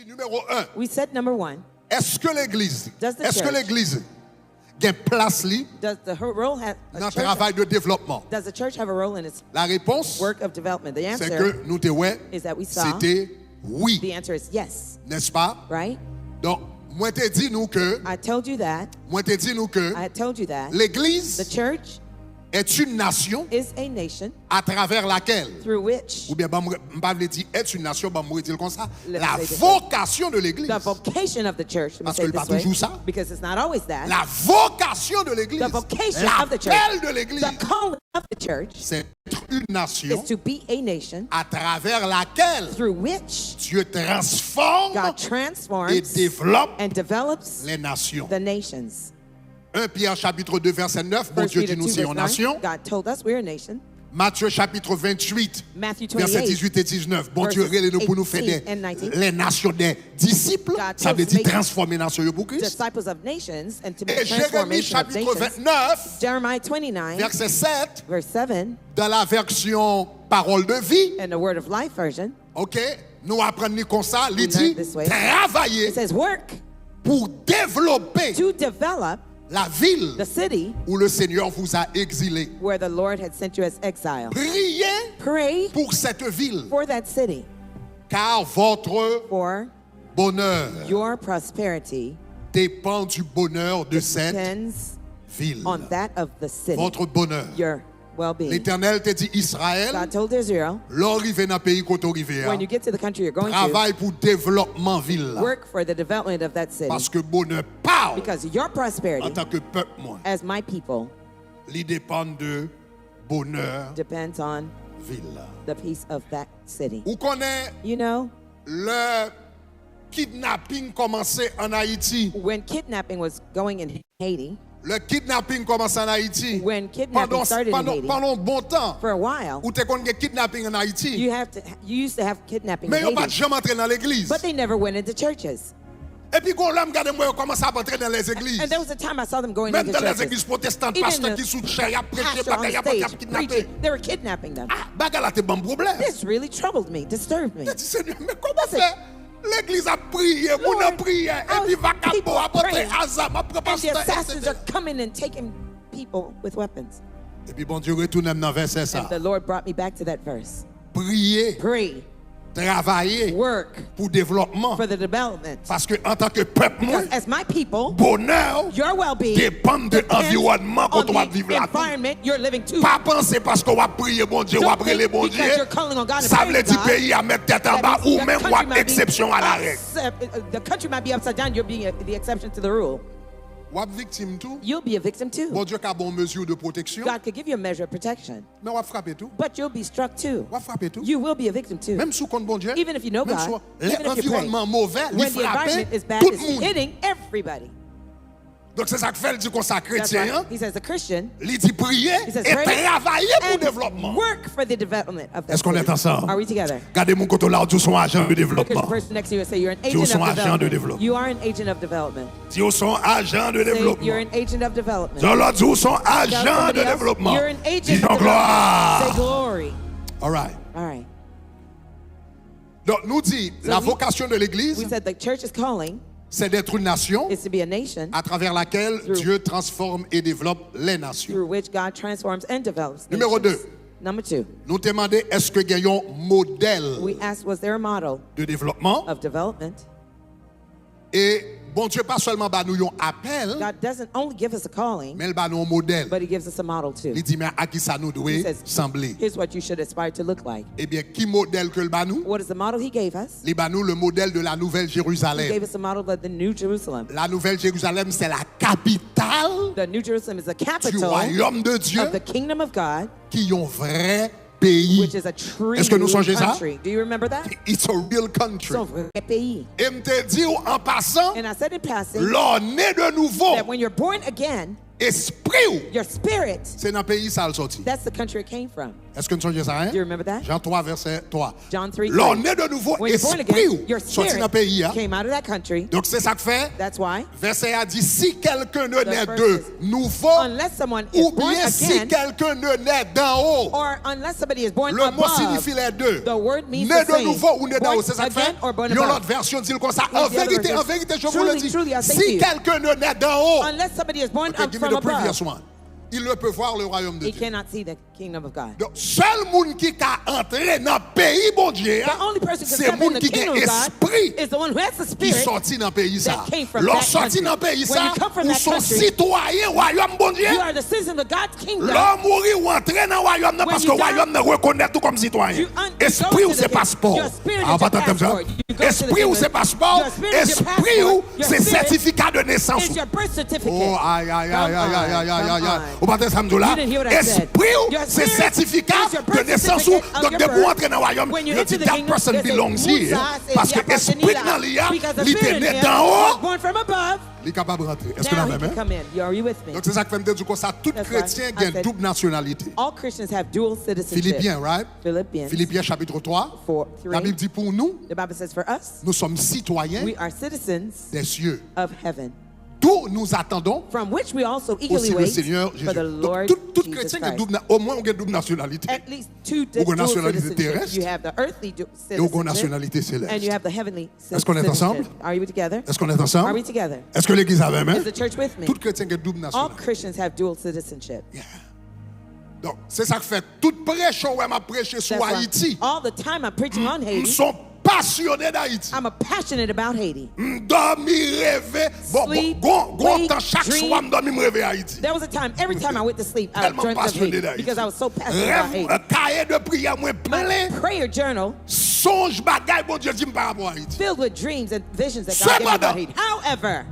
numéro 1. We said number 1. Est-ce que l'église a place li Does the role have dans le travail de développement? Does the church have a role in its La réponse, work of development? The c'est answer que nous te ouais, is that we saw. c'était oui. The answer is yes. N'est-ce pas? Right? Donc, moi te dis nous que I told you that. I told you that. l'église The church est une nation is a nation à travers laquelle, through which ou bien m'pa dire est une nation, me dire comme ça, Let me la say this vocation de l'église. the vocation of the church. Let me Parce say que it pas this way, toujours ça. because it's not always that. La vocation de l'église, The vocation of the church, l'appel de l'église, the calling of the church, c'est être une nation is to be a nation à travers laquelle through which Dieu transforme God et transforms développe and develops les nations. the nations. 1 Pierre chapitre 2 verset 9, bon 1 Dieu Peter dit nous 2, c'est une verse 9, nation. God told us we're a nation. Matthieu chapitre 28 Matthew verset 28, 18 et 19, bon Dieu verses relève nous pour nous faire 18 and 19. les nations des disciples, God ça veut tells dire make transformer nation pour Christ. disciples of nations and to make Et Jérémie transformation of chapitre nations. 29 Jeremiah 29, verset 7 verse 7, dans la version parole de vie, and the Word of Life version, OK, nous apprenons comme ça, il We dit learn this way. travailler it says, work pour développer to develop la ville the city où le Seigneur vous a exilé. where the Lord had sent you as exile. Priez Pray pour cette ville, for that city, car votre for bonheur your prosperity dépend du bonheur de cette depends ville. on that of the city, Votre bonheur. your well-being. L'Éternel te dit Israël, God told Israel, l'arrivée dans le pays qu'on arrivé, when you get to the country you're going travaille pour développement ville to, là. work for the development of that city, Parce que bonheur parle because your en prosperity tant que peuple moi. as my people Il dépend de bonheur depends on ville là. the peace of that city. Vous connaissez You know, le kidnapping commencé en Haïti. when kidnapping was going in Haiti, Le kidnapping commencé en Haïti. when kidnapping started in Haiti, Pendant bon temps. for a while, Ou te kon gen kidnapping en Haïti. you used to have kidnapping Mais in yo pas Haiti, jamais entré dans l'église. but they never went into churches. Et puis quand l'homme regarde moi commence à entrer dans les églises. And there was a time I saw them going Même into dans les churches. églises protestantes, Even pasteurs the qui sous chair, y a prêché, Pastor on bagaille, y a the pas stage kidnappé. preaching, they were kidnapping them. Ah, bagarre là, t'es bon problème. This really troubled me, disturbed me. Je dis, Seigneur, mais comment Listen. faire? L'église a prié, mon a prié, et puis vacabo people a porté praying, azam, après And the pasteur, assassins etc. are coming and taking people with weapons. Et puis bon Dieu retourne dans verset ça. And the Lord brought me back to that verse. Prier, Pray, travailler work pour développement. for the development. Parce que en tant que peuple, moi, Because as my people, bonheur your well-being dépend de depends l'environnement qu'on on doit the vivre là. environment you're living to. Pas penser parce qu'on va prier bon Dieu, on va Don't prier think bon because Dieu. you're calling on God and Ça veut praying dire to God, pays à mettre tête en that bas means ou the même country ou might be exception à la règle. the country might be upside down, you're being the exception to the rule. Ou victime tout. You'll be a victim too. Bon Dieu a bon mesure de protection, God could give you a measure of protection, mais on va frapper tout. but you'll be struck too. On va frapper tout. You will be a victim too. Même sous compte bon Dieu. Even if you know même God, sur even if you pray, l'environnement mauvais, il when the frappe environment is bad, tout le it's monde. hitting everybody. Donc c'est ça que fait le dit qu'on ça That's chrétien, why he says a Christian, il dit prier he says et pray travailler pour le and développement. work for the development of that Est-ce qu'on est city. ensemble? Are we together? Regardez mon côté là, Dieu sont agents de Look at the développement. person next to you and say, you're an Dieu agent sont of agents de development. développement. You are an agent of development. Dieu sont agents de Say, développement. you're an agent of development. Jean l'autre, Dieu sont Tell agents somebody de else, développement. you're an agent Dis of donc development. Say gloire. glory. All right. All right. Donc nous dit, So la we- vocation de We l'Église, said the church is calling c'est d'être une nation is to be a nation à travers laquelle Through- Dieu transforme et développe les nations. through which God transforms and develops Numéro nations. 2. Number 2, Nous demandons est-ce que gagnons modèle we asked, was there a model de développement? of development? Et bon Dieu pas seulement bah nous un appel, God doesn't only give us a calling, mais il bah nous un modèle. but he gives us a model too. Il dit mais à qui ça nous doit He says, sembler? here's what you should aspire to look like. Eh bien, qui modèle que le bah nous? What is the model he gave us? Il bah nous le modèle de la Nouvelle He gave Jérusalem. us a model of the New Jerusalem. La Nouvelle Jérusalem, c'est la capitale The New Jerusalem is the du capital royaume de Dieu of the kingdom of God, qui ont vrai pays. which is a true Est-ce que nous songez ça? country. Do you remember that? It's a real country. C'est un vrai pays. Et me dit en passant, And I said in passing l'on est de nouveau, that when you're born again, esprit esprit, Your spirit. c'est dans le pays ça le sorti. That's the country it came from. Est-ce que nous songez ça, hein? Do you remember that? Jean 3, verset 3. John 3. L'on est de nouveau, When you're born esprit, again, your sorti dans le spirit pays. Hein? came out of that country. Donc c'est ça que fait. That's why. Verset a dit, si quelqu'un ne naît verse de is, nouveau, Unless someone is ou born bien si again, quelqu'un ne naît d'en haut, or unless somebody is born le mot above, signifie les deux. the word means Né the de same. nouveau ou né d'en Born haut, c'est ça que fait. again or born Yon above. l'autre version dit comme ça. Here's the other En version. vérité, je vous le Truly, dis. truly, I say to Si you, quelqu'un ne naît d'en haut, unless somebody is born okay, up give me from the previous above, one. Il ne peut voir le royaume de he Dieu. cannot see the kingdom of God. Donc, seul monde qui a entré dans le pays, bon Dieu, The only person who can c'est step in monde the qui a kingdom of God esprit is the one who has the qui spirit sorti dans le pays ça. that came from L'on that sorti country. dans le pays When ça, you come from ou that sont country, citoyens royaume bon Dieu. You are the citizen of God's kingdom. L'homme mourir ou entrer dans le royaume When parce que you le royaume die, ne reconnaît tout comme citoyen. you Esprit go ou to c'est the passeport. your spirit is Ah, your pas t'entendre ça. passport. You go to the Esprit ou kingdom. c'est passeport. Your spirit is your Esprit ou passport. Your c'est spirit certificat de naissance. It's your birth certificate. Oh, aïe, aïe, aïe, aïe, aïe, aïe, aïe, aïe, aïe. Au matin, samedi là, You didn't hear what I said. esprit ou Your c'est spirit certificat is your de birth naissance ou certificate of donc your de birth. pour entrer dans le royaume, When you il dit enter the that kingdom, person they say, belongs here. Musa, c'est Parce que Yahweh esprit Shenila. dans l'IA, Because the il était spirit in né him d'en was haut, born from above. il est capable de rentrer. Est-ce que Now vous he avez can come in. Are you with me? Donc c'est ça que fait me dire du coup ça, tout That's chrétien why I a une said- double nationalité. All Christians have dual citizenship. Philippiens, right? Philippians. Philippiens chapitre 3. 4:3. La Bible dit pour nous, The Bible says for us, nous sommes citoyens we are citizens des cieux. of heaven, D'où nous attendons from which we also eagerly aussi le wait Seigneur Jésus. for the Lord Donc tout Jesus chrétien qui a Christ. double, au moins on a une double nationalité. At least two Ou une dual nationalité citizenship. terrestre. You have the earthly Et une citizenship, nationalité and you céleste. have the heavenly Est-ce qu'on est citizenship. ensemble? Are you together? Est-ce qu'on est Are ensemble? we together? Est-ce que l'église avait même? Is the church with me? Tout chrétien qui a double All nationalité. Christians have dual citizenship. Donc c'est ça que fait tout prêche où m'a prêché sur That's why Haïti. all the time I'm preaching on Nous Haiti. sommes passionnés d'Haïti. I'm passionate about Haiti. Dormir, rêver. Bon, Sleep, bon, wake, temps chaque dream. soir, me dormir, me rêver Haïti. There was a time, every time I went to sleep, I Tellement dreamt of passionné Haiti d'Haïti. because I was so passionate about Rêve, Haiti. cahier de prière, moi plein. My prayer journal Songe bagaille, bon Dieu, dis-moi par rapport à Haïti. filled with dreams and visions that God gave me about Cependant, Haiti. However,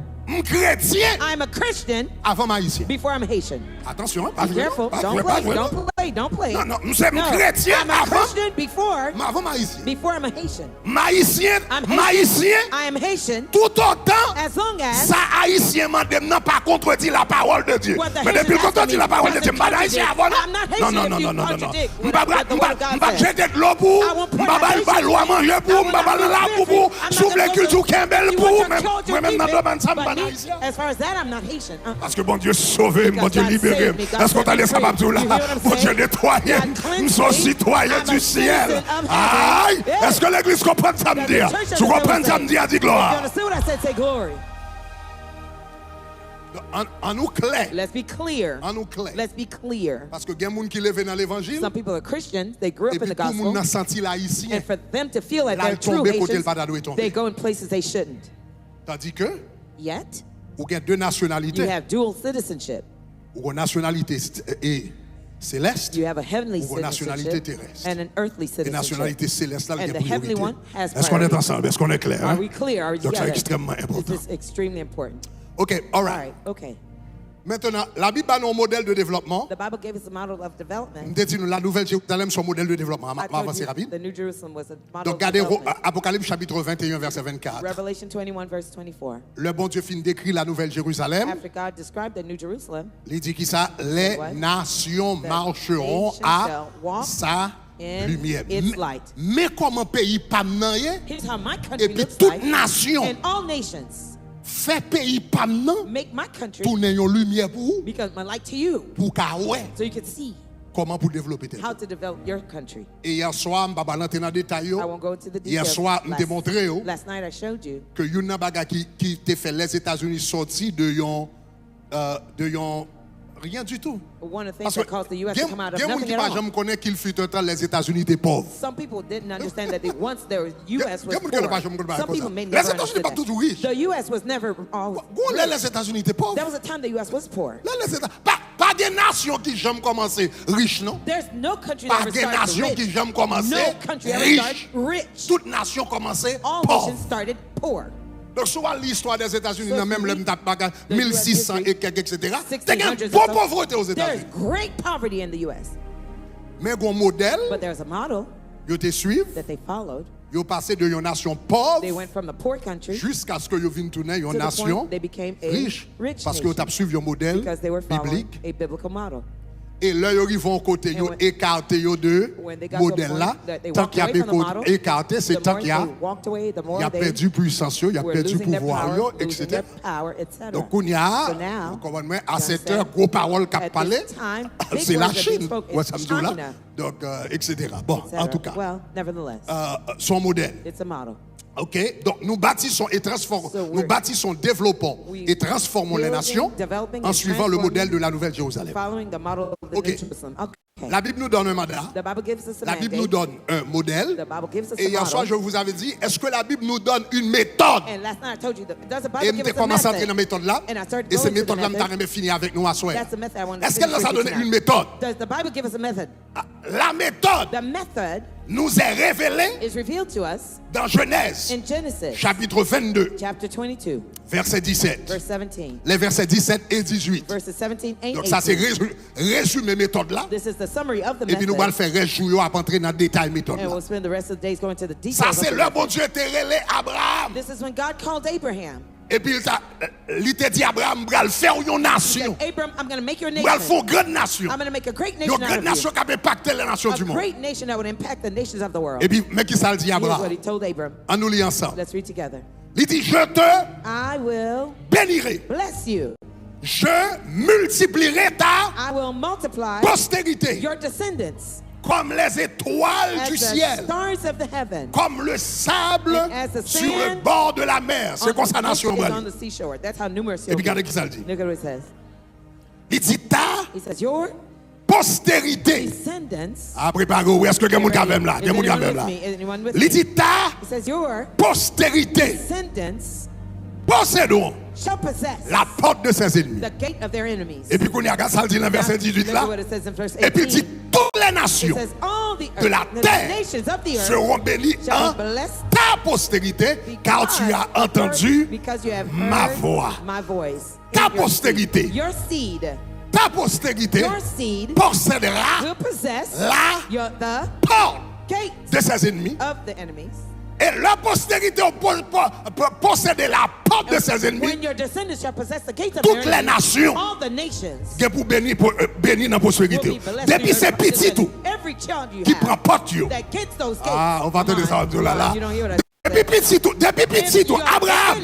Chrétien I'm a Christian avant haïtien. before I'm Haitian. Attention, pas Be jouer, careful. pas Don't jouer, pas play. jouer. Don't play. Don't play. Non, non, nous sommes No, chrétiens I'm a avant, Christian before haïtien. I'm a Haitian. Haïtien, I'm Haitian. haïtien, I am Haitian tout autant, as long as ça haïtien m'aime n'a pas contredit la parole de Dieu. what the Mais depuis Haitian le contredit la parole de Dieu, doesn't m'pas haïtien avant non? I'm not Non, Haitian non, if non, you non, non, non. contradict M'pas what the word of God says. jeter de l'eau pour, I won't pour m'pas that bal loi manger pour, I will m'pas not bal la be pour, I'm not souffle gonna culture go to- Campbell You pour, want your même children même dans keep le it, domaine ça but m'pas me, haïtien. as far as that, I'm not Haitian. Parce que bon Dieu sauvé, Because bon Dieu God libéré. saved me, God Est-ce qu'on t'a set me laissé free. capable de You là? hear what I'm Bon Dieu saying? nettoyé. God cleansed Nous sommes me. citoyens I'm a du ciel. citizen of heaven. Aïe! Yeah. Est-ce que l'église comprend ça me dire? Tu comprends ça me dire? Dis You gloire. understand what I said? Say glory. En nous clair. Let's be clear. En nous clair. Let's be clear. Parce que il y a des gens qui lèvent dans l'évangile. Some people are Christians. They grew Et up in puis the tout le monde gospel. a senti l'haïtien. And for them to feel like Là, they're ils true tombent côté le pas Haitians, d'où ils tombent. they go in places they shouldn't. Tandis que, Yet, vous avez deux you nationalités. have dual citizenship. Ou une nationalité céleste. You have a heavenly Ou une nationalité citizenship terrestre. and an earthly Et nationalité citizenship. céleste, là, il y And a the heavenly priorité. one has Est-ce qu'on est priority. ensemble? Est-ce qu'on est clair? Are hein? we clear? Are we Donc c'est together? extrêmement This important. is extremely important. OK, all All right. right, okay. Maintenant, la Bible a un modèle de développement. The Bible gave us a model of development. Nous dit la nouvelle Jérusalem son modèle de développement. I On va told avancer you rapide. the New Jerusalem was a model Donc of regardez development. Apocalypse chapitre 21 verset 24. Revelation 21 verse 24. Le bon Dieu fin décrit la nouvelle Jérusalem. After God described the New Jerusalem, Il dit qui ça? Les What? nations The marcheront nations à shall walk sa in lumière. its light. Mais comment pays pas menant, here's how my et country puis looks toute like. nation And all nations fait pays pas menant, make my country tourner une lumière pour vous, become my light to you, pour qu'à ouais, so you can see comment pour développer tel. how to develop your country. Et hier soir, je vais rentrer dans les détails. I won't go into the Hier details. soir, je t'ai montré Last night I showed you que une bagarre qui t'a fait les États-Unis sortir de yon rien du tout. one of the Parce things que that caused the U.S. il y to come out of a des gens nothing qui at ne all. jamais connaissent qu'il fut un temps les États-Unis étaient pauvres. Some people didn't understand that once the U.S. was Some people poor. don't Some people may Les never États-Unis understood pas toujours riches. that. The U.S. was never all Quand rich. les États-Unis étaient pauvres. There was a time the U.S. was poor. Pas des nations qui jamais commencé riches, non? There's no country Pas that ever des started nations qui rich. jamais commencé No country ever riches. started rich. Toute nation commencé All pauvre. nations started poor. Donc, souvent l'histoire des États-Unis, So dans même if le you bagarre, the US 1600 history, et quelques, etc. 1600s C'est une or bonne something. pauvreté aux There's États-Unis. great poverty in the U.S., Mais un modèle, but there's a model ils te suivent, that they followed. Ils ont passé de une nation pauvre They went from the poor country jusqu'à ce que ils viennent tourner une to the nation point they became a riche. rich Parce qu'ils nation ont suivi un modèle because they were following biblique. a biblical model. Et là, ils vont côté, ils ont when- écarté de When they got to a modèle là. point that they Tant walked qu'il y a away from the model, écarté, c'est the tant more qu'il y a, they walked away, the more il a they perdu puissance, il a were perdu losing their pouvoir, power, losing etc. their power, etc. Donc, on y a, So now, vous comprenez, à God cette said, heure, gros paroles qu'a at parlé, this time, big c'est la words are being Chine. spoken. Ouais, It's ça me dit là. China, Donc, etc. Bon, etc. en tout cas, Well, nevertheless, son modèle. it's a model. OK? Donc, nous bâtissons et transformons, So nous bâtissons, développons we et transformons les building, nations developing en and suivant le transforming, modèle de la Nouvelle Jérusalem. Following the model of the OK. New Jerusalem. Okay. La Bible nous donne un mandat. The Bible gives us a La Bible nous mandate. donne un modèle. The Bible gives us Et a hier soir, model. je vous avais dit, est-ce que la Bible nous donne une méthode? And last night I told you that does the Et Bible je give us a commencé à entrer dans method? la méthode là. And I started Et cette going to the méthode là, method. je vais finir avec nous à soir. That's the method I want to Est-ce qu'elle nous a finish donné with you une tonight. méthode? Does the Bible give us a method? La méthode The method nous est révélée is revealed to us dans Genèse, in Genesis chapitre 22, chapter 22, verset 17. verse 17. Les versets 17 et 18. Verses 17 and Donc ça, c'est 18. résumé méthode là. This is the summary of the Et puis nous allons method. faire réjouir à entrer dans le détail méthode And là. we'll spend the rest of the days going to the details Ça, of c'est the le method. bon Dieu était relé Abraham. This is when God called Abraham. Et puis il t'a dit Abraham, va faire une nation. Abram, I'm going to make your Va nation. faire une grande nation. I'm going to make a great Une nation out grande of nation you. qui a impacté les nations A du monde. great nation that would impact the nations of the world. Et puis, mais qui ça le dit Here's what Abraham? he told Abram. On nous lit ensemble. Let's read together. Il dit, je te I will bénirai. bless you. Je multiplierai ta I will multiply postérité your descendants comme les étoiles as du the ciel, stars of the heaven. comme le sable And as the sur le sand bord de la mer. C'est comme ça la nation is on brûle. the seashore. That's how numerous Et you'll puis be. regardez qui ça le dit. Look at what it says. Il dit ta He says, your postérité. descendants. Ah, préparez-vous. Où est-ce que quelqu'un Ready? même là? Is Quelqu'un anyone même with là. me? Anyone with Il me? dit ta He says, your postérité. descendants Possédons shall possess la porte de ses ennemis. the gate of their enemies. Et puis qu'on y a ça le dit dans le verset 18 Look là. at what it says in verse Et puis il 18. dit toutes les It nations says, all the de la earth, the terre nations of the earth seront bénies shall en be blessed ta postérité, car tu as entendu because you have ma heard voix. my voice. Ta And your postérité. seed- Your seed, Ta postérité your seed possédera will possess la the porte gate de ses ennemis. of the enemies. Et la postérité posséder la porte de ses ennemis. When your descendants shall possess the gates of Toutes their les enemies, nations all the nations qui pour bénir bénir dans la will postérité. be blessed. Depuis in c'est your petit tout every child you qui prend have porte yo. that gets those gates. Ah, on va Come entendre on. ça là là. You don't hear what I Depuis petit tout, Abraham.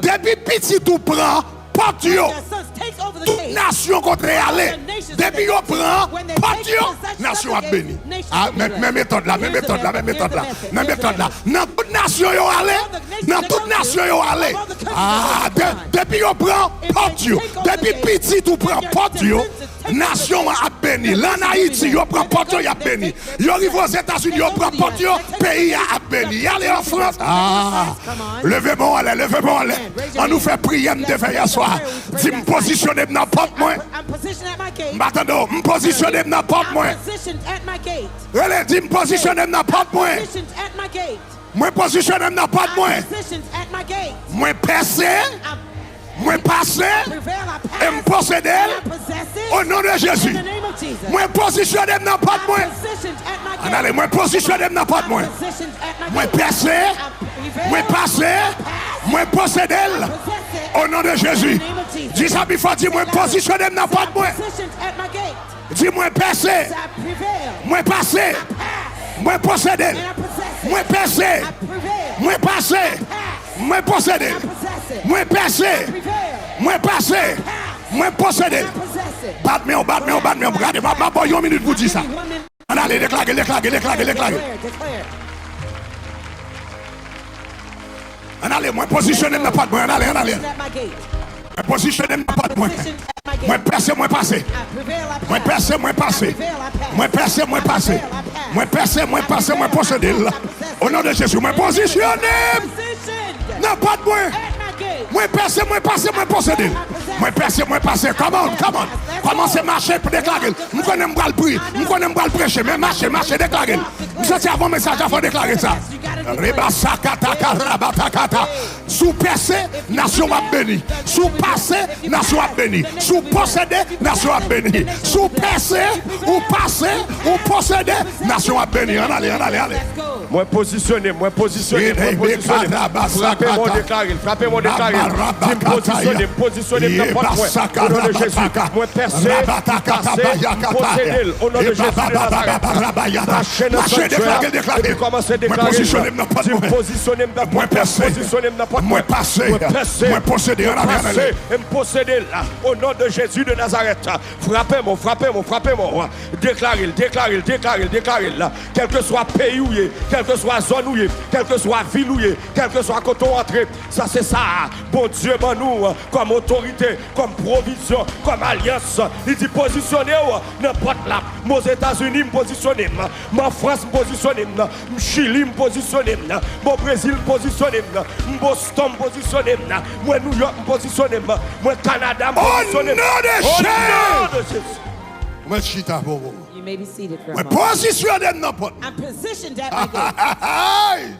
Depuis petit tout prend porte yo. Their sons takes over the Toute gate. nation contre aller. Depuis yo prend porte yo, nation a béni. Ah, même méthode là, même méthode là, même méthode là. Même méthode là. Dans toute nation yo aller. Dans toute nation yo aller. Ah, depuis yo prend porte yo. Depuis petit tout prend porte yo. Nation a béni. Là en Haïti yo prend porte yo, y a béni. Yo arrive aux États-Unis yo prend porte yo, pays a béni. Y aller en France. Ah, levez bon allez, levez bon allez. On nous fait prier de faire hier soir. Si me positionner dans porte moi. I'm positioned at my gate. M'attendons, me positionner dans porte moi. I'm positioned at my gate. Relais dit me positionner dans porte moi. Positioned at my gate. Moi positionner dans porte moi. I'm positioned at my gate. Moi percer, I moi passer prevail, I et me pass, posséder I possess it. au nom de In Jésus. the name of Jesus. Moi positionner dans porte moi. I'm positioned at my En gate. allez, moi positionner dans porte moi. I'm positioned at my Moi gate. percer, I prevail, moi passer, moi posséder possess it. au nom de Jésus. In the name of Jesus. Dis ça bifo, dis moi positionner dans porte moi. Positioned at my gate. Dis moi percer, I prevail. moi passer, Pass. moi posséder. And I possess it. Moi percer, I prevail. moi passer, Pass. moi posséder. I possess it. Moi percer, Prevail. moi passer, moi posséder. I possess it. Bat-moi, regardez, ma boy, une minute pour dire ça. 1 minute. On allez, déclarer. Declare. On allez, moi positionner dans pas de moi, on allez. Positioned at my gate. Moi positionner dans pas de moi. Positioned at my gate. Moi percer, moi passer. I prevail, I Moi pass. percer, moi passer. I prevail, I pass. Moi percer, moi passer. Moi percer, moi passer, moi posséder. Au nom de Jésus, moi positionner Positioned dans pas de moi. at my gate. Moi percer, moi passer, moi posséder. Moi percer, moi passer. Come on. Commencez à marcher pour déclarer. Nous connaissons pas le prix. Nous connaissons pas le prêcher. Mais marcher, déclarer. Vous sortez avant message, il faut déclarer ça. Sous percé, nation a béni. Sous passé, nation a béni. Sous possédé, nation a béni. Sous percé, ou passé, ou possédé, nation a béni. On allez. Moi positionné, moi positionné, moi positionné. Frappez-moi, déclarez, frappez-moi, déclarez. Dis me positionner dans votre moi. Au nom de Jésus. Moi percé, possédé au nom de Jésus de Nazareth. Marchez dans ce sanctuaire et puis commencez à déclarer. Dis me positionner dans moi percé, moi passé, moi possédé, et me posséder là. Au nom de Jésus de Nazareth. Frappez-moi, frappez-moi, frappez-moi. Déclarez, déclarez, déclarez, déclarez là. Quel que soit pays où il est, quelle que soit zone où il est, quelle que soit ville où il est, quel que soit quand on entre, ça c'est ça. Bon Dieu, ben nous, comme autorité, comme provision, comme alliance, il dit positionnez-vous n'importe là. Moi aux États-Unis, me positionner, moi France, me positionner, moi Chili, me positionner, moi Brésil, me positionner, moi Boston, me positionner, moi New York, me positionner, moi Canada, me positionner. Au nom de Jésus. Moi chita bobo. You may be seated for a Moi moment. positionné n'importe. I'm positioned at my gate.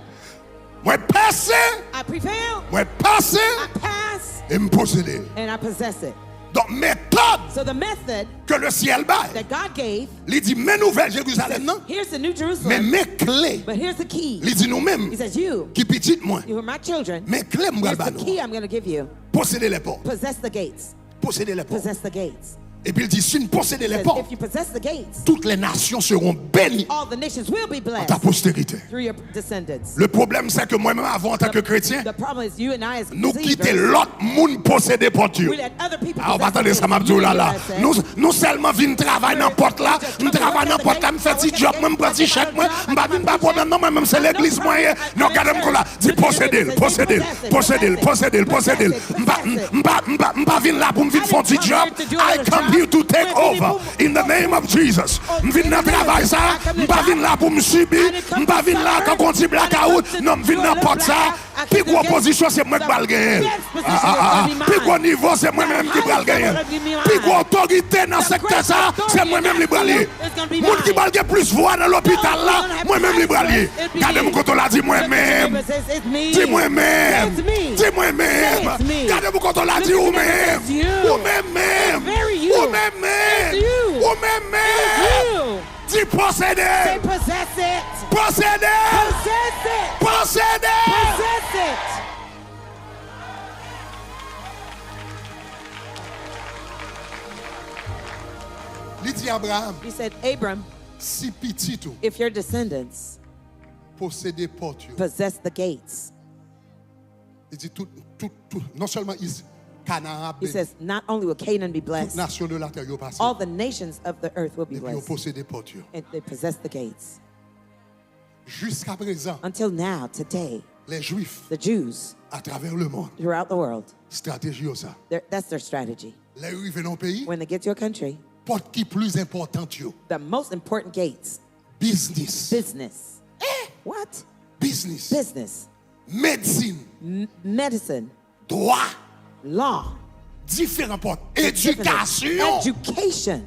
Moi passé. I prevail. Moi passé. I pass. Et me posséder. And I possess it. Donc méthode So the method que le ciel baille. that God gave. Il dit mes nouvelles Jérusalem non. Here's the New Mais Jerusalem. mes clés. But here's the key. Il dit nous-mêmes. He says you. Qui petit moi. You are my children. Mes clés me Here's the nous. key I'm going to give you. Posséder les portes. Possess the gates. Posséder les portes. Possess the gates. Et puis il dit si nous possédons les Says, portes, if you possess the gates, toutes les nations seront bénies all the nations will be dans blessed ta postérité. through your descendants. Le problème c'est que moi-même avant en tant que chrétien, The problem is you and I as nous quitter believers, l'autre monde posséder porte. we let other people Ah, on va possess attendre the ça m'a gates. dit You là hear là. what I said? Nous seulement venir travailler dans porte là, nous travailler dans porte là, me faire petit job, me prendre petit chèque moi, me pas problème non même c'est l'église moyen. Non regardez moi là, dit posséder, posséder, posséder, posséder, posséder. M'pas venir là pour me faire petit job. I come here to take over in the name of Jesus. M'vin dans travail ça, m'pas venir là pour me subir, m'pas venir là quand on dit blackout, non m'vin dans porte ça. Puis gros position c'est moi qui va le gagner. Puis gros niveau c'est moi-même qui va le gagner. Puis gros autorité dans ce secteur ça, c'est moi-même qui va le gagner. Moun qui va le gagner plus voix dans l'hôpital là, moi-même qui va le gagner. Regardez-moi quand on l'a dit moi-même. Dis moi-même. Dis moi-même. Regardez-moi quand on l'a dit ou même. Ou même. Ou même. Ou même. Dis posséder. Say possess it. Posséder. Possess it. Posséder. Possess it. Il dit Abraham, He said, Abram, si petit tout, if your descendants posséder porte. possess the gates, Il dit tout, non seulement Canaan, he says, not only will Canaan be toute blessed, nation de la terre yo passé. all the nations of the earth will be Et puis yo blessed. posséder porte. And they possess the gates. Jusqu'à présent, Until now, today, les Juifs the Jews à travers le monde, throughout the world, stratégie yo ça. that's their strategy. Les arrivés dans le pays, When they get to a country, porte qui plus importante yo. the most important gates, Business. business. What? Business. Business, Médecine. medicine, Droit. law, Différents portes. Éducation. education.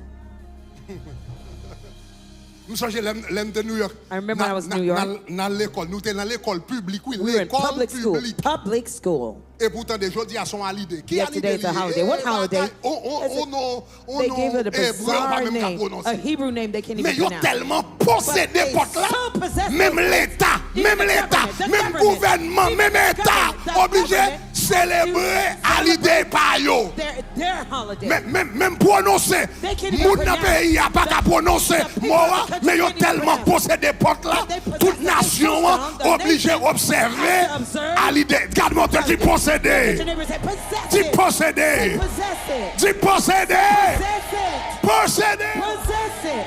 Nous sommes l'aime de New York. I remember when I was in New York. Dans l'école, nous étions dans l'école publique, oui, We were in l'école public school. publique. Public school. Et pourtant, des jours, ils sont à l'idée. Qui Yet a today it's a holiday. What holiday? They gave it a bizarre name, a Hebrew name they can't Mais even ils ont pronounce. tellement possédé But they porte là. so possess Même it. l'État, Even même the l'État, government, même the gouvernement, government, même even the État, government, obligé government de célébrer à l'idée par yo. Their holiday. Même prononcer, They can't even moun dans pronounce. pays a pas qu'à prononcer The people moi, of the country mais ils ont can't even tellement pronounce. possédé porte là, But they possess toute the nation nation, the obligée nation d'observer has to observe. à l'idée. Regarde-moi, tu dis posséder, Your neighbor said, possess dis it. posséder, Possess it. dis posséder, Possess it. posséder. Possess it.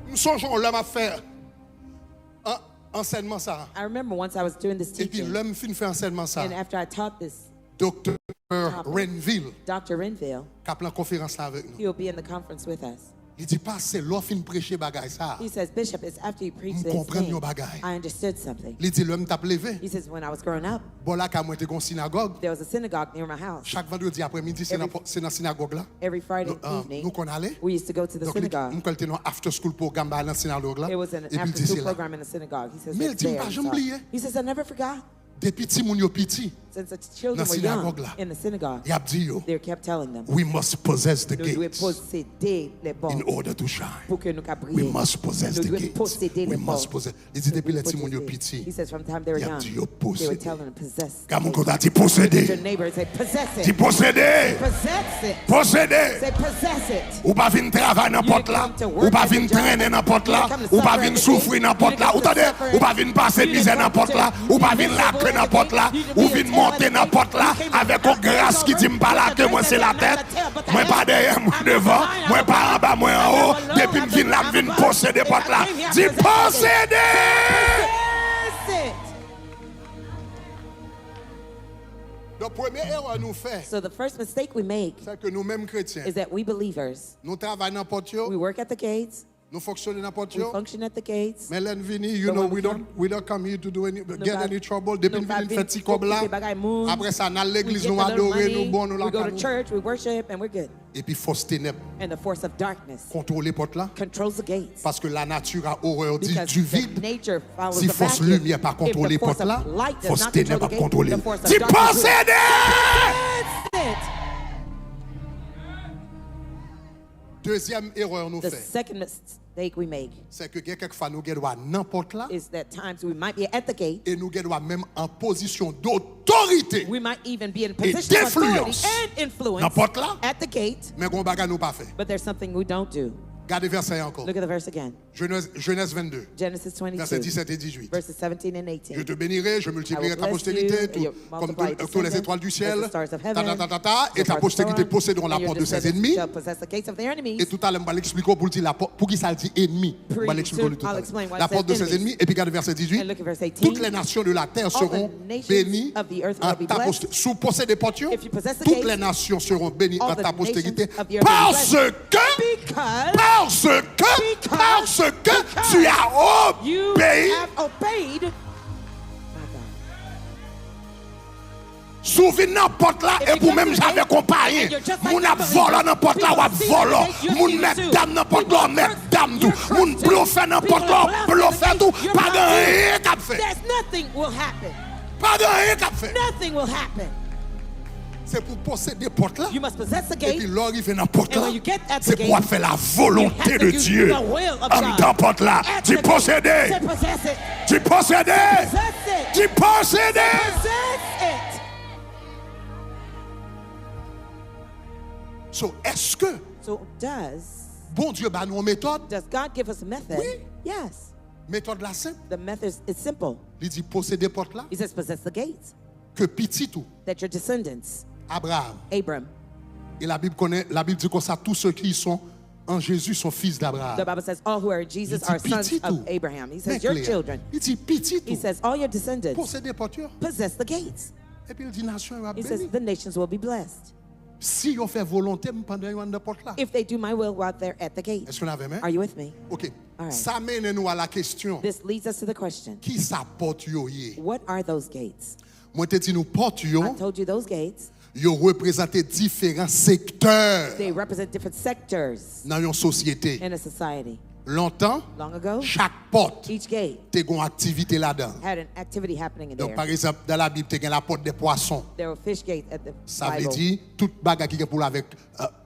Nous songeons l'homme à faire enseignement ça. I remember once I was doing this Et puis teaching, l'homme fin fait enseignement ça. and after I taught this, Docteur Renville, Dr. Renville, qui a pris la conférence là avec nous. he will be in the conference with us. Il dit pas c'est l'offre fin prêcher bagay ça. He says, Bishop, it's after you preach this Comprendre thing, yon bagay. I understood something. Il dit l'homme t'a levé. He says, when I was growing up, Bon là quand moi j'étais dans synagogue, there was a synagogue near my house. chaque vendredi après-midi c'est dans la synagogue là. Every Friday Nous evening, qu'on allait. we used to go to the Donc synagogue. nous était dans after school programme dans la synagogue là. It was an Et puis il after-school dit c'est là. program in the synagogue. He says, Mais il it's dit, there. pas He jamais saw. oublié. He says, I never forgot. Des petits moun yo petit. since the children were young in the synagogue, they kept telling them, we must possess the gates in order to shine. We must possess the gates. We must possess. He says from the time they were young, they were telling them to possess. Your neighbor say possess it. Possess it. Say possess it. Ou pas vinn travailler n'importe là, ou pas vinn traîner n'importe là, ou pas vinn souffrir n'importe là, ou pas vinn passer misère n'importe là, ou pas vinn lacrer n'importe là, ou vinn monter n'importe là avec une grâce qui dit m'pas là que moi c'est la tête, moi pas derrière, moi devant, moi pas en bas, moi en haut, depuis m'vinn là, m'vinn posséder porte là, dit posséder. So the first mistake we make is that we believers, we work at the gates, we function at the gates. You know, we don't come here to do get any trouble. We go to church, we worship, and we're good. And the force of darkness controls the gates. Parce que la nature a horreur du vide. Nature follows Si the force vacuum. lumière pas contrôler If the force porte là, of light does force not control ténèbres the gate, contrôler. the force of Tu darkness will. posséder! Deuxième erreur nous The fait, second mistake we make c'est que quelquefois nous doit n'importe là is that times we might be at the gate, et nous doit même en position d'autorité. we might even be in position of authority d'influence. and influence N'importe là. at the gate, Mais qu'on bagarre nous pas fait. but there's something we don't do. Gardez verset encore. Look at the verse again. Genèse 22. Genesis Versets 22, 17 et 18. verses 17 and Je 18. te bénirai, je multiplierai ta postérité, comme toutes les étoiles du ciel, et ta postérité posséderont la porte de ses ennemis. Et tout à l'heure, je vais l'expliquer pour dire pour qui ça dit ennemi. Je vais l'expliquer tout à l'heure. La porte de ses ennemis, et puis regarde verset 18. Toutes les nations de la terre seront bénies en ta postérité. Sous possède des portes, toutes les nations seront bénies en ta postérité parce que tu as obéi. Souvenez n'importe là et pour même j'avais compagnie. Moun a volé n'importe là ou a volé. Moun met dame n'importe là, met dame tout. Moun bluffe n'importe là, bluffe tout. Pas de rien qu'a fait. Nothing will happen. Pas de rien qu'a fait. Nothing will happen. C'est pour posséder porte là. You must possess the Et gate. puis l'arriver dans porte là. And when you get at the C'est gate, pour faire la volonté de Dieu. En dans porte là. Tu posséder. say possess it. Tu posséder. Possess it. Tu posséder. Possess it. So, est-ce que So does bon Dieu bah nous une méthode? God give us a method? Oui. Yes. Méthode la simple. The method is simple. Il dit posséder porte là. He says possess the gates. Que petit tout. That your descendants, Abraham. Abram. Et la Bible dit comme ça, tous ceux qui sont en Jésus sont fils d'Abraham. The Bible says all who are in Jesus are sons of Abraham. He says your children. Il dit petit tout. He says all your descendants Posséder porte. possess the gates. Et puis il dit nation va He says béni. the nations will be blessed. Si on fait volonté pendant une de porte là. If they do my will while they're at the gate. Est-ce qu'on avait même? Are you with me? OK. All right. Ça mène nous à la question. This leads us to the question. Qui ça porte yo yé? What are those gates? Moi te dit nous porte yo. I told you those gates. Yo représenter différents secteurs They represent different sectors dans une société. in a society. Longtemps, Long ago, chaque porte each gate te gon activité là-dedans. had an activity happening in Donc there. par exemple dans la Bible te gen la porte des poissons. There were fish gates at the Ça veut Bible. dire toute bagarre qui est pour avec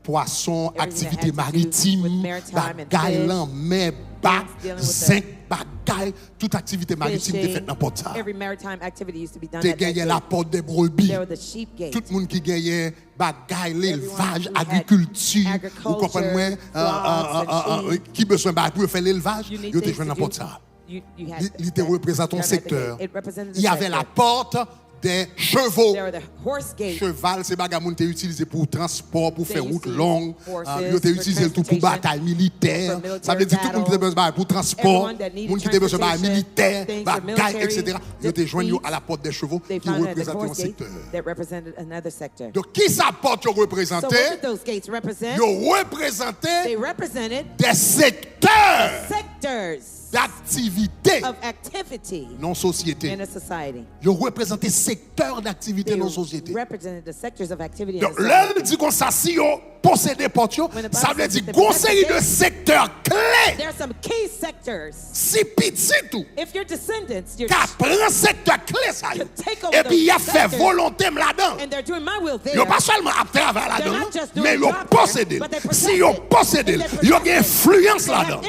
poisson, Everything that activité had to do maritime, with maritime and bagaille fish, lan mer bac, dealing with the zinc bagaille, toute activité maritime te fait n'importe ça. Every maritime activity used to be done Te at that gagné la gate. porte des brebis. There were the sheep gates. Tout le monde qui gagnait bagaille, l'élevage, Everyone who had agriculture, agriculture, vous comprenez moi, flocks and sheep. qui besoin bah pour faire l'élevage, You need yo te things joué to n'importe do. ça. You had Il te représente un done at the gate. secteur. It represented the Il y avait la sector. porte des chevaux. There were the horse gates. Cheval, c'est bagarre moun te utilisé pour transport, pour They faire used route to use longue. horses Yo te for utilisé tout pour transportation, bataille militaire. for Ça veut dire tout le monde qui a besoin pour transport, Everyone that needed moun qui a besoin de transportation, militaire, things for bagaille, military, etc. Yo te joignent defeats. à la porte des chevaux They qui found at the représente un horse gate secteur. that represented another sector. Donc qui sa porte yo So what représenté? did those gates represent? Yo They représenté represented des secteurs sectors d'activité of activity non société. in a society. Yo représenté secteur d'activité They non société. represented the sectors of activity in a Donc là, society. il dit comme ça, si yo possédé porte, ça veut dire qu'on série de secteurs clés. There are some key sectors. Si petit tout. If your descendants, your prend secteur clé ça. Et puis il a fait volonté là-dedans. And they're doing my will there. Yo pas seulement à travailler là-dedans, mais yo possédé. Si yo possédé, yo a influence là-dedans.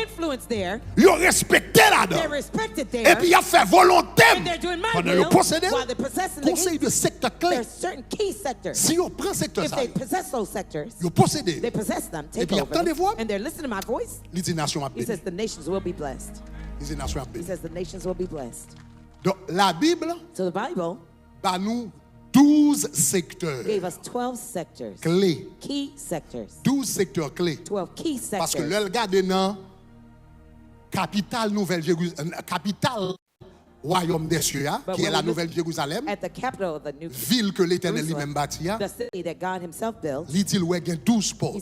Yo respecté là-dedans. Et puis il a fait volonté. Pendant yo possédé, conseil de secteur clé. Si yo prend secteur ça, yo possédé. Et puis attendez voir. And they're listening to my voice. Il dit nation a béni. He says the nations will be blessed. Il dit nation a béni. He says the nations will be blessed. Donc la Bible, so the Bible, bah nous 12 secteurs. Gave us 12 sectors. Clés. Key sectors. 12 secteurs clés. 12 key sectors. Parce que le gars dans capitale Nouvelle Jérusalem, capitale royaume des cieux, qui est la Nouvelle Jérusalem, ville que l'Éternel lui-même bâtit, il dit qu'il y a 12 portes.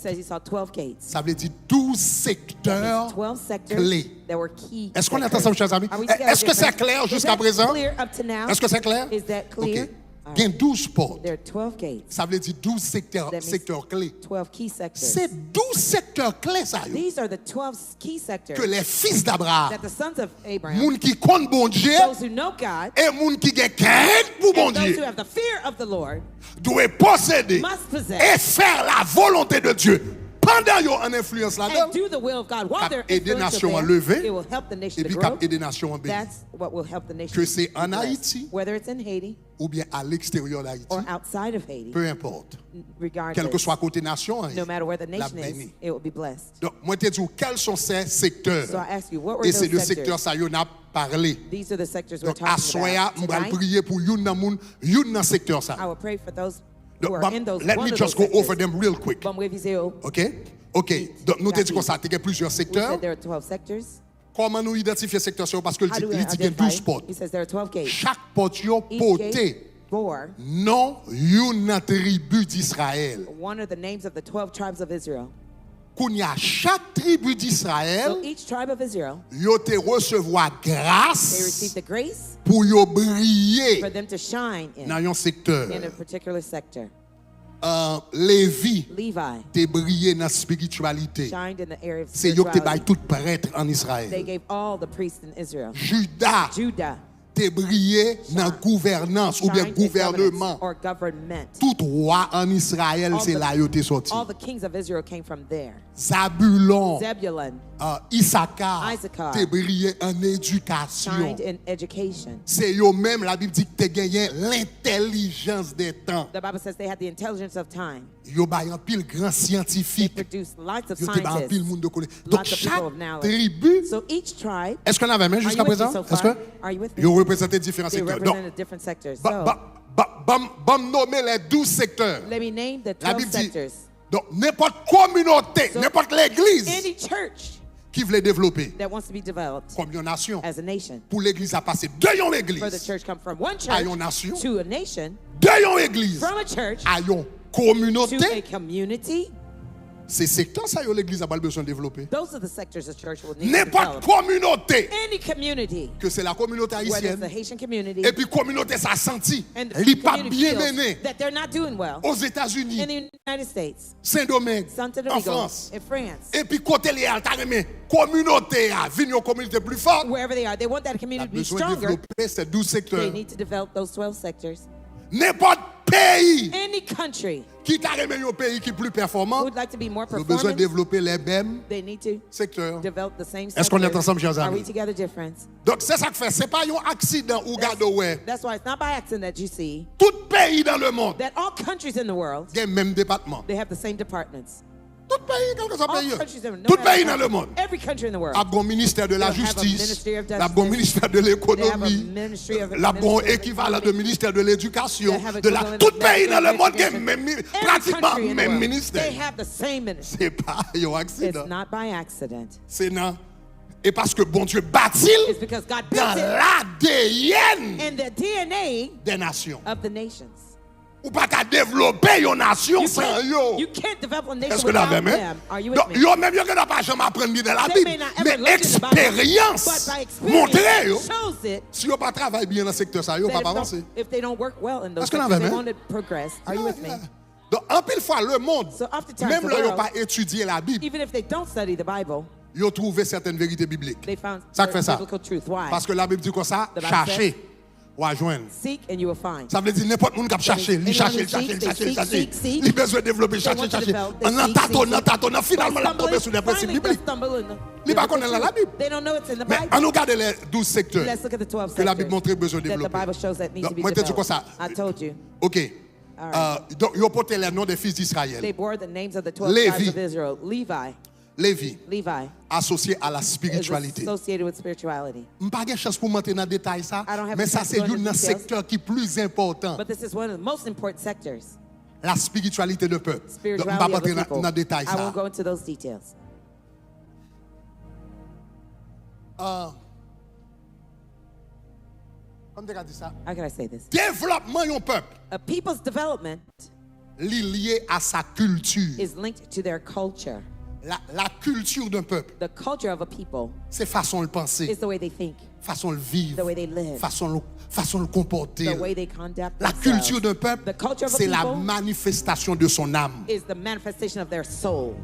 Ça veut dire 12 secteurs clés. Est-ce qu'on est ensemble, chers amis? Est-ce que c'est clair jusqu'à présent? Est-ce que c'est clair? Ok. Il y a 12 portes. Ça veut dire 12 secteurs clés. C'est 12 secteurs clés, ça. Que les fils d'Abraham, gens qui comptent bon Dieu, et gens qui ont crainte pour bon Dieu, doivent posséder et faire la volonté de Dieu. Pendant qu'ils ont une influence là-dedans, aider les nations à lever, et puis aider les nations à bénir. Que c'est en Haïti, ou bien à l'extérieur d'Haïti, peu importe. Quel que soit côté nation, la béni. Donc, moi, je te dis, quels sont ces secteurs? Et ces deux secteurs, ça y en a parlé. Donc, à soya, je vais prier pour une dans le secteur. Let me just go over them real quick. Okay? Okay. Donc, nous te dit qu'on ça, il y a plusieurs secteurs. Comment nous identifier le secteur? Parce que il y a 12 portes. Chaque porte est portée. Non, une tribu d'Israël. One of the names of the 12 tribes of Israel. Qu'on y a chaque tribu d'Israël, so each tribe of Israel, yo te recevoir grâce, they receive the grace pour yo briller for them to shine in un secteur. In a particular sector. Levi te brillé dans la spiritualité. C'est yo te bail tout prêtre en Israël. They gave all the priests in Israel. Judas te brillé dans gouvernance ou bien gouvernement. Tout roi en Israël, c'est là yo te sorti. All the kings of Israel came from there. Zebulon, Issachar, te brillé en éducation. Shined in education. C'est yo même la Bible dit que te gagné l'intelligence des temps. The Bible says they had the intelligence of time. Yo ba un pile grand scientifique. They produced lots of yo te ba un pile monde de connaissance. Donc chaque tribu, so each tribe, est-ce qu'on avait même jusqu'à présent? Est-ce que yo représente différents secteurs? Donc bam nommer les 12 secteurs. Let me name the 12 sectors. Donc n'importe communauté, n'importe l'église any church qui veut développer that wants to be developed comme une nation. As a nation. Pour l'église à passer de une église for the church come from one church à une nation, to a nation, de une église from a church à une communauté, to a community. C'est secteur ça yo l'église a pas besoin de développer. Those are the sectors the church will need n'importe communauté, any community, que c'est la communauté haïtienne, the Haitian community, et puis communauté ça senti, il pas bien mené that they're not doing well aux États-Unis, in the United States, Saint-Domingue, en France, in France, et puis côté les altaremé communauté a vinn une communauté plus forte. Wherever they are, they want that community to be stronger. Développer ces 12 secteurs. They need to develop those 12 sectors. N'importe pays any country qui t'a remis un pays qui est plus performant, would like to be more performant, a besoin de développer les mêmes secteurs. Est-ce qu'on est ensemble, chers amis? Donc c'est ça que fait, c'est pas un accident ou gadoué. That's why it's not by accident that you see. Tout pays dans le monde, that all countries in the world, ont le même département. They have the same departments. Tout pays, quel que soit pays, tout pays dans le monde. Every country in the world. A bon ministère de la justice, la bon ministère de l'économie, la bon équivalent de ministère de l'éducation, de la tout pays dans le monde a pratiquement même ministère. C'est pas un accident. It's not by accident. C'est non. Et parce que bon Dieu bâtit dans l'ADN des nations. Of the nations. Ou pas qu'à développer une nation sans yo. Est-ce que l'avez même? Yo même yo ne pas jamais apprendre dans la Bible, mais expérience montre yo. Si yo pas travaille bien dans le secteur ça, yo pas avancer. Est-ce que l'avez même? Donc, en pile fois, le monde, So oftentimes même the là, ils n'ont world, pas étudié la Bible, even if they don't study the Bible, ils ont trouvé certaines vérités bibliques. they found Ça fait ça. biblical truth. Why? Parce que la Bible dit comme ça, The Bible cherchez ou à joindre. Seek and you will find. Ça veut dire n'importe qui qui cherche, il cherche, il cherche, il cherche, il cherche. Il a besoin de développer, chercher, chercher. En tâtonnant, finalement, la tombe sur des principes bibliques. Il ne connaît pas la Bible. They don't know it's in the Mais Bible. on regarde les 12 secteurs Let's look at the 12 que la Bible sectors montre besoin de that the développer. Bible shows that need to Donc, be moi, je te dis quoi ça? developed. I told you. OK. Donc, ils ont porté les noms des fils d'Israël. They bore the names of the 12 Lévi. tribes of Israel. Lévi, Levi associé à la is spiritualité. associated with spirituality. Je n'ai pas de chance pour monter dans le détail ça, I don't have mais the ça chance c'est to go into un details. secteur qui est plus important. But this is one of the most important sectors. La spiritualité du peuple. Donc, je ne vais Spirituality pas of the entrer people. dans le détail I ça. won't go into those details. Comme tu as dit ça. How can I say this? Développement d'un peuple A people's development lié à sa culture. is linked to their culture. La culture d'un peuple, The culture of a people c'est façon de penser, is the way they think, façon de vivre, the way they live, façon de comporter. the way they conduct La themselves. culture d'un peuple, The culture of a c'est la people manifestation de son âme. is the manifestation of their soul.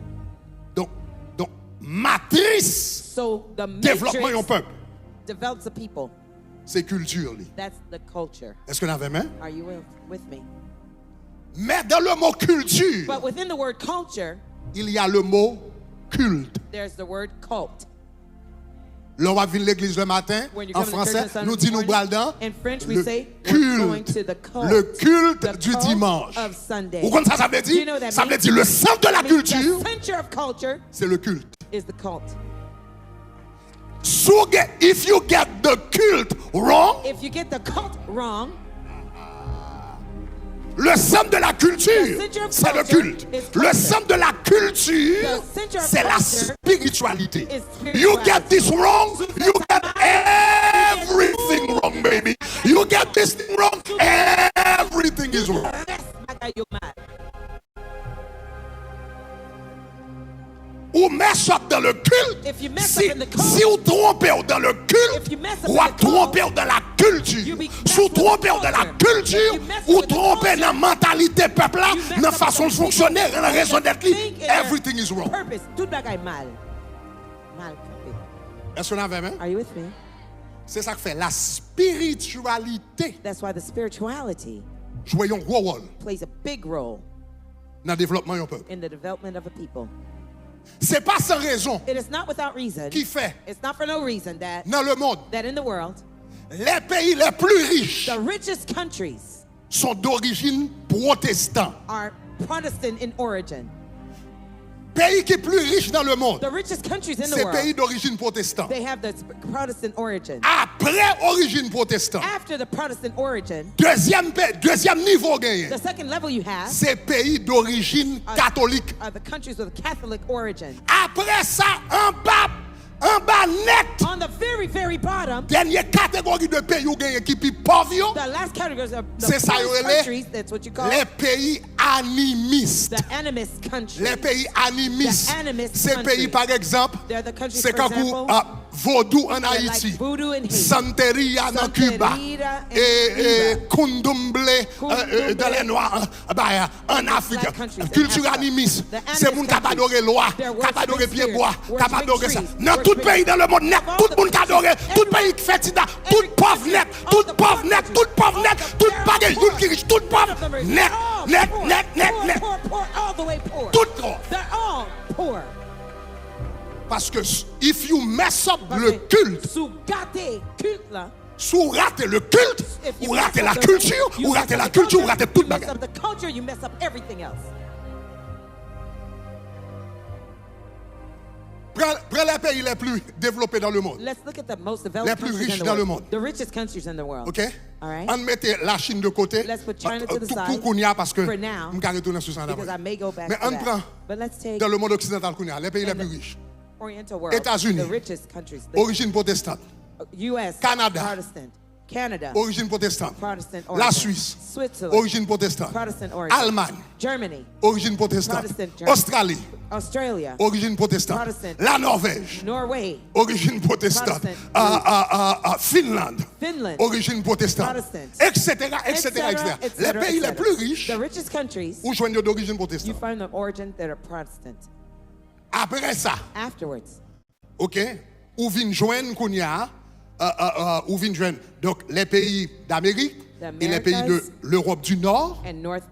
Donc matrice, So the développement d'un matrix peuple, develops a people. c'est culture. Li. That's the culture. Est-ce que vous avez main? Are you with me? Mais dans le mot culture, But within the word culture, il y a le mot culte. there's the word cult. L'on va venir l'église le matin, When you en come to church français, on Sunday nous disons nous morning, baldons in French we le say we're going to the cult. le culte The du cult dimanche. of Sunday. Vous comprenez ça veut Do you dire? know that Ça veut means? dire le centre de la culture, The center of culture c'est le culte. is the cult. So if you get the cult wrong, If you get the cult wrong, le centre de la culture, The center of c'est le culture culte. is Le culture. centre de la culture, The center of c'est la culture spiritualité. is You spirituality. get this wrong, you get everything wrong, baby. You get this thing wrong, everything is wrong. you're mad. Ou mess up dans le culte, If you mess si, up in the cult, si vous trompez dans le if culte, you mess up ou in à the cult, tromper dans la culture, you be si vous mess with the trompez dans la culture. culture, If you mess ou with the trompez culture, dans la mentalité peuple là, you mess dans la up façon de the fonctionner, dans la raison d'être, think in everything is wrong. Purpose. Tout bagay mal. Mal. Est-ce qu'on avait même? Are you with me? C'est ça que fait la spiritualité. That's why the spirituality Joue un gros rôle plays a big role dans le développement d'un peuple. in the development of a people. C'est pas sans raison It is not without reason. qui fait It's not for no reason that dans le monde, in the world, les pays les plus riches the richest countries sont d'origine protestante. are Protestant in origin. Pays qui est plus riche dans le monde, The richest countries in the c'est world, pays d'origine protestante. they have the Protestant origin. Après origine protestante, After the Protestant origin, deuxième niveau gagné, the second level you have c'est pays d'origine catholique. are the countries with Catholic origin. Après ça, en bas net, On the very, very bottom, dernière catégorie de pays où gagné qui plus pauvre, the last categories are the c'est ça, poorest les- countries. That's what you call les pays animistes. the animist countries. Les pays animistes, The animist ces pays countries. par exemple, They're the countries, c'est for quand example, Vaudou en they're Haïti, like voodoo in Haiti, Santeria en Cuba, Santeria in et Cuba. Kundumble Kundumble dans les Noirs en Afrique. black countries in Culture Africa. animiste, The c'est animist moun qui countries. adore loi, They're qui adore worshiping pied bois, spirits, qui adore ça. worshiping Dans trees, tout pays dans le monde net, all tout the le monde qui adore, countries, tout every pays qui fait sida, every tout pauvre country, net, all tout the pauvre poor net, countries, tout pauvre net, all the tout very bagaille, poor. tout qui riche, tout None pauvre of them are net, all net, poor, net, net, poor, net. poor, poor, all the way poor. Tout trop. They're all poor. Parce que if you mess up Parce le que culte, sous gâté culte là, si vous ratez le culte, if you vous mess ratez up la the- culture, you vous mess ratez up la the culture, vous culture, ratez toute you mess bagarre. up the culture, you mess up everything else. Prends les pays les plus développés dans le monde. Let's look at the most Les developed plus countries riches in the dans le world. monde. The richest countries in the world. OK? All right. On mette la Chine de côté. Let's put China to the Pour side. Kounia, parce que For now, je vais retourner sur ça because I d'abord. may go back Mais to on that. prend But let's take dans le monde occidental Kounia, les pays les in plus the riches. Oriental world, États-Unis. the richest countries, the Origine protestante. U.S. Canada. Protestant, Canada, origine protestante. Protestant La origin. Suisse, Switzerland, origine protestante. Protestant origin. Allemagne, Germany, origine protestante. Protestant Germany. Australie, Australia, origine protestante. Protestant. La Norvège, Norway, origine protestante. Finlande, Finland, origine protestante. Protestant. Etc., etc. Les pays les plus riches, the richest countries, où joignent d'origine you protestante. find the origin that are Protestant. Après ça, Afterwards, ok, ou vient joindre qu'on y a, ou vient joindre donc les pays d'Amérique et les pays de l'Europe du Nord, and North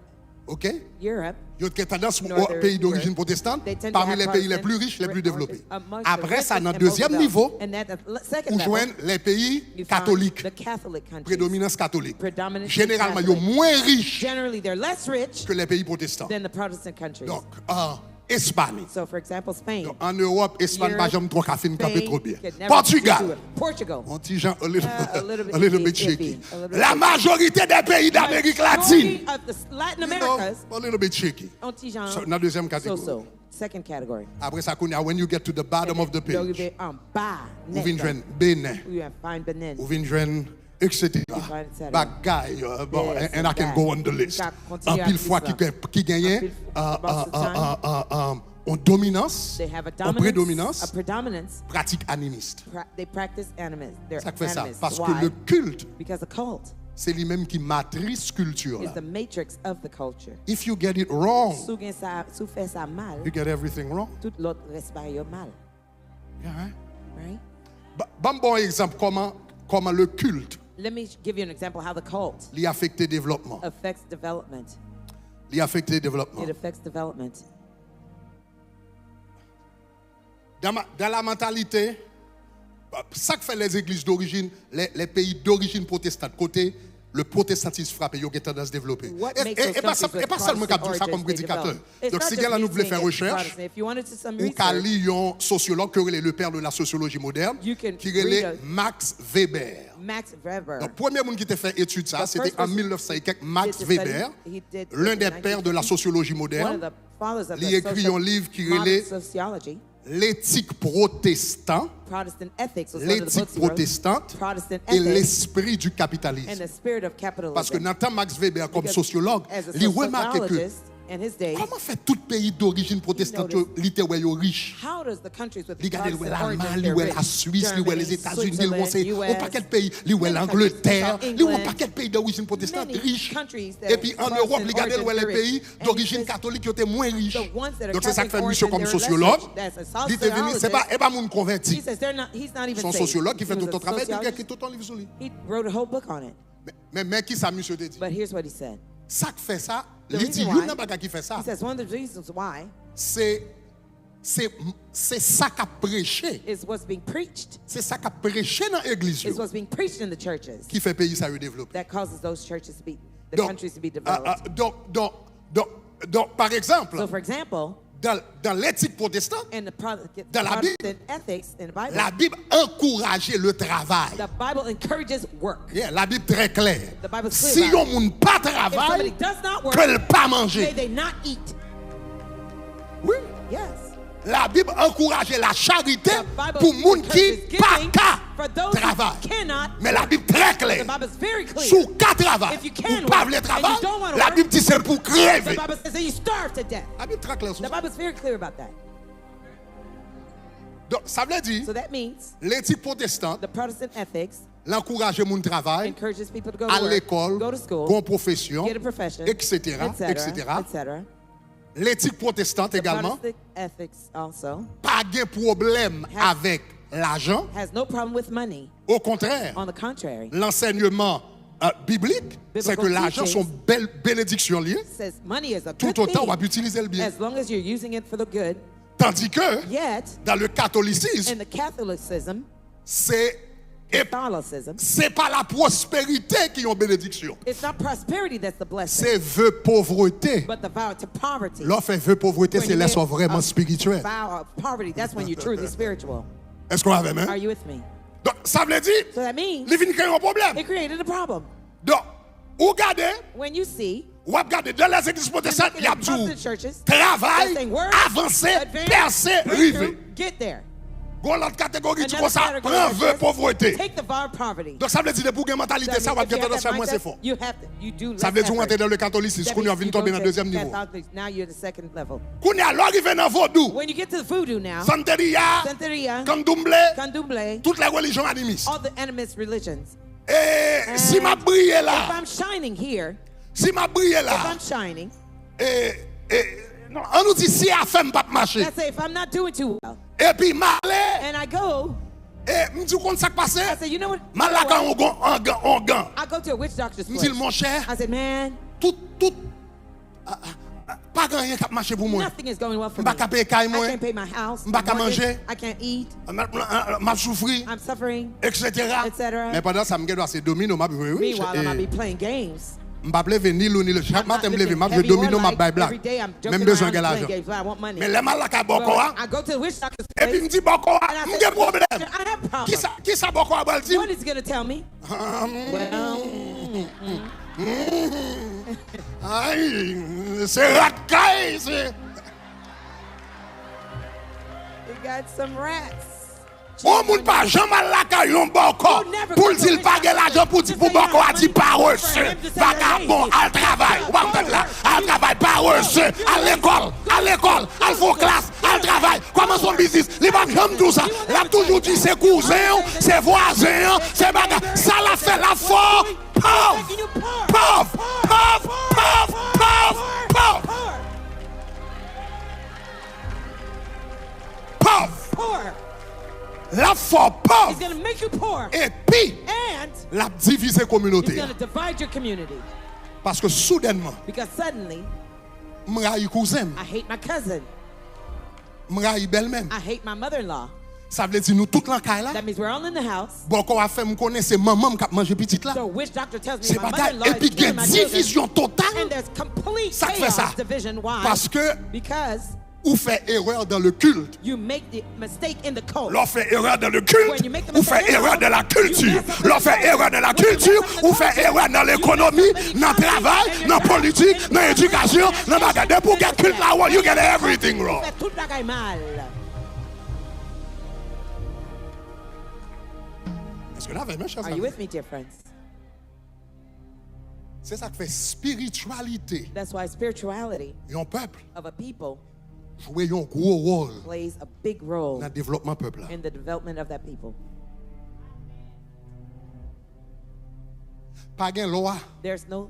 ok, Europe, il y a tendance aux Northern pays d'origine Europe, protestante they tend to parmi have les pays les plus Protestant riches, les plus développés. amongst the Après ça, richest dans and le deuxième most niveau, developed. And at the second on level, joint les pays you find catholiques, the Catholic countries. prédominance catholique. Predominantly Généralement, ils Catholic. sont moins riches Generally, they're less rich que les pays protestants. than the Protestant countries. Donc, Espagne. So, for example, Spain. Donc, en Europe, Espagne, Europe, pas jamais trop café, Spain camper trop bien. could never Portugal. do it. Portugal. On dit genre a little bit a little bit iffy, shaky. a little bit La shaky. majorité des pays d'Amérique latine, Majority of the Latin you Americas, know, a little bit shaky. anti-genre, So, dans la deuxième catégorie. so-so. Second category. Après ça, when you get to the bottom of the Donc, il page, est en bas, vous venez net, joindre Bénin, où il y a find Benin. vous venez joindre etc. etc. Bagaille, bon, Yes, and I can that. go on the list. Ka En continue pile à fois dire qui gagnait pile- most of the time, en dominance, They have a en dominance, prédominance, a predominance. pratique animiste. They practice animism. They're Ça fait ça. animists. Parce que Why? le culte, Because the cult c'est lui-même qui matrice culture. is Là. the matrix of the culture. If you get it wrong, Si fait ça mal, you get everything wrong. tout l'autre reste par mal. Yeah, right? Right? Bon exemple, comment le culte Let me give you an example how the cult l'y affecte le développement. affects development. L'y affecte le développement. It affects development. Dans la mentalité, ça que fait les églises d'origine, les pays d'origine protestante, côté le protestantisme frappé, il y a tendance à se développer. Et pas seulement qu'à dire ça comme prédicateur. Donc si là nous voulons faire recherche, ou qu'à lire un sociologue qui est le père de la sociologie moderne, qui est Max Weber. Max Weber. Le premier monde qui t'a fait étude ça, c'était en 1900 et quelques, Max Weber, l'un des pères de la sociologie moderne. Il a écrit un livre qui est l'éthique protestante, l'éthique protestante et l'esprit du capitalisme. Parce que dans Max Weber comme sociologue, il remarque que comment fait tout pays d'origine protestante littéralement riche? Regardez l'Allemagne, la Suisse, les États-Unis, le paquet de pays, l'Angleterre, le paquet de pays d'origine protestante riches. Et puis en Europe, regardez les pays d'origine catholique qui étaient moins riches. Donc c'est ça que fait monsieur comme sociologue. Il est venu, c'est pas mon converti. Son sociologue qui fait tout ton travail, il a écrit tout ton livre sur lui. Mais qui ça monsieur te dit? Ça qui fait ça, il dit, il n'y a pas qui fait ça. C'est ça qu'a prêché. C'est ça qu'a prêché dans l'église. Qui fait pays ça développer. Donc, par exemple, dans l'éthique protestante, dans la Bible encourageait le travail. Yeah, la Bible très claire. Si on ne pas travailler, que ne pas manger. Oui. La Bible encourageait la charité pour les gens qui n'ont pas travail. Mais la Bible très claire. Si vous ne travaillez pas, ou pas le travail, la Bible dit c'est pour crever. La Bible très claire sur ça. Donc, ça veut dire, l'éthique protestante l'encourage les gens à travailler, à l'école, à profession, etc. L'éthique protestante également, pas de problème avec l'argent. Au contraire, l'enseignement biblique, c'est que l'argent sont belles bénédictions liées. Tout autant, on va utiliser le bien. Tandis que dans le catholicisme, c'est pas la prospérité qui est une bénédiction. C'est vœu pauvreté. L'offre est vœu pauvreté, c'est là sont vraiment spirituel. Est-ce qu'on avait même? Donc, ça veut dire, il vient créer un problème. Donc, regardez, ou regardez dans les églises protestantes, il y a tout travail, avancer, percer, arriver. Gon l'autre catégorie tu ça prend vœu pauvreté. Donc ça veut dire pour une mentalité ça va faire tendance à moins c'est fort. Ça veut dire qu'on entre dans le catholicisme, qu'on vient tomber dans le deuxième niveau. Qu'on est alors arrivé dans vaudou. Santeria, Candomblé, toutes les religions animistes. Et si ma brille là, si ma brille là, non, on nous dit si la femme pas marcher. Et puis malé. Et me dit qu'on ça passe. Malaka on gan. Me dit mon cher. Tout pas rien qui marcher pour moi. M'pa ka payer caille moi. M'pa ka manger. M'a souffrir. Etc. Mais pendant ça me doit c'est domino m'a oui. M'pa lever ni l'eau ni le chaque matin me lever m'a je domino m'a bail blague. Même besoin de l'argent. Mais les malaka boko et puis me dit boko m'gè problème. Qui ça boko va dire? What is he going to tell me? Aïe, c'est ratcaille, c'est. We got some rats. On moun pas jamais la caille on boko pour dire pas de l'argent pour dire pour boko a dit pas reçu vagabond al travail ou pas là al travail pas reçu à l'école al faut classe al travail comment son business les pas jamais tout ça l'a toujours dit c'est cousin c'est voisin c'est bagarre ça l'a fait la fort pauvre la fort pauvre et puis la diviser communauté parce que soudainement m'raille cousin m'raille belle-mère ça veut dire nous toute la caille là bon qu'on a fait me connaître c'est maman qui a mangé petite là c'est bagaille et puis il y a division totale ça fait ça parce que ou fait erreur dans le culte. L'on fait erreur dans le culte. Ou fait erreur dans la culture. L'on fait erreur dans la culture. Ou fait erreur dans l'économie, dans le travail, dans la politique, dans l'éducation, dans la bagarre. Pour get culte là, you get everything wrong. Est-ce que là, mes chers amis? C'est ça qui fait spiritualité. That's why spirituality un peuple of a people jouer un gros rôle plays a big role dans le développement peuple. In the development of that people. Pas gain loi. There's no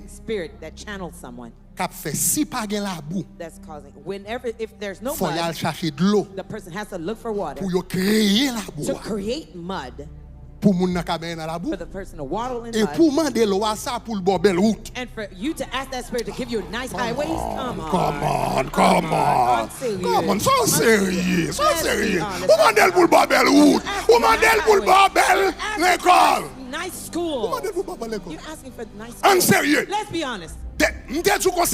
spirit that channels someone. Cap fait si pas gain la boue. That's causing whenever if there's no faut mud, aller chercher de l'eau. The person has to look for water. Pour yo créer la boue. To create mud. Pour moun na caber dans la boue. For the person to waddle in et mud. Pour demander loi ça pour le bon belle route. And for you to ask that spirit to give you nice highways, come on, so sérieux. Ou mandel pour le bon belle route. Ou mandel pour le bon belle l'école. Nice school. Ou mandel pour le bon l'école. You're asking for nice school. En sérieux. Let's be honest.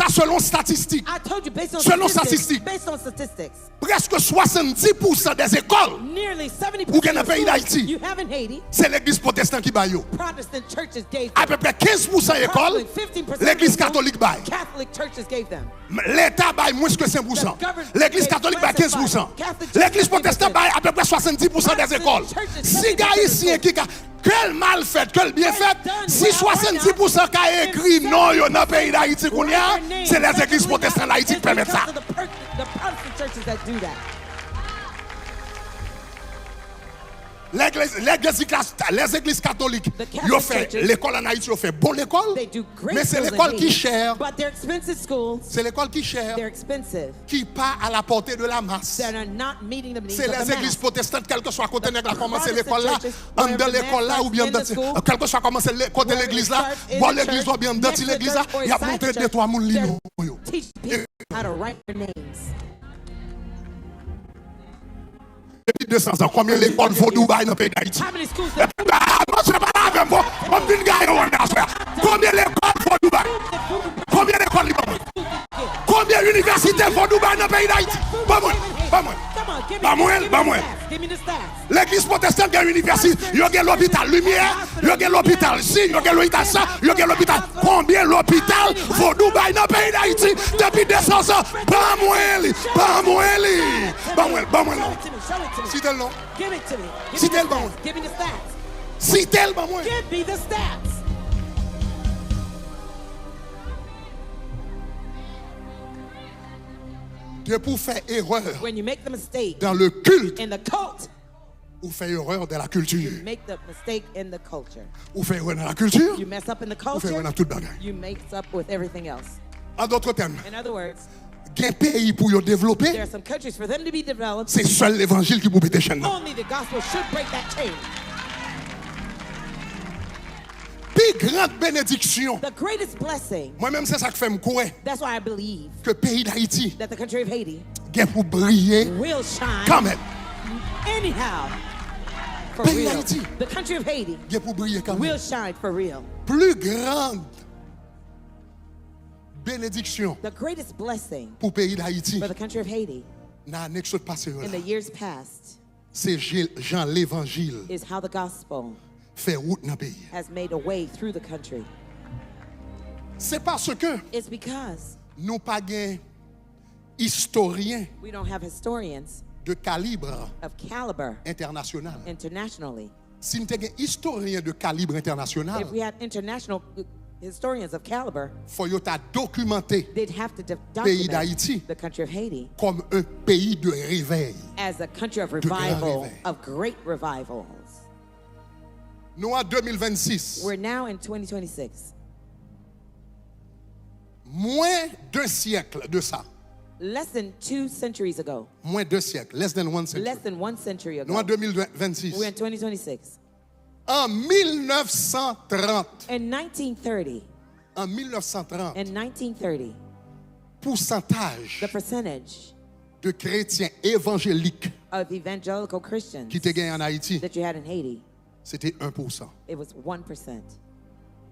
Selon statistiques. I told you based on statistiques. Based on statistics. Presque 70% des écoles nearly 70% ou dans le pays d'Haïti, c'est l'église protestante qui baille. À peu près 15% d'écoles, l'église catholique baille. L'État baille moins que 5%. L'église catholique baille 15%. L'église protestante baille à peu près 70% des écoles. Si gars ici qui quel mal fait, quel bien fait, si 70% qui a écrit non dans le pays d'Haïti, c'est les églises protestantes d'Haïti qui permettent ça. Les églises catholiques, ils ont fait l'école en Haïti, ils ont fait bonne école, mais c'est l'école qui chère. C'est l'école qui chère, qui pas à la portée de la masse. C'est les églises protestantes, quel que soit côté nègre, commencer l'école là, en dans l'école là ou bien dans, quel que soit commencer côté l'église là, bon l'église ou bien dans l'église là, il y a montré deux trois moun lino. Depuis 200 ans, combien l'école faut Dubaï dans le pays d'Haïti? Combien l'école faut Dubaï? Combien l'école combien l'université faut Dubaï dans le pays d'Haïti? Pas moi. L'église protestante a une université, il y a l'hôpital lumière, il y a l'hôpital si, il y a l'hôpital ça, il y a l'hôpital. Combien l'hôpital vaut Dubaï dans le pays d'Haïti depuis 200 ans? Pas moi. Si tel non. Si tel bon. Si tel bon moi. Give me the stats. Dieu pour faire erreur When you make the mistake dans le culte, in the cult, ou fait erreur dans la culture. you make the mistake in the culture. Ou fait erreur dans la culture, You mess up in the ou fait erreur culture, dans toute bagaille. you mess up with everything else. En d'autres termes, In other words, il y a un pays pour y développer, there are some countries for them to be developed. c'est seul l'évangile qui peut péter chaîne. Only the gospel should break that chain. Plus grande bénédiction. The greatest blessing. Moi-même, c'est ça que fait me croire That's why I believe que le pays d'Haïti that the country of Haiti est pour briller will shine quand même. anyhow. For Pays real. d'Haïti. The country of Haiti Est pour briller quand même. will shine for real. Plus grande bénédiction The greatest blessing pour le pays d'Haïti for the country of Haiti dans l'année qui passée in the years past c'est Jean l'évangile is how the gospel fait route dans le pays. has made a way through the country. C'est parce que It's because nous pas gain historien we don't have historians de calibre of caliber international. internationally. Si nous avons un historien de calibre international, If we had international historians of caliber, faut yo ta documenter they'd have to pays d'Haïti document the country of Haiti comme un pays de réveil. as a country of grand revival, réveil. of great revivals. Nous en 2026, We're now in 2026. moins d'un siècle de ça. Less than 2 centuries ago, Moins d'un siècle, less than one century. less than 1 century Nous en ago, 2026. we're in 2026. En 1930, In 1930, en 1930, in 1930, pourcentage the percentage de chrétiens évangéliques of evangelical Christians qui étaient gagnés en Haïti, that you had in Haiti, c'était 1%. it was 1%.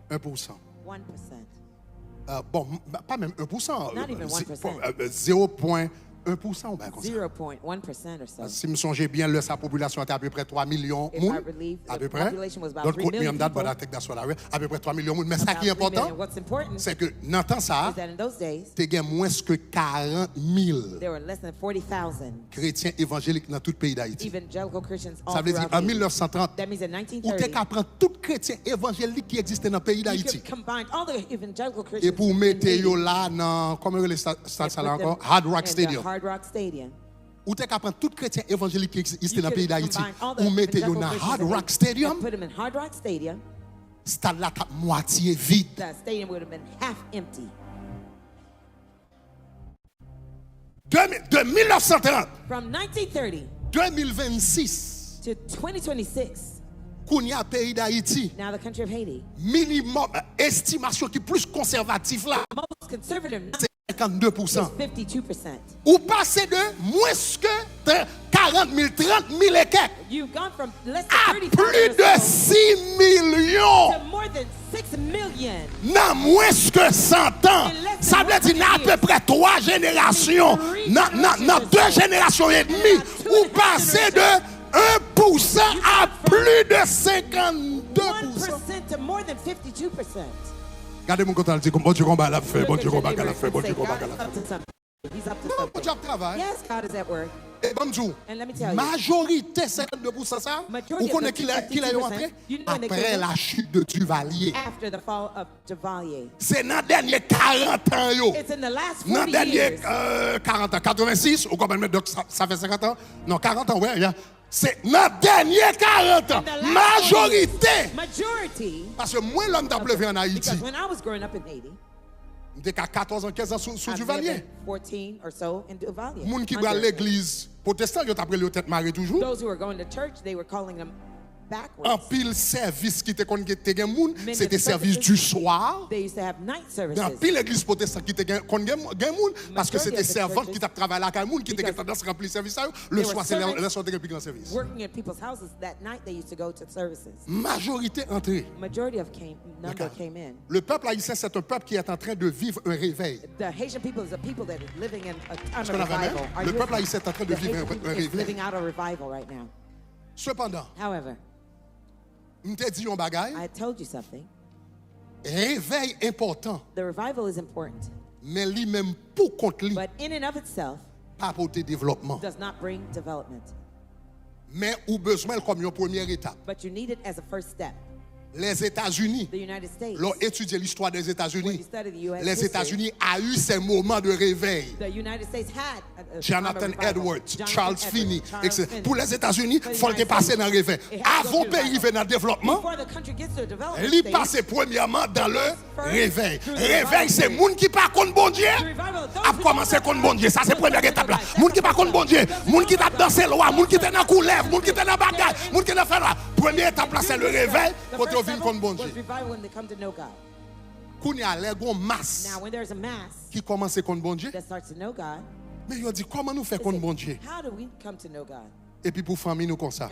1%. 1%. Bon, pas même 1%. Not even 1%. 0,1% ou bien comme ça. 0.1% or so. Si me songez bien, sa population était à peu près 3 millions de If I monde. believe À the peu près. population was about Don't 3 quote me million on that, but people. I think that's what I read. À peu près 3 millions de monde. Mais ça About qui est 3 million. important, What's important c'est que dans le temps ça, is that in those days, tu as moins que 40 000 there were less than 40,000 chrétiens évangéliques dans tout le pays d'Haïti. evangelical Christians Ça all veut dire throughout en Haiti. 1930, That means in où tu 1930, qu'à prendre tout chrétien évangélique qui existait dans le pays you d'Haïti. could combine all the evangelical Christians Et pour in mettre Haiti yo là dans, comment le stade ça and là put them encore? Hard Rock in the Stadium. Hard Rock Stadium. Ou tu qu'à prendre tout chrétien évangélique qui existait You dans le pays could d'Haïti. combine all the Ou mettre yo evangelical dans Christians Hard in Rock Haiti Stadium. and put them in Hard Rock Stadium. Stade là t'a moitié vide. The stadium would have been half empty. De 1930, From 1930 2026, to 2026, Kounia pays d'Haïti, now the country of Haiti, minimum estimation qui plus conservatif là, most conservative c'est is 52%. 52%. Ou passez de moins que 40 000, 30 000 et quelques You've gone from less à than 30,000 plus or de so 6 millions to more than 6 million. dans moins que 100 ans. Ça veut dire à peu près 3 générations, dans 2 générations et demie, ou passez de 1% à plus de 52%. 1% to more than 52%. Regardez mon côté, dit bon Dieu combat la fait, bon Look Dieu at your combat la neighbor fait, bon and Dieu say, combat God la is up fait. to something. He's up to Non, bon something. Dieu travaille. Yes, God is at work. Et bon Dieu, And let me tell you, majorité 52% ça, Majority vous connaissez of qu'il the a 52%, entré you know when they après came in? la chute de Duvalier. after the fall of Duvalier. C'est dans les derniers 40 ans yo. It's in the last Dans 40 les derniers years. 40 ans, 86, ou combien de donc ça fait 50 ans? Non, 40 ans, ouais. C'est dans les derniers 40 ans. In the last Majorité. Majority. Parce que moi, l'homme t'a levé en Haïti. Because when I was growing up in Haiti, J'étais qu'à 14 ans, 15 ans sous I lived Duvalier. in 14 or so in Duvalier. Moun qui va à Under- l'église protestante, yo t'appelé le tête marée toujours. Those who were going to church, they were calling them En backwards. pile service qui était kon gen moun, Many c'était of the service services- du soir. They used to have night Dans services. pile l'église protestante qui était kon gen moun parce que Majority c'était of the servante churches- qui t'a travaillé à la moun qui était Because tendance à remplir service ça. Le there soir were c'est servants la sortie de plus grand service. Working at people's houses that night, they used to go to services. Majorité entrée. Majority of number D'accord. came in. Le peuple haïtien c'est un peuple qui est en train de vivre un réveil. The Haitian people is a people that is living in a time Est-ce of qu'on a vraiment? revival. Are Le you peuple listening? haïtien est en train de The vivre Haitian un people is réveil. living out a revival right now. Cependant, however, I told you something. Réveil important. The revival is important. Mais lui-même pour compte lui, but in and of itself, pas apporter développement. Does not bring development. Mais ou besoin comme une première étape. But you need it as a first step. Les États-Unis, l'ont étudié l'histoire des États-Unis. Les États-Unis a eu ces moments de réveil. Jonathan Edwards, Charles Finney, etc. Pour les États-Unis, il faut passer dans le réveil. Avant de arriver dans le développement, il passe premièrement dans le réveil. Réveil, c'est les gens qui ne pas contre bon Dieu. A commencé contre bon Dieu. Ça, c'est la première étape là. Les gens qui ne pas contre bon Dieu. Les gens qui ont dansé loi. Les gens qui sont dans la coulève. Les gens qui sont dans la bagage. Les gens qui ont fait là. Première étape là, c'est le réveil. Quand on vient contre bon Dieu. Quand il y a une masse qui commence contre bon Dieu, mais il dit comment nous faisons contre bon Dieu? Et puis pour famille nous comme ça,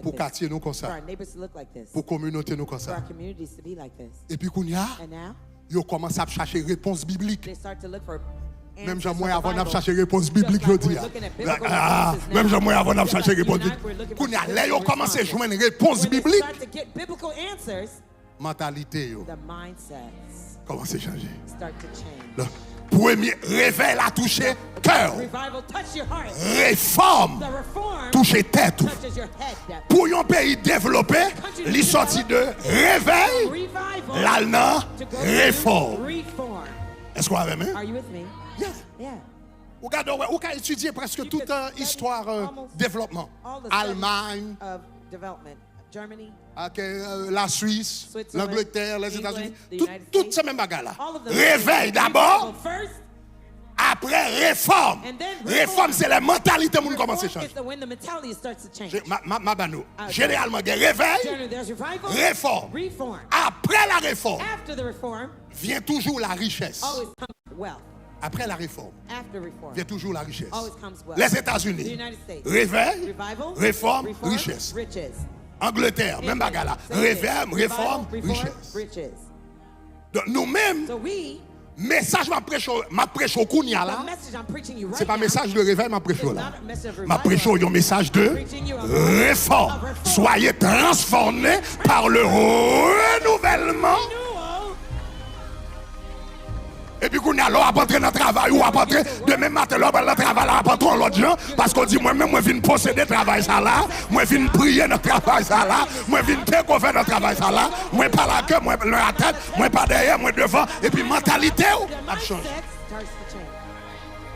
pour quartier nous comme ça, pour communauté nous comme ça. Et puis quand il y a, ils commencent à chercher réponse biblique. Même moi avant de chercher réponse biblique, je dis. Même moi avant de chercher réponse biblique. Quand ils ont commencé à jouer une réponse biblique, mentalité commence à changer. Le premier réveil a touché cœur. Réforme touché tête. Pour un pays développé, il sorti de réveil, l'alna réforme. Est-ce qu'on avait même? Vous avez étudié presque toute histoire développement. Allemagne, la Suisse, l'Angleterre, les États-Unis, toutes ces mêmes bagages là. Réveil d'abord, après réforme. Réforme, c'est la mentalité qui commence à changer. Généralement, il y a réveil, réforme. Après la réforme, vient toujours la richesse. Après la réforme, vient toujours la richesse. Les États-Unis, réveil, réforme, richesse. Angleterre, même bagarre là. Réveil, réforme, richesse. Donc nous-mêmes, message ma prêche au Kounia là, c'est pas message de réveil ma prêche là. Ma prêche un message de réforme. Soyez transformés par le renouvellement. Et puis, quand on a rentré dans le travail, ou à rentrer demain matin, on va dans le travail, on va rentrer l'autre gens, parce qu'on dit, moi-même, je viens posséder le travail, ça là, moi, je viens prier dans le travail, ça là, moi, je viens faire qu'on fait dans le travail, ça là, moi, pas la queue, moi, la tête, moi, pas derrière, moi, devant, et puis, mentalité, a changé.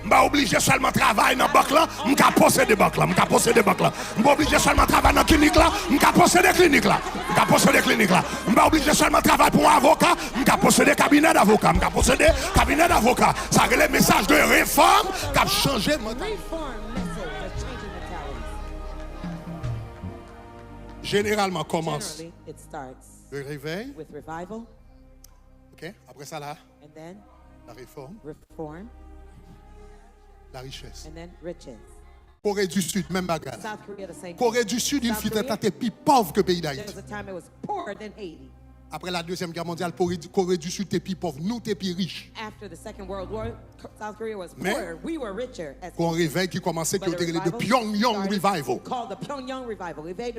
Je suis obligé seulement de travailler dans le banque là, je suis posséder banque là, je suis posséder banque là. Je suis obligé seulement de travailler dans la clinique là, je suis posséder clinique là. Je suis posséder clinique là. Je suis obligé seulement de travailler pour un avocat, je suis posséder cabinet d'avocat, je suis posséder cabinet d'avocat. Ça c'est le message de réforme qui a changé mon généralement commence le réveil. OK, après ça là. La réforme. La richesse. Corée du Sud, même bagarre. Corée du Sud, il fut un temps plus pauvre que le pays d'Haïti. Après la Deuxième Guerre mondiale, Corée du Sud était plus pauvre. Nous étions plus riches. Mais, quand réveil qui commençait, qui était le Pyongyang Revival.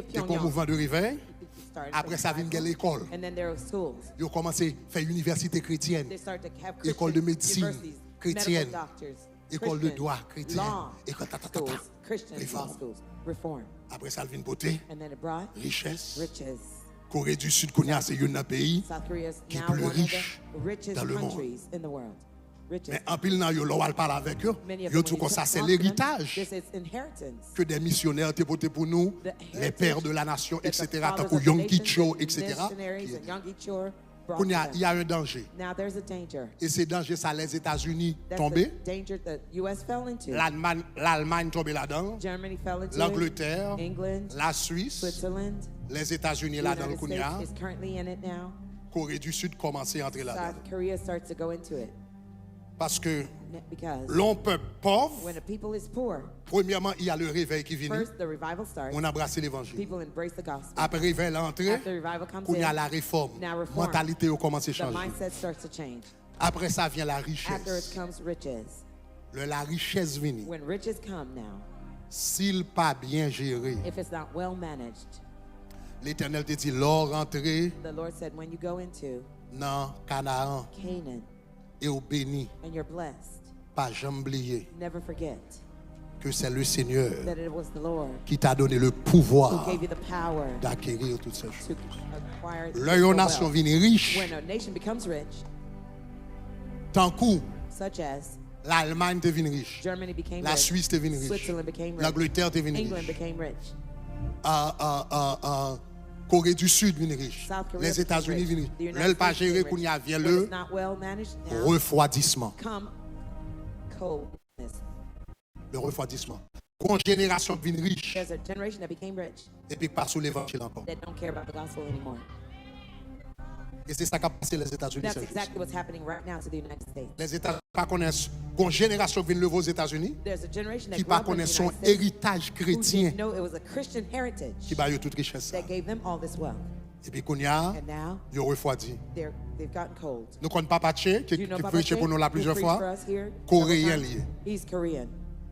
C'était un mouvement de réveil. Après ça, vient à l'école. Ils ont commencé à faire université chrétienne, école de médecine chrétienne, école de droit chrétien, école réforme. Après ça, vient beauté, richesse. Corée du Sud, c'est un pays qui est plus riche dans le monde. Mais en pile, on parle avec eux. Ils trouvent que ça, c'est l'héritage que des missionnaires ont porté pour nous, les pères de la nation, etc., tant que Yong Kicho, etc. Il y a un danger. Et ce danger, ça les États-Unis tombés. L'Allemagne tombée là-dedans. L'Angleterre, la Suisse, les États-Unis là-dedans. Corée du Sud commence à entrer là-dedans. Parce que l'on peuple pauvre, premièrement, il y a le réveil qui vient. On embrasse l'évangile. Après le réveil l'entrée, il y a la réforme. La mentalité a commencé à changer. Après ça vient la richesse. La richesse vient. s'il pas bien géré, if it's not well managed, l'Éternel te dit, l'or rentré the Lord said, when you go into dans Canaan Canaan et au béni, and you're blessed, pas jamais oublier never forget que c'est le Seigneur that it was the Lord qui t'a donné le who pouvoir gave you the power d'acquérir toutes ces to choses. acquire L'une nation wealth. vient riche, When a nation becomes rich, tant coup such as l'Allemagne devient riche, Germany became la rich, Suisse devient riche, Switzerland became rich, l'Angleterre devient England riche, became rich, Corée du Sud devient riche, South Korea les États-Unis became viennent rich, the riches. United L'elle pas States géré became qu'on y a rich. vient When le it's not well managed now, refroidissement. come coldness. Le refroidissement. Une génération qui devient riche There's a generation that became rich et puis pas sous l'évangile encore. that don't care about the gospel anymore. Et c'est ça qui a passé les États-Unis. That's exactly what's happening right now to the United States. Les États-Unis pas connaissent une génération qui vient lever aux États-Unis There's a generation that qui grew pas up in the connaît son United States héritage who chrétien didn't know it was a Christian heritage qui va toute richesse. that gave them all this wealth. Et puis qu'on y a, And now ils ont refroidi. they've gotten cold. Nous connaissons Papa Tché qui Do you know Papa prêche Che? pour nous là Who plusieurs preached for fois. us here Coréen several lié. times? He's Korean.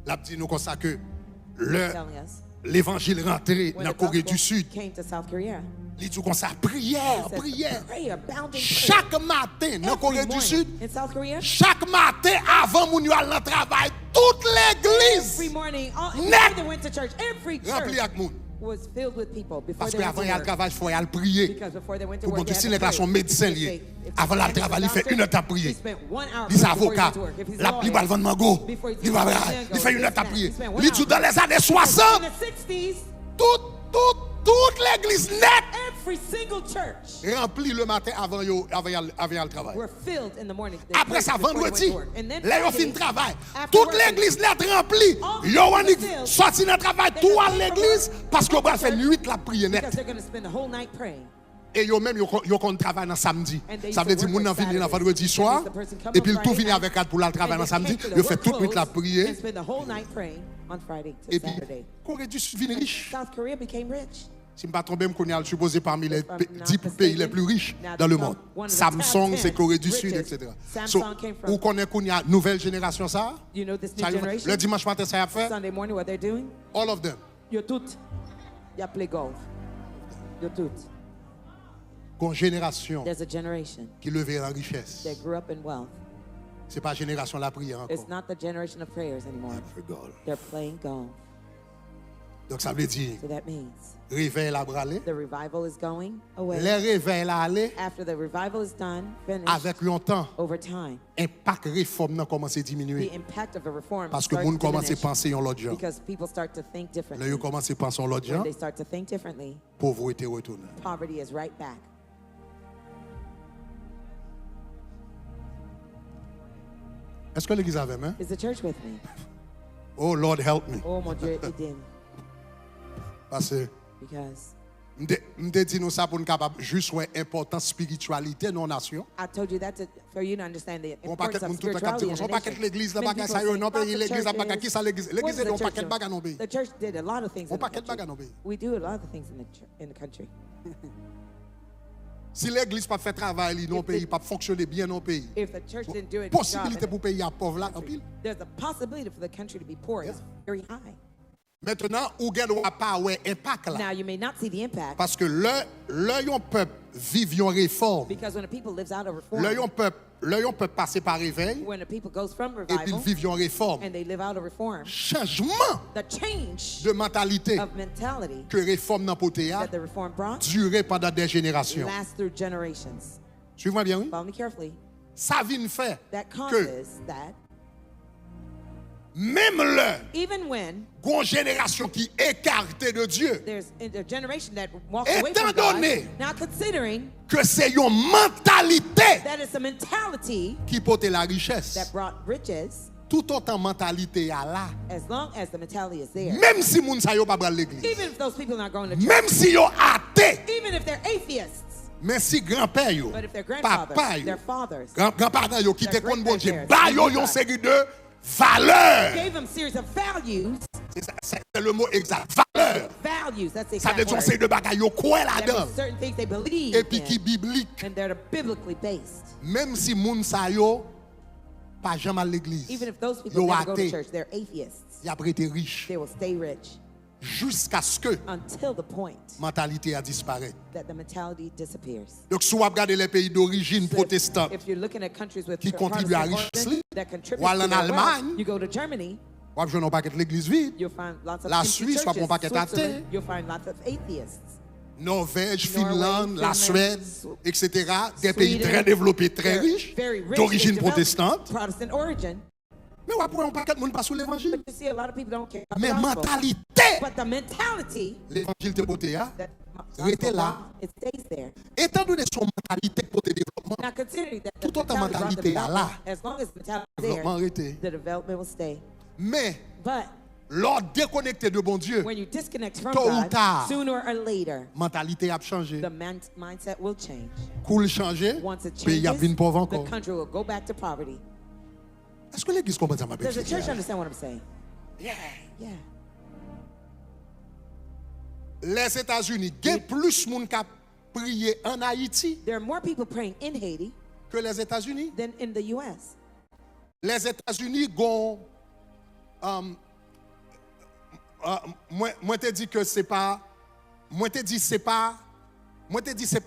L'a dit nous comme ça que Telling us l'évangile rentré when dans the Corée gospel du Sud. came to South Korea, Il dit comme ça prière, he says, prière. pray, abounding prayer. Chaque matin dans Every Corée du morning Sud, in South Korea, chaque matin avant mon yo aller dans travail, toute l'église every morning, net before they went to church, every rempli church avec moun. was filled with people before Parce they que went avant to il y a le work. travail, il faut aller prier. Because before they went to Pour work, bon they si had les to gars sont pray. médecins If liés. they- if Avant the là man le travail, was il a fait doctor, une heure à he prier. spent 1 hour Il est before he went avocat. to work. If he's a La lawyer, il va le vendre mango. before he's Il va mango, il fait une heure à he prier. spent 1 Il dit hour. dans les années In 60, the 60s, toute l'église nette every single church remplie le matin avant le travail. were filled in the morning. They Après prayed ça, before they went vendredi, to work. And then là, ils ont Friday, fini le travail. after Toute working, l'église net remplie. all Ils the ont people filled. sorti dans le travail, They tout just à came from l'église, work, parce qu'on come va to faire church, nuit la prière because net. they're going to spend the whole night praying. Et ils même, ils ont travail dans samedi. And they Ça veut used to dire, work moun on nan fini dans Saturdays. vendredi soir, That means the person et come puis on le tout Friday vient avec elle pour le travail And dans they samedi. came to Ils the fait work toute nuit la clothes prière. and spend the whole night praying on Friday to Et puis, Saturday. Corée du Sud vient riche. South Korea became rich. Si je ne me trompe pas, on est supposé parmi les If I'm 10 not pays les mistaken, plus riches now dans le become monde. one of the Samsung, top c'est 10 Corée du Sud, richest. etc. Samsung came from- Vous connaissez qu'on y a nouvelle génération ça? You know this new Ça, generation? le dimanche matin, ça y a fait? Sunday morning, what they're doing? All of them. You're tout. You play golf. You're tout. Une génération There's a generation qui levait en richesse. that grew up in wealth. Ce n'est pas génération de la prière encore. It's not the generation of prayers anymore. They're playing golf. Donc ça veut dire, So that means réveil la bralé. the revival is going away. Les réveils la aller After the revival is done, finished, avec longtemps, over time, impact réforme n'a commencé à the diminuer. impact of a reform Parce que le starts monde to commence à diminish penser en l'autre genre. because people start to think Là, differently. ils commencent à penser en l'autre When genre, they start to think differently, pauvreté retourne. poverty is right back. Est-ce que l'église avait main? Is the church with me? Oh Lord, help me. Oh mon Dieu, aidez-nous. Parce que Because m'te dit nous ça pour nous capable juste ouais importance spiritualité dans nation. I told you that for you to understand the On pas importance qu'être of tout le temps spirituality in on a pas qu'être nation. l'église là Many bagaille people ça yo say, non "Fuck pays the l'église là church bagaille qui ça l'église What l'église is the est un church paquet de do? bagages dans pays. The church did a lot of things On in the paquet de country. bagages dans pays. We do a lot of things in the country. Si l'église pas fait travail dans If pays the- pas fonctionner bien dans pays. If the church didn't do it, Possibilité pour pays à pauvre là en pile. there's a possibility for the country to be poor. It's very high. Maintenant ou gain doit pas ouais impact là Now you may not see the impact parce que le yon peuple vivre une réforme. because when a people lives out a reform, Le yon peuple passer par réveil when a people goes from et puis revival vivre une réforme. and they live out a reform, Changement the change de mentalité of mentality que réforme dans poté a that the reform brought duré pendant des générations. lasts through generations. Suivez-moi bien, oui? Follow me carefully. Ça vient faire That que causes that même le even when une génération qui est écartée de Dieu, there's a generation that walks Étant away from God, donné now considering que c'est une mentalité that it's a mentality qui porte la richesse. that brought riches, Tout autant mentalité à là. as long as the mentality is there, Même si moun sa yo pas bral l'église. even if those people are not going to church, Même si yo athée. even if they're atheists, Mais si grand-père yo, but if their grandfathers, papa yo, their fathers, grand-parents yo qui te their connaissent bon Dieu, great-grandparents, ba yo their yon God. série de valeurs. gave them series of values, C'est le mot exact. Valeurs. that's the Ça veut exact dire word. série de bagages yo quoi That là-dedans. means certain things they believe Et puis qui in, biblique. and they're biblically based. Même si moun sa yo pas jamais à l'église. Even if those people Yo never go to athée. church, they're atheists. ils ont été riches. They will stay rich. Jusqu'à ce que until the point mentalité a disparu. That the mentality disappears. Donc si vous regardez les pays d'origine protestante qui contribuent à la richesse, ou en Allemagne, you go to Germany, vous avez un paquet de l'église vide. La Suisse, vous avez un paquet d'athées. You'll find lots of atheists. Norvège, Finlande, la Suède, etc. Des pays très développés, très riches, d'origine protestante. Mais après, on ne paquet de monde pas sous l'évangile. Mais mentalité, l'évangile te porté là, restez là. Étant donné son mentalité pour te développement, tout autre mentalité là, développement arrêté. Mais l'ordre déconnecté de bon Dieu, tôt ou tard, mentalité a changé. Cool changer, pays a bien pauvre encore. Est-ce que l'église comprend ça, ma belle? Does the church understand what I'm saying? Yeah. Yeah. Les États-Unis, il y a plus de monde qui prié en Haïti. There are more people praying in Haiti que les États-Unis. Than in the US. Les États-Unis ont moi te dis que c'est pas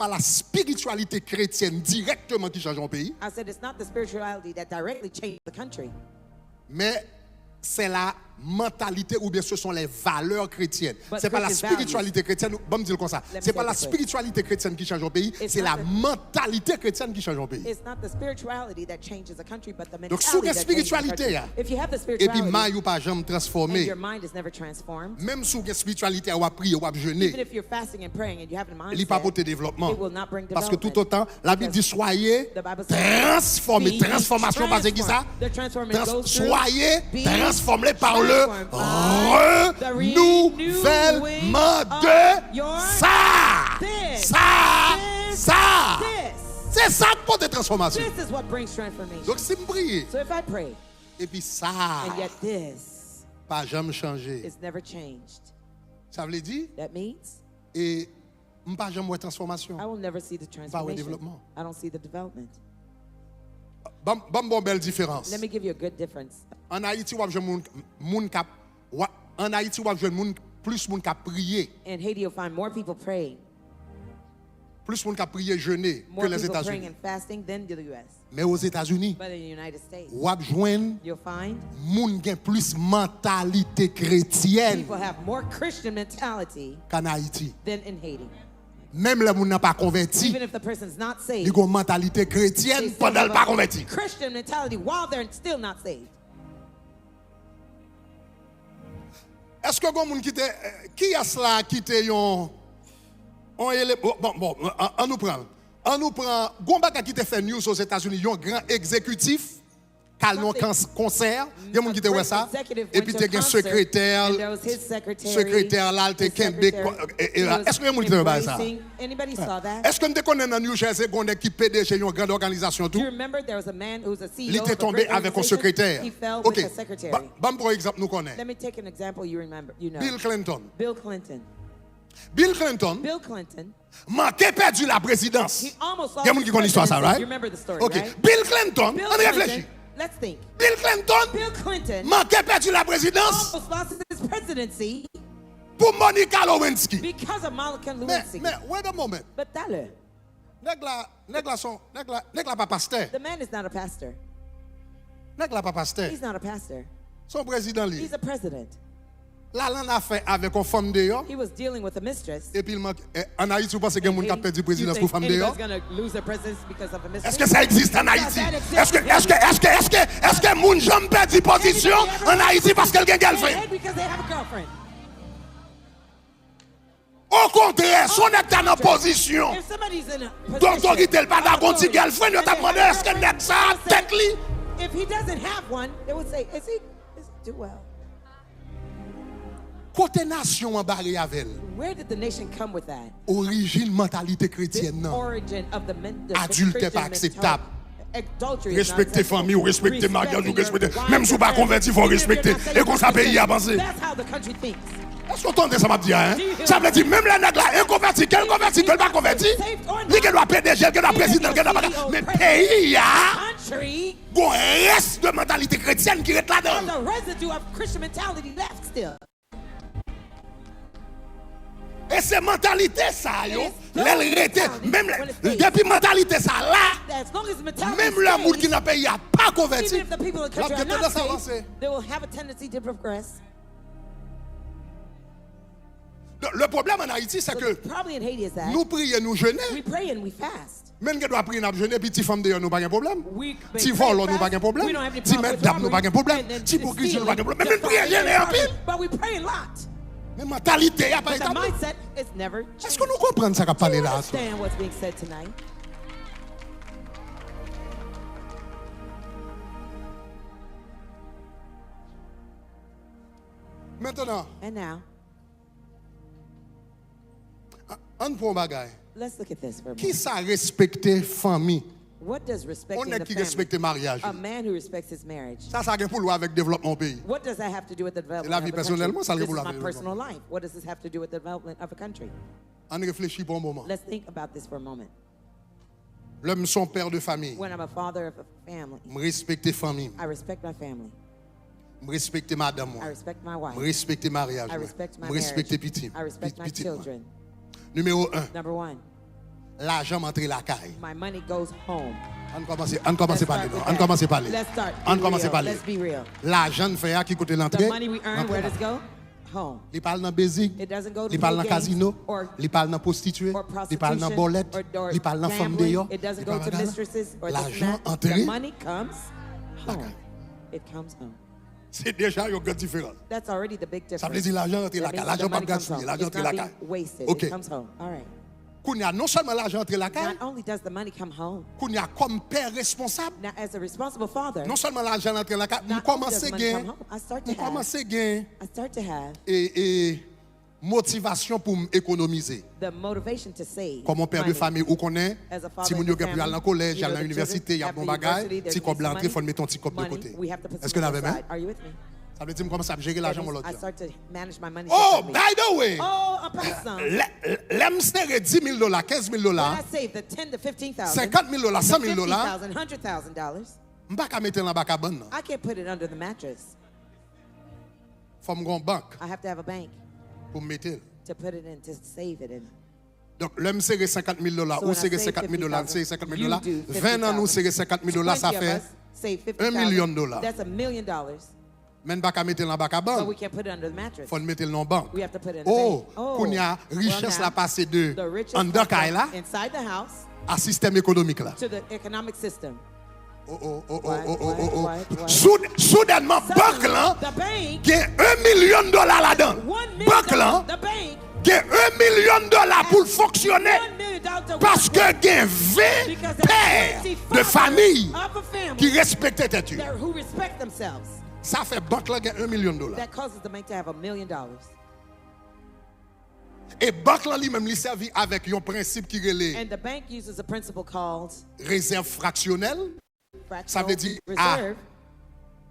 la spiritualité chrétienne directement qui change un pays. I said it's not the spirituality that directly changed the country. Mais c'est la mentalité ou bien ce sont les valeurs chrétiennes. C'est pas la spiritualité chrétienne, bon me dire comme ça. C'est pas la spiritualité chrétienne qui change un pays, c'est la mentalité chrétienne qui change un pays. It's not the spirituality that changes a country but the mentality. Donc sous la spiritualité et puis mind ou pas jamais transformé. Your mind is never transformed. Même sous la spiritualité ou à prier ou à jeûner. Even if you're fasting and praying and you have a mindset. Il pas pour te développement. It will not bring parce que tout autant la Bible dit soyez transformés, transformation parce que ça soyez transformés par le renouvellement de ça. C'est ça qui porte transformation. Donc si je prie, et puis ça, pas jamais changé. Ça veut dire, et je ne pas jamais voir transformation. Pas voir développement. Bon belle différence. Let me give you a good difference. En Haïti, on a plus de monde qui a prié. In Haiti, you'll find more people praying. Plus de monde qui a prié jeûner que les États-Unis. Mais aux États-Unis, on a joindre monde qui a plus mentalité chrétienne. People have more Christian mentality qu'en Haïti. Than in Haiti. Même les gens n'ont pas converti, ils ont une mentalité chrétienne pendant le pas converti. Christian mentality while they're still not saved. Est-ce que vous qui est cela qui te bon on nous prend Gomba qui te fait news aux États-Unis, un grand exécutif calme concert, il y a monde qui te voit ça et puis tu as un secrétaire là te Québec. Est-ce que y a monde qui te voit ça? Est-ce que tu connais dans New Jersey qu'on qui PDG une grande organisation tout? Il était tombé avec un secrétaire. OK. Bon pour exemple nous connaît. Bill Clinton. Bill Clinton manquait perdu la présidence. Il y a monde qui connaît l'histoire ça, right? OK. Bill Clinton, on réfléchit. Let's think. Bill Clinton manquait perdu la présidence pour Monica Lewinsky. Because of Monica Lewinsky. Mais wait a moment. But nèg pas pasteur. The man is not a pastor. Nèg pas pasteur. He's not a pastor. Son président lui. He's a president. Là, on a fait avec une femme dehors. He was dealing with a mistress. Et puis, en Haïti, vous pensez qu'il y a des gens qui ont perdu la présidence pour femme dehors? Est-ce que ça existe en Haïti? Est-ce que les gens jamais perdu position en Haïti parce qu'elle a un girlfriend? Au contraire, si on est en position d'autorité, il pas d'avoir un girlfriend, on t'a demandé est-ce que n'est ça tête li? If he doesn't have one, they would say, is he do well? Côté nation en barré avec. Where did the nation come with that? Origine mentalité chrétienne non. Adulte pas acceptable. Respecter famille ou respecter mariage ou respecter même si vous pas converti il faut respecter et qu'on ça pays avancer. Est-ce que vous entendez ça m'a dit hein? Ça veut dire même la nèg là inconverti, quel converti, quel pas converti, lui qui doit PDG, qui doit président, qui doit mais pays country, bon reste de mentalité chrétienne qui est là-dedans. There's a residue of Christian mentality left still. Et ces mentalités, ça, yo, même depuis mentalité, ça, là, même le monde qui n'a pas pays a pas converti, even if the people in the country are not saved, they will have a tendency to progress. Le problème en Haïti, c'est que nous prions, nous jeûnons. We pray and we fast. Même que doit prier, nous jeûner, puis petit femme de nous pas de problème. Petit vol, nous pas de problème. Petit maître d'âme, nous pas de problème. Petit bourgis, nous pas de problème. Même prier, jeûner un peu. But we pray a lot. Mais mentalité, il n'y a pas établi. Est-ce que nous comprenons ça qu'a parlé là? Understand what's being said tonight? Maintenant. And now. On prend bagay. Let's look at this for a moment. Qui ça respecter famille? What does respecting the qui respecte mariage? A man who respects his marriage. Ça a pour voir avec développement pays. What does that have to do with the development la vie of a personnellement, ça country? pour This la is my personal life. What does this have to do with the development of a country? On réfléchit pour un moment. Let's think about this for a moment. L'homme son père de famille. When I'm a father of a family. Me respecter famille. I respect my family. Me respecter madame. I respect my wife. Me respecter mariage. I respect my marriage. Me respecter petit. I respect my children. Numéro 1. Number 1. L'argent m'entre la caille. My money goes home. On commence à parler. On commence à parler. Let's start. On commence à parler. Let's be real. L'argent fait à qui côté l'entrée. The money we earn, where does it go? Home. Il parle dans basic. It doesn't go to il parle dans casino. Or il parle dans prostituée. Il parle dans bolette. Il parle dans femme de yo. It doesn't go to mistresses or l'argent the money comes home. It comes home. C'est déjà une grande différence. That's already the big difference. Ça veut dire l'argent entre la caille. L'argent pas gaspillé. L'argent entre la caille. OK. It comes home. All right. Non seulement l'argent entre la caille. Not only does the money come home. Comme père responsable. Now as a responsible father. Non seulement l'argent entre la caille. On commence à gagner. I start to have. Et motivation pour économiser. The motivation to save. Comme père de famille ou connaît, si mon yo gen pour aller dans collège, aller à l'université, il y a bon bagage, si comme l'entrée, faut mettre ton petit cop de côté. Est-ce que vous avez même? Ça veut dire comment ça gérer l'argent mon l'autre. Oh, by the way. Oh, en passant. L'aime serrer $10,000, $15,000, $50,000, $100,000. M'pas qu'à mettre dans la banque. I can't put it under the mattress. Faut me banque. I have to have a bank. Pour mettre. To put it in, to save it in. Donc, l'homme serrer $50,000 ou serrer $50,000, c'est $50,000. 20 ans, nous serrer $50,000, ça fait $1 million. That's $1 million. Mais pas qu'à mettre dans la banque. So we can't put it under the mattress. Faut le mettre dans la banque. We have to put it in the bank. Qu'on y a richesse la passé de en dedans là inside the house à système économique là. To the economic system. Soudainement banque là gagne $1 million là-dedans. Banque là gagne $1 million pour fonctionner parce que gagne 20 pères de famille qui respectent tête. Ça fait banque là gagne $1 million. That causes the bank to have $1 million. Et banque là lui-même lui servi avec un principe qui relève. And the bank uses a principle called réserve fractionnelle. Ça veut dire à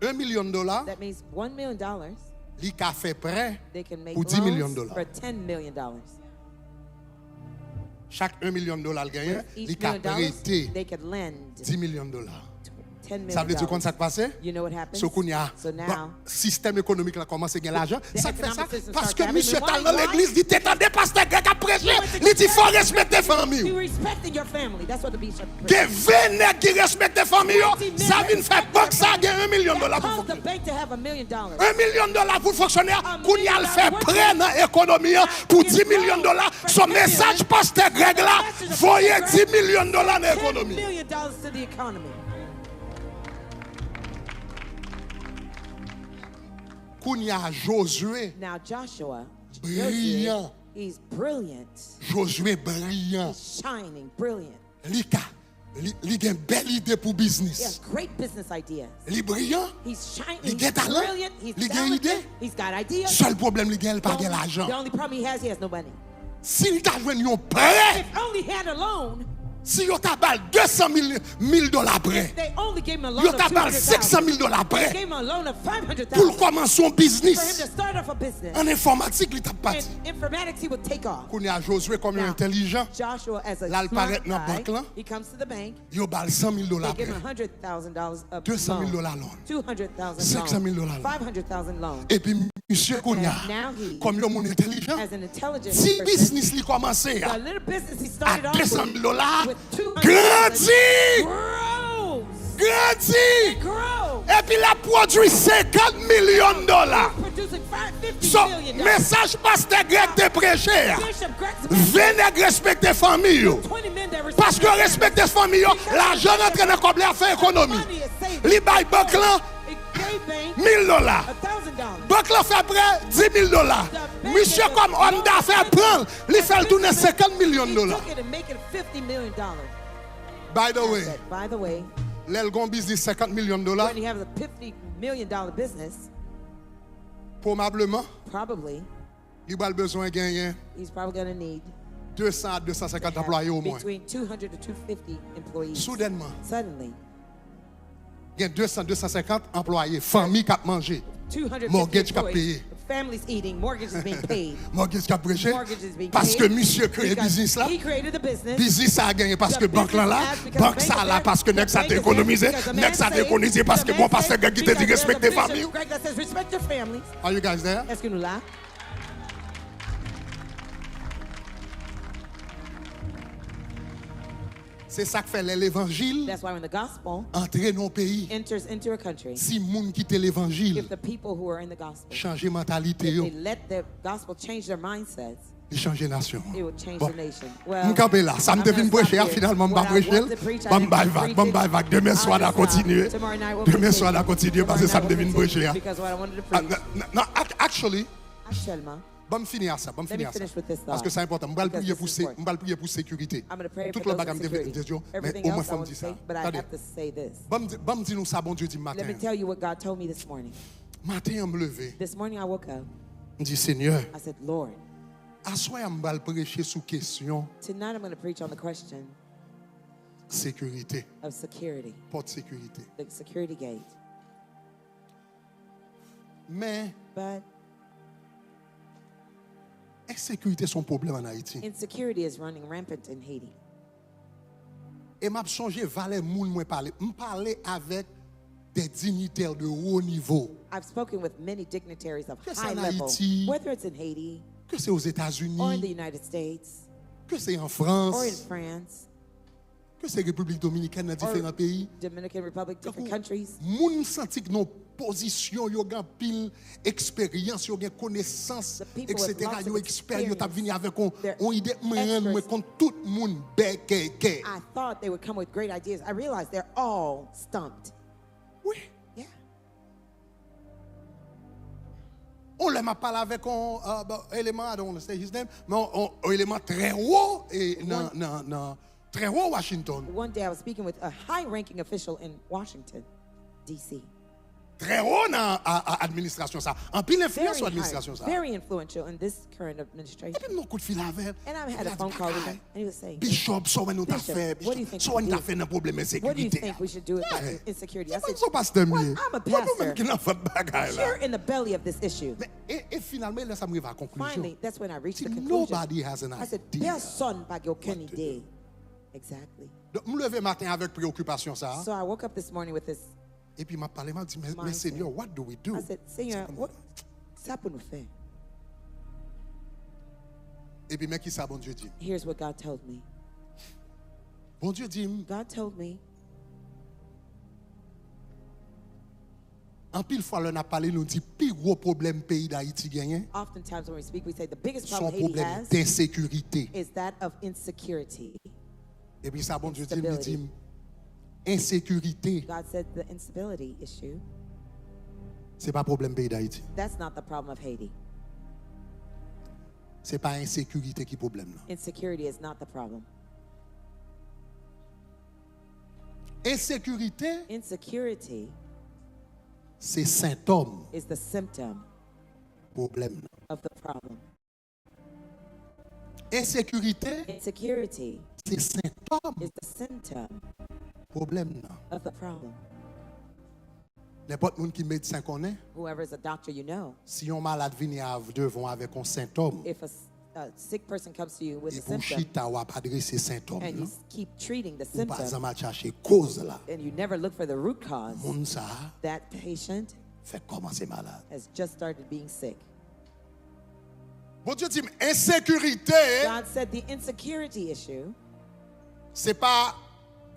$1 million. That means $1 million. Li ka fait prêt pour $10 million. For $10 million. Chaque $1 million gagné, li ka prêter $10 million. Ça veut dire quand ça passe? You know what happens? So now, système économique là commence à gagner l'argent. Ça fait ça parce que monsieur est dans l'église, dit t'étendez pasteur grec à prêcher, il dit faut respecter famille. You respecting your family. That's what the bishop. Que vénère qui respecte famille, ça vient faire banque ça gagne $1 million pour the bank to have $1 million. $1 million pour fonctionner, qu'on y a le fait prêt dans l'économie pour $10 millions. Son message pasteur grec là, voyez $10 millions dans l'économie. $10 million to the economy. Josué. Now Joshua, brillant. He's brilliant. Josué brillant. He's shining, brilliant. Li a une belle idée pour business. He has great business ideas. Li brillant. He's shining. Li a talent. Brilliant. He's talented. He's got ideas. Seul problème li a pas l'argent. The only problem he has no money. S'il t'a joué un prêt. If only he had a loan. Si yo t'a bal 200 000 dollars prêt, yo t'a bal 500 000 dollars prêt pour commencer un business. En informatique, il t'a parti. Qu'on a Josué comme un intelligent. Là, il paraît dans la banque là. Yo bal 100 000 dollars prêt. 200 000 dollars loan. 500 000 dollars loan. Et puis, monsieur Kounia, comme yo mon intelligent, si business li commencé à 200 000 dollars, grandit! Et puis la produit 50 millions de dollars. So, message pasteur Greg te prêcher. Venez respecter famille. Parce que respecter famille, l'argent entre dans comme la fait économie. Li bay banque là 1000 dollars. Banque là fait près 10 000 dollars. Monsieur comme Honda fait prendre, il fait tourner 50 millions de dollars. By the way, l'elgon business 50 millions de dollars. When you have a $50 million business, probablement, il a besoin de gagner. He's probably going to need 200 à 250 employés au moins. Between 200 to 250 employees. Soudainement. Suddenly. Il y a 200 250 employés, famille qui a mangé, mortgage qui a payé. Families eating, mortgage is being paid. Mortgage qui a prêché. Parce que monsieur crée business là. Business ça a gagné parce que banque là, banque ça là parce que next ça t'a économisé, next ça t'a économisé parce que bon pasteur qui te dit respecter famille. Are you guys there? Est-ce que nous là? C'est ça que fait l'évangile. That's why when the gospel entrer dans le pays. Enters into a country. Si moun quitte l'évangile. If the people who are in the gospel changer mentalité yo. They let the gospel change their mindsets. Il change nation. It will change the nation. Well, m'campé là, ça me devine prêcher finalement m'pa prêcher. Bon vague, demain soir à continuer. Demain soir à continuer parce que ça me devine prêcher. Non, actually. Bon finir ça, parce que c'est important. Je vais prier pour sécurité. Tout le bagage de Dieu, mais au moins faut me dire ça. Bon dis nous ça bon Dieu dit matin. Let me tell you what God told me this morning. Matin je me lever. This morning I woke up. Je dis Seigneur. I said, Lord. Assoir je vais prêcher sous question. Tonight I'm going to preach on the question. Sécurité. Of security. Porte sécurité. The security gate. But insécurité son problème en Haïti. Insecurity is running rampant in Haiti. Et m'a changé valer moun moi parler. Me parler avec des dignitaires de haut niveau. I've spoken with many dignitaries of high level. Whether it's in Haiti, que c'est aux États-Unis, or in the United States, que c'est en France, or in France, que c'est République Dominicaine dans différents pays. Dominican Republic, different countries. Moun senti que nos position, yo gen pile expérience, yo gen connaissance, etc. Yo expert, yo t'a venu avec on idée moi contre tout monde béké. I thought they would come with great ideas. I realized they're all stumped. Oui. Yeah. On le m'a parlé avec un élément, I don't want to say his name, mais un élément très haut et très haut Washington. One day I was speaking with a high-ranking official in Washington, D.C. Très haut dans l'administration ça. En pile influence sur l'administration ça. Very influential in this current administration. Et puis mon coup de fil avec. And I had a phone call with him, and he was saying, Bishop, so when nous t'a fait, so when t'a fait un problème de sécurité. What do you think we should do about insecurity? I said, well, I'm a pastor. You're in the belly of this issue. Et finalement, là, ça me arrive à la conclusion. Finally, that's when I reached the conclusion. Nobody has an idea. I said, personne pas aucune idée. Exactly. Donc, me lever matin avec préoccupation ça. So I woke up this morning with this. Et puis m'a parlé, m'a dit, mais Seigneur, what do we do? I said, Seigneur, what ça peut nous faire? Et puis mais qui ça bon Dieu dit? Here's what God told me. Bon Dieu dit. God told me. En pile fois, on a parlé, nous dit, plus gros problème pays d'Haïti gagne. Oftentimes when we speak, we say the biggest problem Haiti has d'insécurité. Is that of insecurity. Et puis ça bon Dieu dit, insécurité. God said the instability issue. C'est pas problème pays d'Haïti. That's not the problem of Haiti. C'est pas insécurité qui problème là. Insecurity is not the problem. Insécurité. C'est symptôme. Is the symptom. Problème. Of the problem. Insécurité, insecurity c'est symptôme is the symptom problème. of the problem. N'importe monde qui médecin connaît, Whoever is a doctor you know, si on malade vient devant avec un symptôme, if a sick person comes to you with et a pour symptom chita ou adresser symptômes, and you keep treating the ou pas symptom jamais chercher cause là. and you never look for the root cause, Moun ça that patient fait commencer malade. has just started being sick. Bon Dieu dit insécurité, God said the insecurity issue c'est pas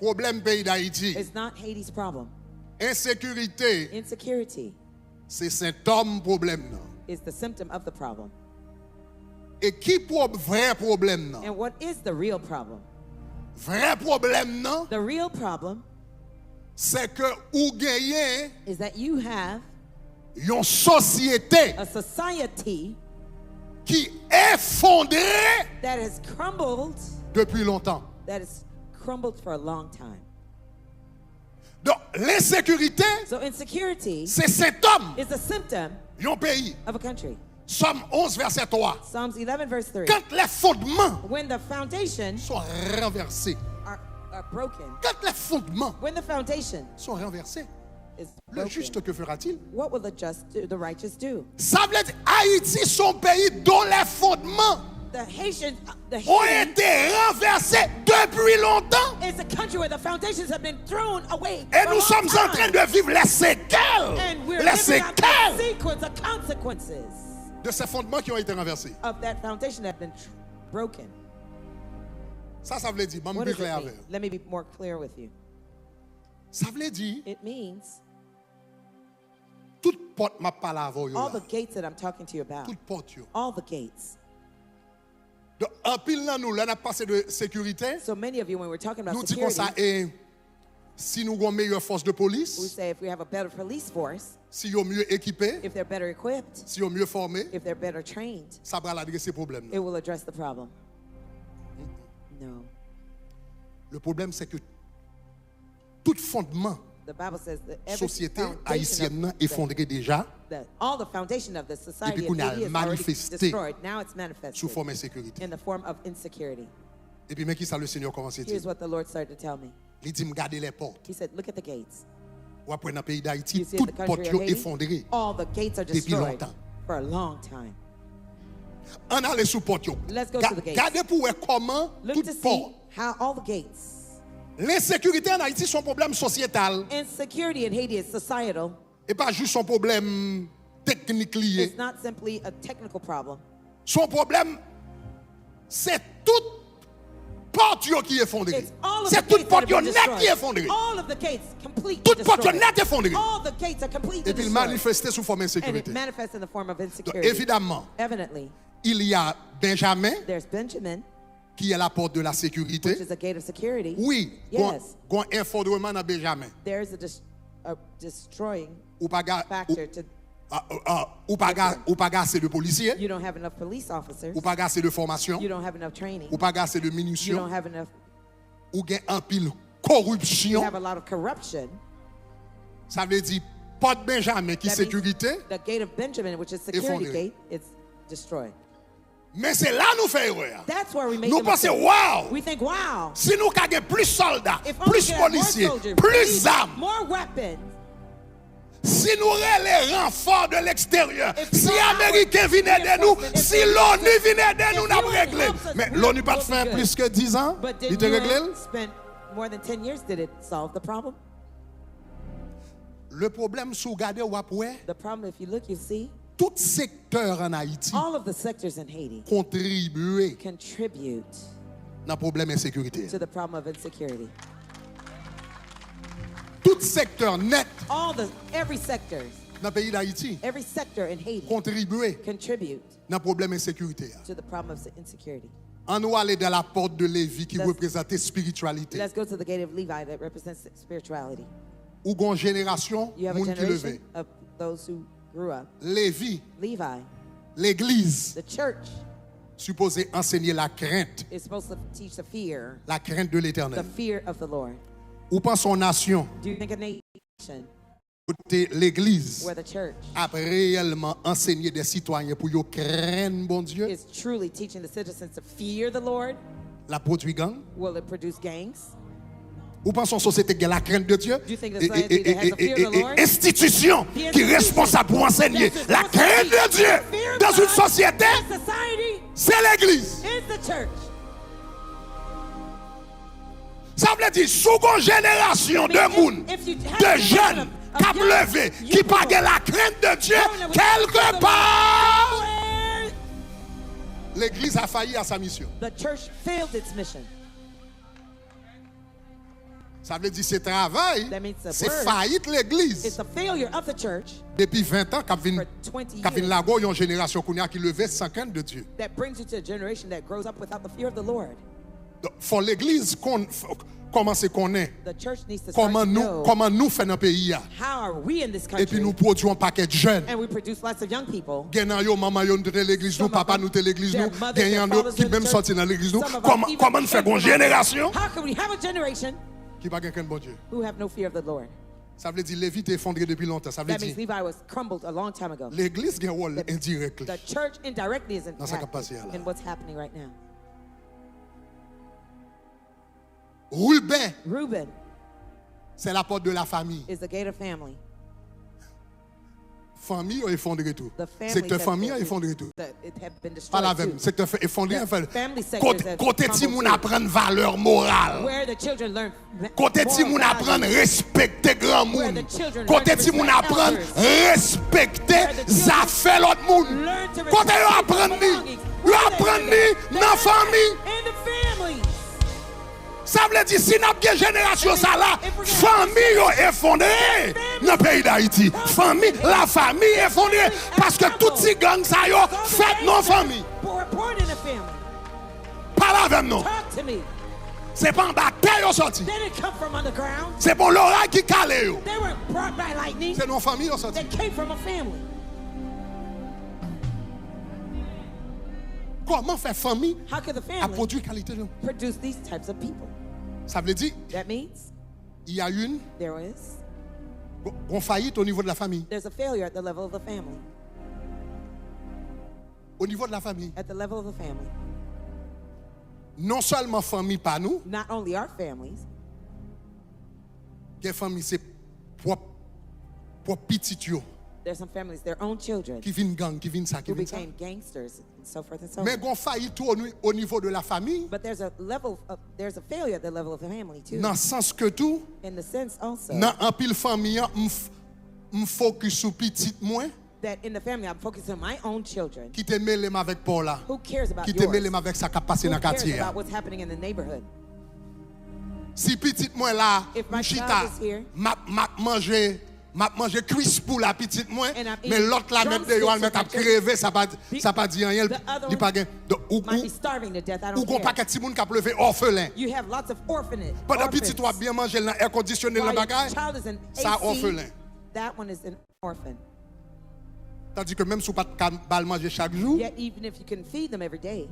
problème pays d'Haïti. is not Haiti's problem. Insécurité, Insecurity c'est symptôme problème non. is the symptom of the problem. Et qui vrai problème non? And what is the real problem? Vrai problème non, The real problem c'est que ou gagne is that you have une société a society qui est fondée that has crumbled, depuis longtemps. that has crumbled for a long time. Donc l'insécurité, So insecurity c'est symptôme is a symptom d'un pays. of a country. Somme 11 verset 3. Psalms 11 verse 3. Quand les fondements When the foundations sont renversés, are broken, quand les fondements when the foundation sont renversés, is le broken, juste que fera-t-il? what will the just do, the righteous do? Ça veut dire Haïti, son pays dont les fondements The Haitian, ont été renversés depuis longtemps. is a country where the foundations have been thrown away. Et for a nous long sommes en time. train de vivre les séquelles. And we're Les living out the séquelles sequence of consequences de ces fondements qui ont été renversés. of that foundation that have been broken. Ça veut dire, What does it mean? Let me be more clear with you. ça veut dire, It means toute porte m'a parlé avant yo all là. the gates that I'm talking to you about, Toute porte yo. all the gates. Donc, en pile là, nous, là, on a passé de sécurité. So many of you, when we're talking about Nous disons ça, security, et si nous avons une meilleure force de we police, say if we have a better police force, si ils sont mieux équipés, if they're better equipped, si ils sont mieux formés, if they're better trained, ça va adresser le problème. it will address the problem. No. Le problème, c'est que tout fondement The Bible says that every société foundation haïtienne of est fondée déjà all the foundation of the society puis of qu'on a Haiti is already manifesté destroyed. Now it's manifested sous forme d'insécurité. in the form of insecurity. Et puis, mais qui ça le Seigneur commence à dire? Here's what the Lord started to tell me. Il dit, regardez les portes. He said, look at the gates. Ou après, dans le pays d'Haïti, You see in toutes the les country portes of sont Haiti, effondrées. all the gates are Depuis destroyed longtemps. for a long time. On allait sous porte. Let's go to the gates. Regardez pour voir comment Look to toutes see portes. how all the gates. L'insécurité en Haïti, c'est un problème sociétal. Insecurity in Haiti is societal. Et pas juste un problème technique lié. It's not simply a technical problem. Son problème, c'est toute porte qui est effondrée. It's all of C'est the toute gates that porte have been net qui est destroyed. effondrée. All of the gates completely Toute porte destroyed. net effondrée. All the gates are completely Et puis il destroyed. manifesté sous forme And it d'insécurité. manifests in the form of Donc, insecurity. évidemment, Evidently, il y a Benjamin there's Benjamin, qui est la porte de la which sécurité. is a gate of security. Oui, Yes. gon effondrement dans Benjamin. There's a destroying Ou pas ga- factor to ou pas assez de policiers, you don't have enough police officers. ou pas assez de formation, You don't have enough training. ou pas assez de You don't munitions, have enough. ou gain un pile You corruption. have a lot of corruption. Ça veut dire porte Benjamin qui That sécurité, means the gate of Benjamin, which is security Effondré. gate, it's destroyed. mais c'est là nous faisons erreur. That's where we make Nous the pensons mistake. wow, We think, wow, si nous avons plus soldats, if only plus we had more policiers, soldiers, plus armes, more weapons. si nous avons les renforts de l'extérieur, If si more Américains venaient de nous, reinforcements, si if l'ONU venait de nous, if nous avons UN réglé. helps us, Mais we l'ONU will pas be fait good. plus que 10 ans, But il did te réglé. UN spend more than 10 years? Did it solve the problem? Le problème, si vous regardez, The problem, if you look, you see, tout secteur en Haïti all of the sectors in Haiti contribue contribute dans le problème d'insécurité. to the problem of insecurity. Tout secteur net Every sector, dans le pays d'Haïti every sector in Haiti contribue contribute dans le problème d'insécurité. to the problem of insecurity. On nous aller dans la porte de Lévi qui Let's- représente la spiritualité. Let's go to the gate of Levi that represents spirituality. Ou gon génération, You have a moun qui levé. generation of those who grew up. Lévi, Levi, l'église, the church, supposé enseigner la crainte is supposed to teach the fear de the l'éternel. fear of the Lord. Ou pense son nation, Do you think a nation l'église where the church a réellement enseigné des citoyens pour qu'ils craignent bon Dieu, is truly teaching the citizens to fear the Lord, la produit gang. will it produce gangs? Ou pensons société qui a la crainte de Dieu? Do you think the society that has the fear of the Lord? Institution qui est responsable pour enseigner la crainte de Dieu dans une société, c'est l'église. It's the church. Ça veut dire, sous une génération de monde, de jeunes, qui ont levé, qui n'ont pas la crainte de Dieu, quelque part, l'église a failli à sa mission. The church failed its mission. Ça veut dire, c'est travail, c'est faillite l'église. It's a failure of the church. Depuis 20 ans, quand vient là, il y a une génération qui levait sans crainte de Dieu. That brings you to a generation that grows up without the fear of the Lord. Faut l'église comment c'est qu'on est, The church needs to start comment to know comment nous faisons dans le pays. how are we in this Et country, puis nous produisons un paquet de jeunes. and we produce lots of young people. Gagnant yo maman yo de l'église nous, papa nous de l'église nous, Their mothers, gagnant their fathers qui in the même church. sorti dans l'église nous. Some of them even Comment nous faisons une génération How can we have a generation qui pas gagne bon Dieu? who have no fear of the Lord? Ça veut dire Lévi est effondré depuis longtemps. Ça veut That means dire Levi was crumbled a long time ago. l'église a un rôle indirect. The church indirectly is Dans sa capacité, impacted là. in what's happening right now. Reuben C'est la porte de la famille. is the gate of family. Famille a effondré tout. The family Secteur that- famille a effondré tout. That it had been Pas la destroyed même. too. Secteur effondré. The Enfin, family sectors have côté crumbled ti moun too. apprendre valeur morale. Where the children learn Côté ti moun moral apprendre values. respecter grand Where monde. the children Côté learn to ti moun respect apprendre elders. respecter Where the children affaires l'autre monde. learn to Côté respect yo people's apprendre ni, belongings. yo Where they apprendre learn ni dans famille. in the families. Ça veut dire si n'a pas génération ça là, famille yo effondré dans le pays d'Haïti. Famille, la famille effondrée parce que tout ces gang ça yo fait non famille. Born in a family. Parle avec nous. Talk to me. C'est pas en bas terre yo sorti. They didn't come from underground. C'est pour l'oreille qui cale yo. They were brought by lightning. C'est nos familles yo sorti. They came from a family. Comment faire famille How could the à family produire qualité de produce these types of people? Ça veut dire That means il y a une faillite au niveau de la famille. there's a failure at the level of the family. Au niveau de la famille. At the level of the family. Non seulement famille pas nous, Not only our families, que famille c'est propre petit yo there's some families, their own children, qui viennent gang, qui viennent ça, qui who viennent ça. became gangsters and so forth and so Mais on. gon faillite au niveau de la famille, But there's a failure at the level of the family too. dans le sens que tout, In the sense also dans un pile famille, me focus sur petit moi, that in the family I'm focused on my own children. qui te mêle avec Paula, Who cares about qui te yours? mêle avec ça qui a passé Who dans le cares quartier. about what's happening in the neighborhood? Si petit moi là, If my chita, child is here, m'a manger cuisse pour la petite moi, And I'm mais eating l'autre la mettre de yo, elle mettre à drumsticks crever, ça pas dit rien, the other il pas gain. might be starving to death. I Ou don't gon care. paquet ti moun qui a levé orphelin. You have lots of orphans. Pendant petit toi bien manger dans air conditionné dans While your bagage, child is in ça AC, orphelin. that one is an orphan. Tandis que même si vous pas bal manger chaque jour, Yet even if you can feed them every day,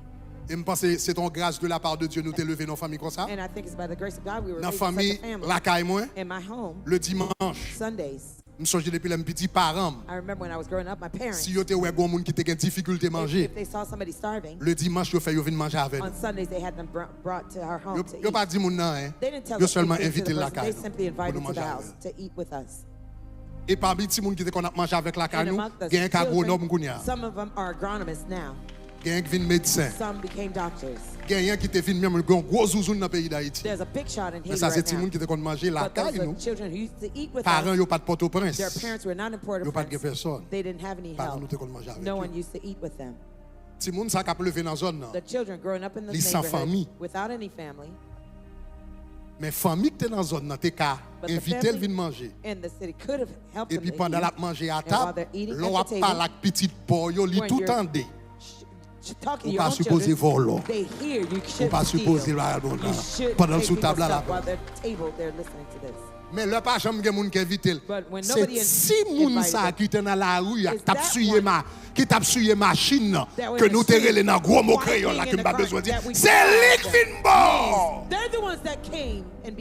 et me pense c'est ton grâce de la part de Dieu nous t'élever dans famille comme ça. and I think it's by the grace of God we were Dans raised in such famille a family. la caille moi, In my home, le dimanche, Sundays, me songe depuis les petits parents. I remember when I was growing up, my parents, Si yo te wè gon moun qui te gen difficulté manger, if they saw somebody starving, le dimanche yo fait yo vinn manger avec nous. on Sundays they had them brought to our home to Yo eat. pas dit moun nan hein. They didn't tell Yo us seulement anything to invité the la person. caille. They simply pour invited nous to manger the avec house to eat with us. Et parmi ti moun qui te qu'on a manger avec la caille And nous, among the gen un agronome children, kounya, some of them are agronomists now. gen un qui vinn médecin, Some became doctors. gen un qui te vinn même gon gros zouzoun dans pays d'Haïti. There's a big shot in Mais Haiti ça c'est right ti moun now. qui te qu'on manger la But those caille are nous. children who used to eat with Parents us. yo pas de Port-au-Prince. Their parents were not in Yo pas de Port-au-Prince. personne. They didn't have any Parents help. nous te qu'on manger avec No eux. one used to eat with them. Ti moun ça qui levé dans zone nan. The children growing up in Li this sans neighborhood famille. without any family. Mais famille qui te dans zone nan te ka But the inviter elle family vinn manger. in the city could have helped Et them puis to pendant eat. la manger à And while table, they're eating l'on at a the pas table, la petite porc yo li when tout you're- tendé. Talking to Ou your pas own supposé children, voler. they hear you Ou should pas supposé steal. la bon là. You should Pendant take sous people's table là. stuff while they're at the table, they're listening to this. Mais le pas jamais gen moun qui invite. C'est si moun sa qui était dans la rue qui t'a suivi machine que nous te relé dans gros mot crayon là que m'pas besoin dire. C'est lui qui vient bon.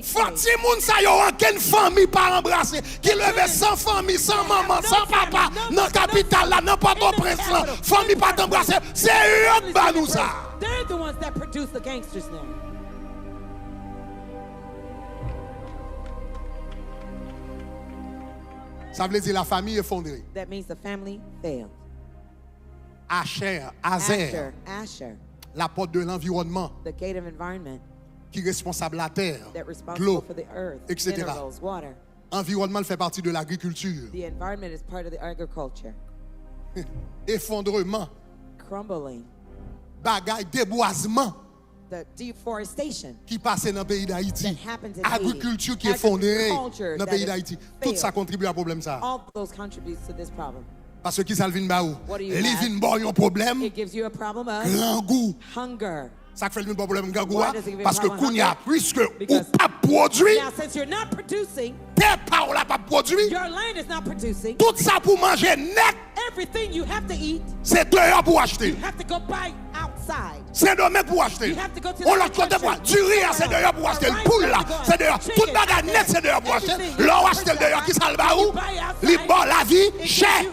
Fati moun sa yo anken famille pas embrasser qui levé sans famille, sans maman, sans papa dans capitale là, dans Port-au-Prince là, famille pas t'embrasser. C'est eux qui ba nous ça. They're the ones that produce the gangsters now. Ça veut dire la famille est fondée. That means the family failed. Asher, Asher, la porte de l'environnement, the gate of environment, qui est responsable de la terre, l'eau, etc. Water. Environnement fait partie de l'agriculture. The environment is part of the agriculture. Effondrement, crumbling, bagaille, déboisement, the deforestation qui passe dans le pays d'Haïti, agriculture qui est effondrée dans le pays d'Haïti. Tout ça contribue à problème ça. All those contributes to this problem. Parce que qui ça vient ba ou? Li vinn bon yon problème. It gives you a problem of grand goût. Hunger. Ça fait le problème grand goût parce que kounya puisque ou pas produit. Now since you're not producing, terre pa ou la pas produit. Your land is not producing. Tout ça pour manger net. Everything you have to eat. C'est dehors pour acheter. You have to go buy outside. C'est dehors pour acheter. On l'a côté pour du riz c'est dehors pour acheter le poule là, c'est dehors. Tout bagage net c'est dehors pour acheter. L'on acheter dehors qui ça le ba ou? Li bon la vie cher.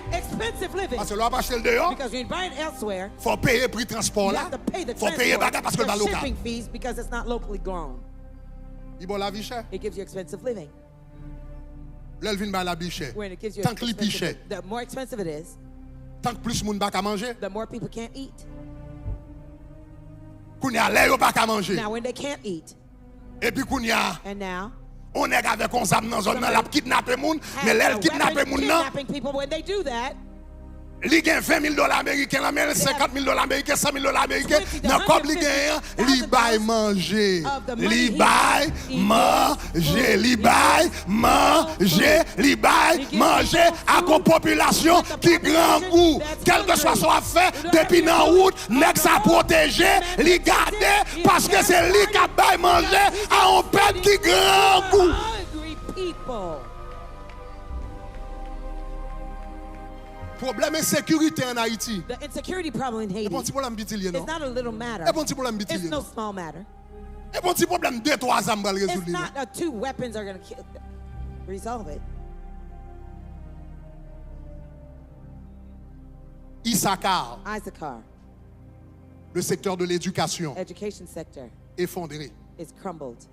Parce que l'on pas acheter dehors. Because you buy it elsewhere. Faut payer prix transport là. Faut payer bagage parce que le ba local. Shipping fees because it's not locally grown. Li bon la vie cher. It gives you expensive living. L'elvin ba la vie cher. Tant que li pi cher. The more expensive it is. Tant que plus moun ba ka manger. The more people can't eat. Kounya lè yo pa ka manger. Now when they can't eat. Et puis kounya. And now. On est avec on zam dans zone nan la kidnapper moun, mais l'elle kidnapper moun nan. Kidnapping people when they do that. Li gen $20,000 américains, la men $50,000 américains, $100,000 américains, nan kob li gen, li bay manger. Li bay manger, li bay manger, li bay manger à une population qui grand goût. Quel que soit son affaire, depuis nan route, nek sa protéger, li garder parce que c'est li qui bay manger à un peuple qui grand goût. Problème de sécurité en Haïti. The insecurity problem in Haiti. It's not a little matter. It's no small matter. It's not 2 weapons are going to resolve it. Issachar. Le secteur de l'éducation. Education sector. Effondré. It's crumbled.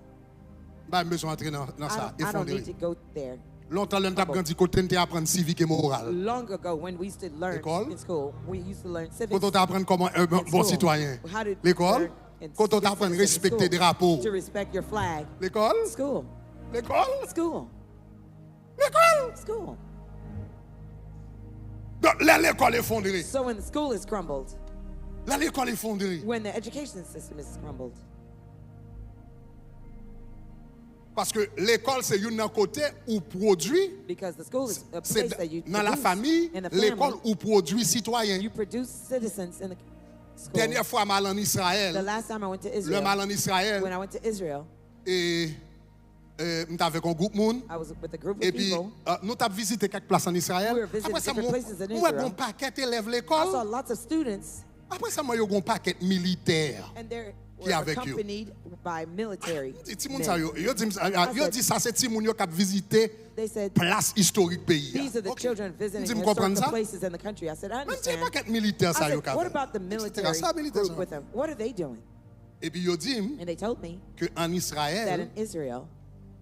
Pas besoin d'entrer dans ça. I don't need to go there. Longtemps, l'on a grandi quand on apprend civique et moral. Long ago, when we used to learn in school, we used to learn civics. Quand on apprend comment un bon citoyen. L'école. Quand on apprend à respecter des drapeaux. To respect your flag. L'école. School. L'école. School. L'école. School. Donc là, l'école est fondée. So when the school is crumbled. Là, l'école est fondée. When the education system is crumbled. Parce que l'école, c'est un côté où produit. C'est dans la famille, l'école où produit citoyens. Dernière fois, mal en Israël. Le mal en Israël. Et nous avons avec un groupe de monde. Et puis, nous avons visité quelques places en Israël. Après ça, nous avons un paquet d'élèves l'école. Après ça, nous avons un paquet militaire. Qui avec eux. Yo dit ça c'est Timoun yo qui a visité place historique pays. These are the children visiting historical places in the country. I said, I understand. What about the military group with them? What are they doing? Et puis yo dit and they told me que en Israël, that in Israel,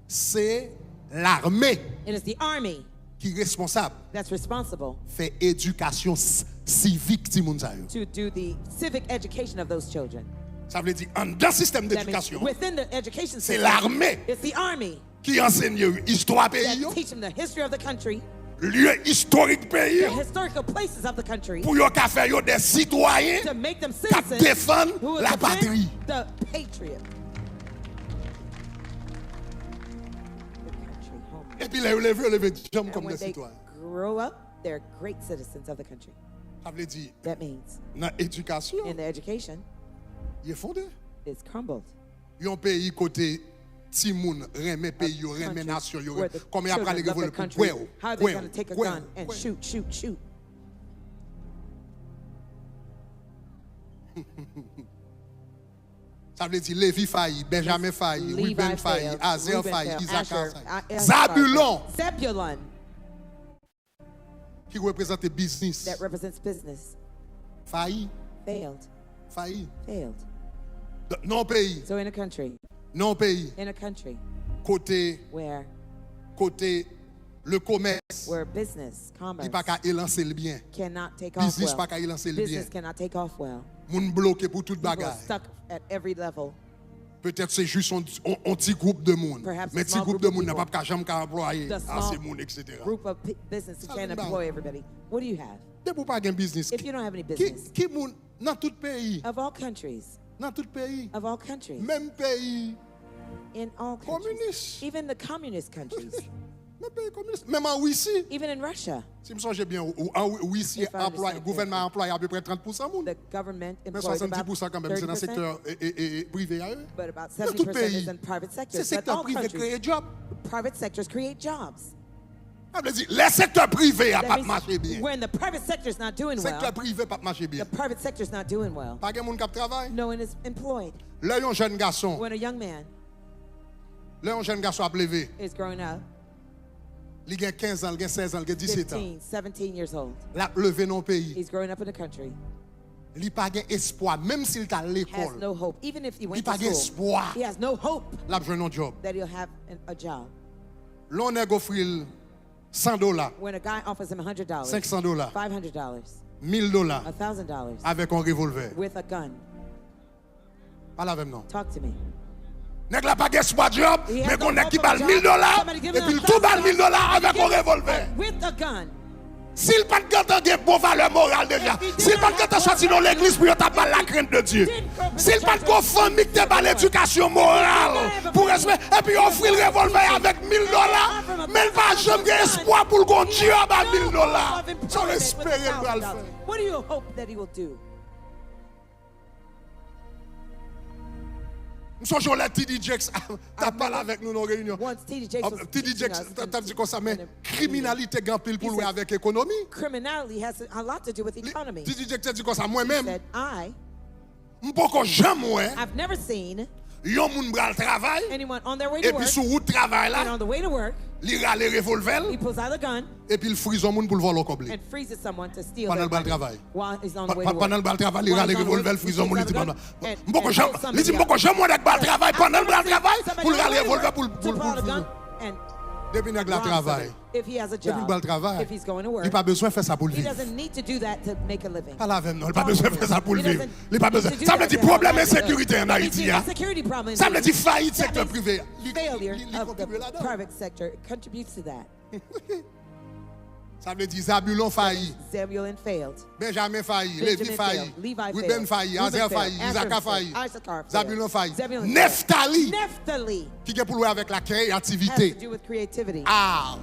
c'est l'armée. It is the army. Qui est responsable. That's responsible. Fait éducation civique Timoun sa yo. To do the civic education of those children. Ça veut dire, dans le système d'éducation, c'est l'armée qui enseigne l'histoire du pays, lieu historique du pays, pour qu'ils fassent des citoyens qui défendent la patrie. Et puis, les lever des hommes comme des citoyens. Ça veut dire, dans l'éducation, in the education, il est fondé. It's crumbled. Il y a un pays côté ti moun reme pays yo, reme nation yo, comme y a pas les révolte pour how are they going to take a gun and shoot? Ça veut dire Lévi failli, Benjamin failli, Ruben failli, Azer failli, Isaac failli. Zabulon. Qui représente business. That represents business. Failli. Failed. Non pays. So in a country. Non pays. In a country. Côté le commerce. Where business, commerce. Il pas qu'à élancer le bien. Cannot take off well. Business pas qu'à élancer le bien. Business cannot take off well. Moun bloqué pour toute bagarre. Stuck at every level. Peut-être c'est juste un petit groupe de monde. Mais petit groupe de monde n'a pas jamais qu'à employer assez monde, etc. Group of business who can't employ everybody. What do you have? Vous pas un business. If you don't have any business. Qui moun dans tout pays. Of all countries. Dans tout pays. Of all countries. Même pays. In all countries. Communiste. Even the communist countries. Même pays communiste. Même en Russie. Even in Russia. Si je me songe bien, en Russie, le gouvernement emploie à peu près 30%. The government mais 70% quand même, c'est dans le secteur privé. But about 70% is in private sectors. C'est le secteur privé qui crée des jobs. Private sectors create jobs. Le secteur privé n'a pas marché bien. When the private sector is not doing well, le secteur privé pas marché bien. The private sector is not doing well. Pas de monde qui travaille. No one is employed. Là, un jeune garçon. When a young man a levé. Is growing up. Il a 15 ans, il a 16 ans, il a 17 ans. 17 years old. Il a levé dans le pays. He's growing up in a country. Il n'a pas d'espoir, même s'il est à l'école. Has no hope. Even if he went to school, espoir. He has no hope. Il a besoin d'un job. That he'll have a job. L'on a offert $100. When a guy offers him $100. $500. $500. $1,000. $1,000. Avec un revolver. With a gun. Parle avec moi. Talk to me. Nèg la pas d'espoir job, mais qu'on a qui balle $1,000 et puis tout balle $1,000 avec un revolver. With a gun. S'il pas de bon valeur morale déjà, s'il pas de sorti dans l'église pour taper la crainte de Dieu, s'il pas de famille qui te l'éducation morale pour respect et puis offrir le revolver avec $1,000, mais il va jamais espoir pour le Dieu à $1,000. Sans espérer le faire. What do you hope that he will do? Nous sommes là, TD Jakes, tu as parlé avec nous dans la réunion. TD Jakes, tu as dit comme ça, mais criminalité est pile pour jouer avec l'économie. Criminality has a lot to do with economy. TD Jakes, tu as dit comme ça, moi-même. Je I've never seen yon moun bral travail et puis sur route travail là il a les revolvers et puis il frise un moun pour le voler comme lui pendant le bal travail pendant le bal travail il a les revolvers frise un moun il dit beaucoup j'aime moi avec bal travail pendant le bal travail pour le revolver pour depuis nèg la travail depuis le bal travail il pas besoin de faire ça pour le vivre pas la même non il pas besoin de faire ça pour le vivre il pas besoin ça veut dire problème d'insécurité en Haïti ça veut dire faillite secteur privé ça veut dire Zabulon failli Benjamin failli Lévi failli Ruben failli Azer failli Isaac failli Zabulon failli Neftali qui est pour jouer avec la créativité art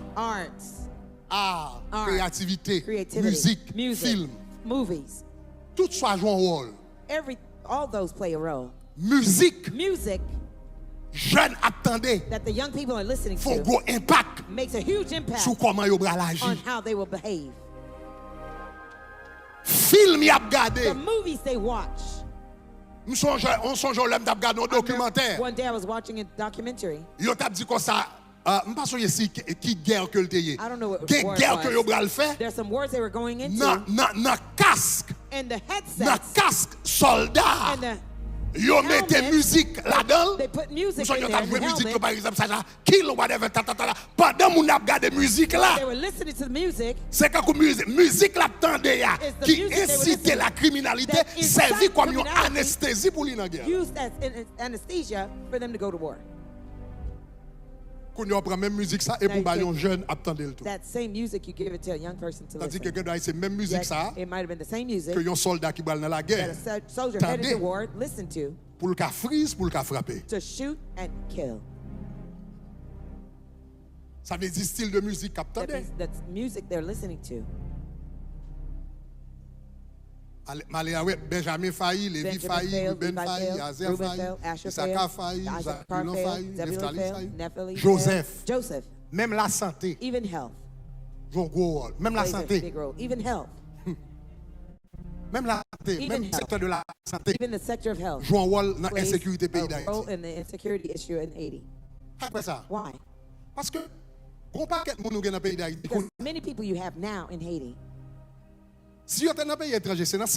créativité musique film movies tout ça joue un rôle all those play a role musique jeunes attendez that the young people are listening to gros impact makes a huge impact sur comment ils vont agir on how they will behave. Film y a regardé the movies they watch. On songe l'homme t'a regardé un documentaire. One day I was watching a documentary. Yo t'a dit comme ça m'pas pas ici qui guerre que le tayé. Guerre que yo bral fait. There's some wars they were going into. Na casque. And the headsets. Na casque soldat. And the yo mette musique là-dedans. They put music in there. Musique par exemple ça kill whatever pendant mon a regarder musique là. They were listening to the music. C'est quand musique là tendait ya qui incite la criminalité servi comme une anesthésie pour la guerre. Used as anesthesia for them to go to war. Qu'on y prend même musique ça et pour bailler jeune attendait le tout. That same music you give it to a young person to listen. C'est quelqu'un dans c'est même musique ça. It might have been the same music. Que un soldat qui va dans la guerre. That a soldier headed to war listen to. Pour le cas frise pour le cas frapper. To shoot and kill. Ça veut dire style de musique attendait. That's music they're listening to. Benjamin failli, Lévi failli, Ruben failli, Azer failli, Issachar failli, Zabulon failli, Nephtali failli, Joseph. Même la santé. Even health. Même la santé. Big role. Even health. Même la santé, même le secteur de la santé. Even the sector of health. Joue un rôle dans l'insécurité pays d'Haïti. Role in the insecurity issue in Haiti. Après ça. Why? Parce que gros paquet de monde dans le pays d'Haïti. Many people you have now in Haiti. Si vous êtes dans un pays étranger, c'est dans le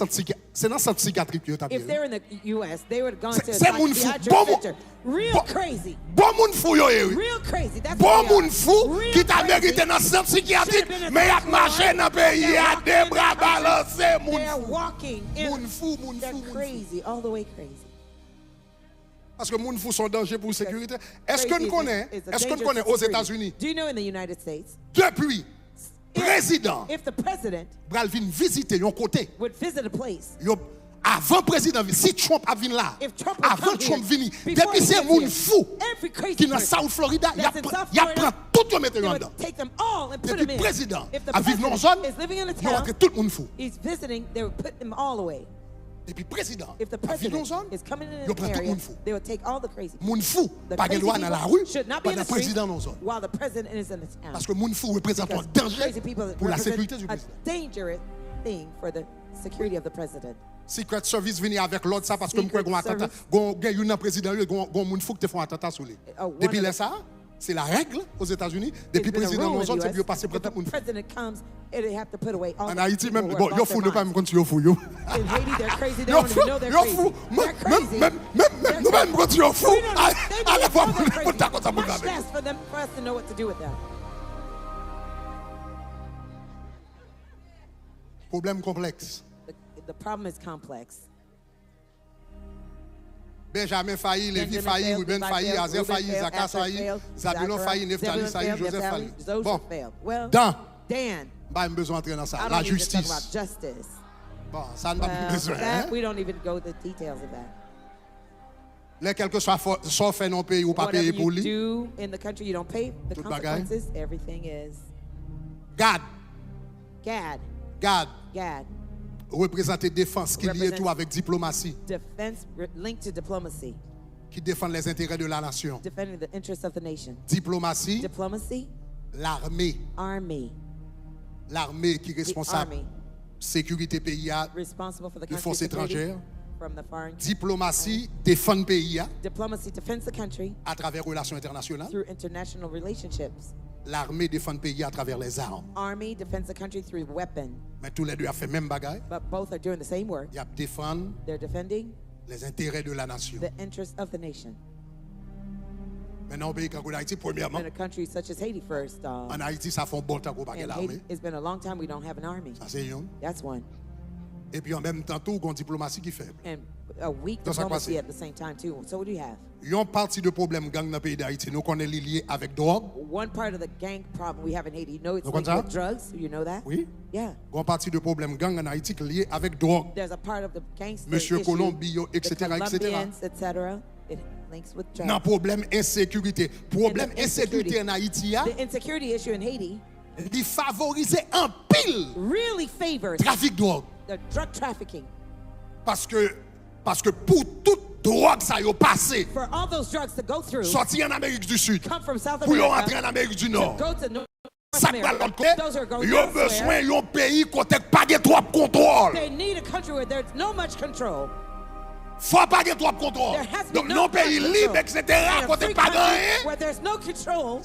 centre psychiatrique que vous If they're in the U.S., they would have gone to a c'est moun fou. psychiatric center. Real crazy. Bon moun fou yo ye. Real crazy. That's Bon moun fou qui t'a mérité dans le centre psychiatrique, mais il a marché dans le pays, il a des bras balancés. They're walking in. Moun fou. They're crazy, all the way crazy. Parce que moun fou sont danger pour la sécurité. Est-ce qu'on connaît aux États-Unis? Do you know in the United States? Depuis président if the president bral vin visiter yon côté would visit a place avant président si Trump a vin là avant Trump vini depuis c'est moun fou qui dans South Florida il a prend tout yo mettre dedans depuis président a vivre dans zone il rentre tout moun fou he's visiting they would put them all away. Depuis président if the president is coming in an area they would take all the crazy moun fou pas de loi dans la rue pendant président dans zone while the president is in the town parce que moun fou représente un danger pour la sécurité du président. A dangerous thing for the security of the president. Secret Service vini avec l'autre ça parce que m'kwe gon attentat gon yon président gon moun fou qui te font attentat sur lui. Depuis là ça c'est la règle aux États-Unis. Depuis président dans zone c'est bien passé pour tout le monde. En Haïti même bon yo fou ne pas me continuer yo fou yo. In Haiti they're crazy they don't even know they're crazy. Même nous même continuer yo fou. Allez voir pour ta cosa pour gaver. For them for us to know what to do with them. Problème complexe. The problem is complex. Benjamin failli, Lévi failli, Ruben failli, Azer failli, Issachar failli, Zabulon failli, Nephtali failli, Joseph failli. Bon, Dan, pas besoin d'entrer dans ça. La justice. Bon, ça n'a pas besoin. We don't even go to the details of that. Les quelque soit fait non pays ou pas payer pour lui. Whatever you do in the country, you don't pay the consequences. Everything is. Gad. Représenter défense qui lié tout avec diplomatie. Defense linked to diplomacy. Qui défend les intérêts de la nation. Defending the interests of the nation. Diplomatie. L'armée. L'armée qui est responsable sécurité pays de forces étrangères. Diplomatie défend le pays à travers relations internationales. Through international relationships. L'armée défend le pays à travers les armes. Army defends the country through weapons. Mais tous les deux ont fait même bagaille. But both are doing the same work. Ils défendent They're defending les intérêts de la nation. The interests of the nation. Maintenant au pays comme Haïti premièrement. In a country such as Haiti first. En Haïti ça fait un bon temps qu'on pas l'armée. It's been a long time we don't have an army. Ça c'est une. That's one. Et puis en même temps tout une diplomatie qui faible. And a weak diplomacy at the same time too. So what do you have? Une partie de problème gang dans le pays d'Haïti, nous connaissons lié avec drogue. One part of the gang problem we have in Haiti, you know it's linked with drugs. You know that? Oui. Yeah. Une partie de problème gang en Haïti lié avec drogue. There's a part of the gangster Monsieur issue, Colombie, etc., etc. It links with drugs. Non problème insécurité. Problème insécurité en Haïti. The insecurity issue in Haiti. Il favorise en pile. Really favors trafic de drogue. The drug trafficking. Parce que pour toute drogue ça y est passé. For all those drugs to go through. Sorti en Amérique du Sud. Come from South Pour America. rentrer en Amérique du Nord. Go to North Ça va l'autre côté. Ils ont besoin d'un pays côté pas de trop contrôle. They need a country where there's no much control. Faut pas de trop contrôle. Donc non pays libre etc. côté pas rien. Where there's no control.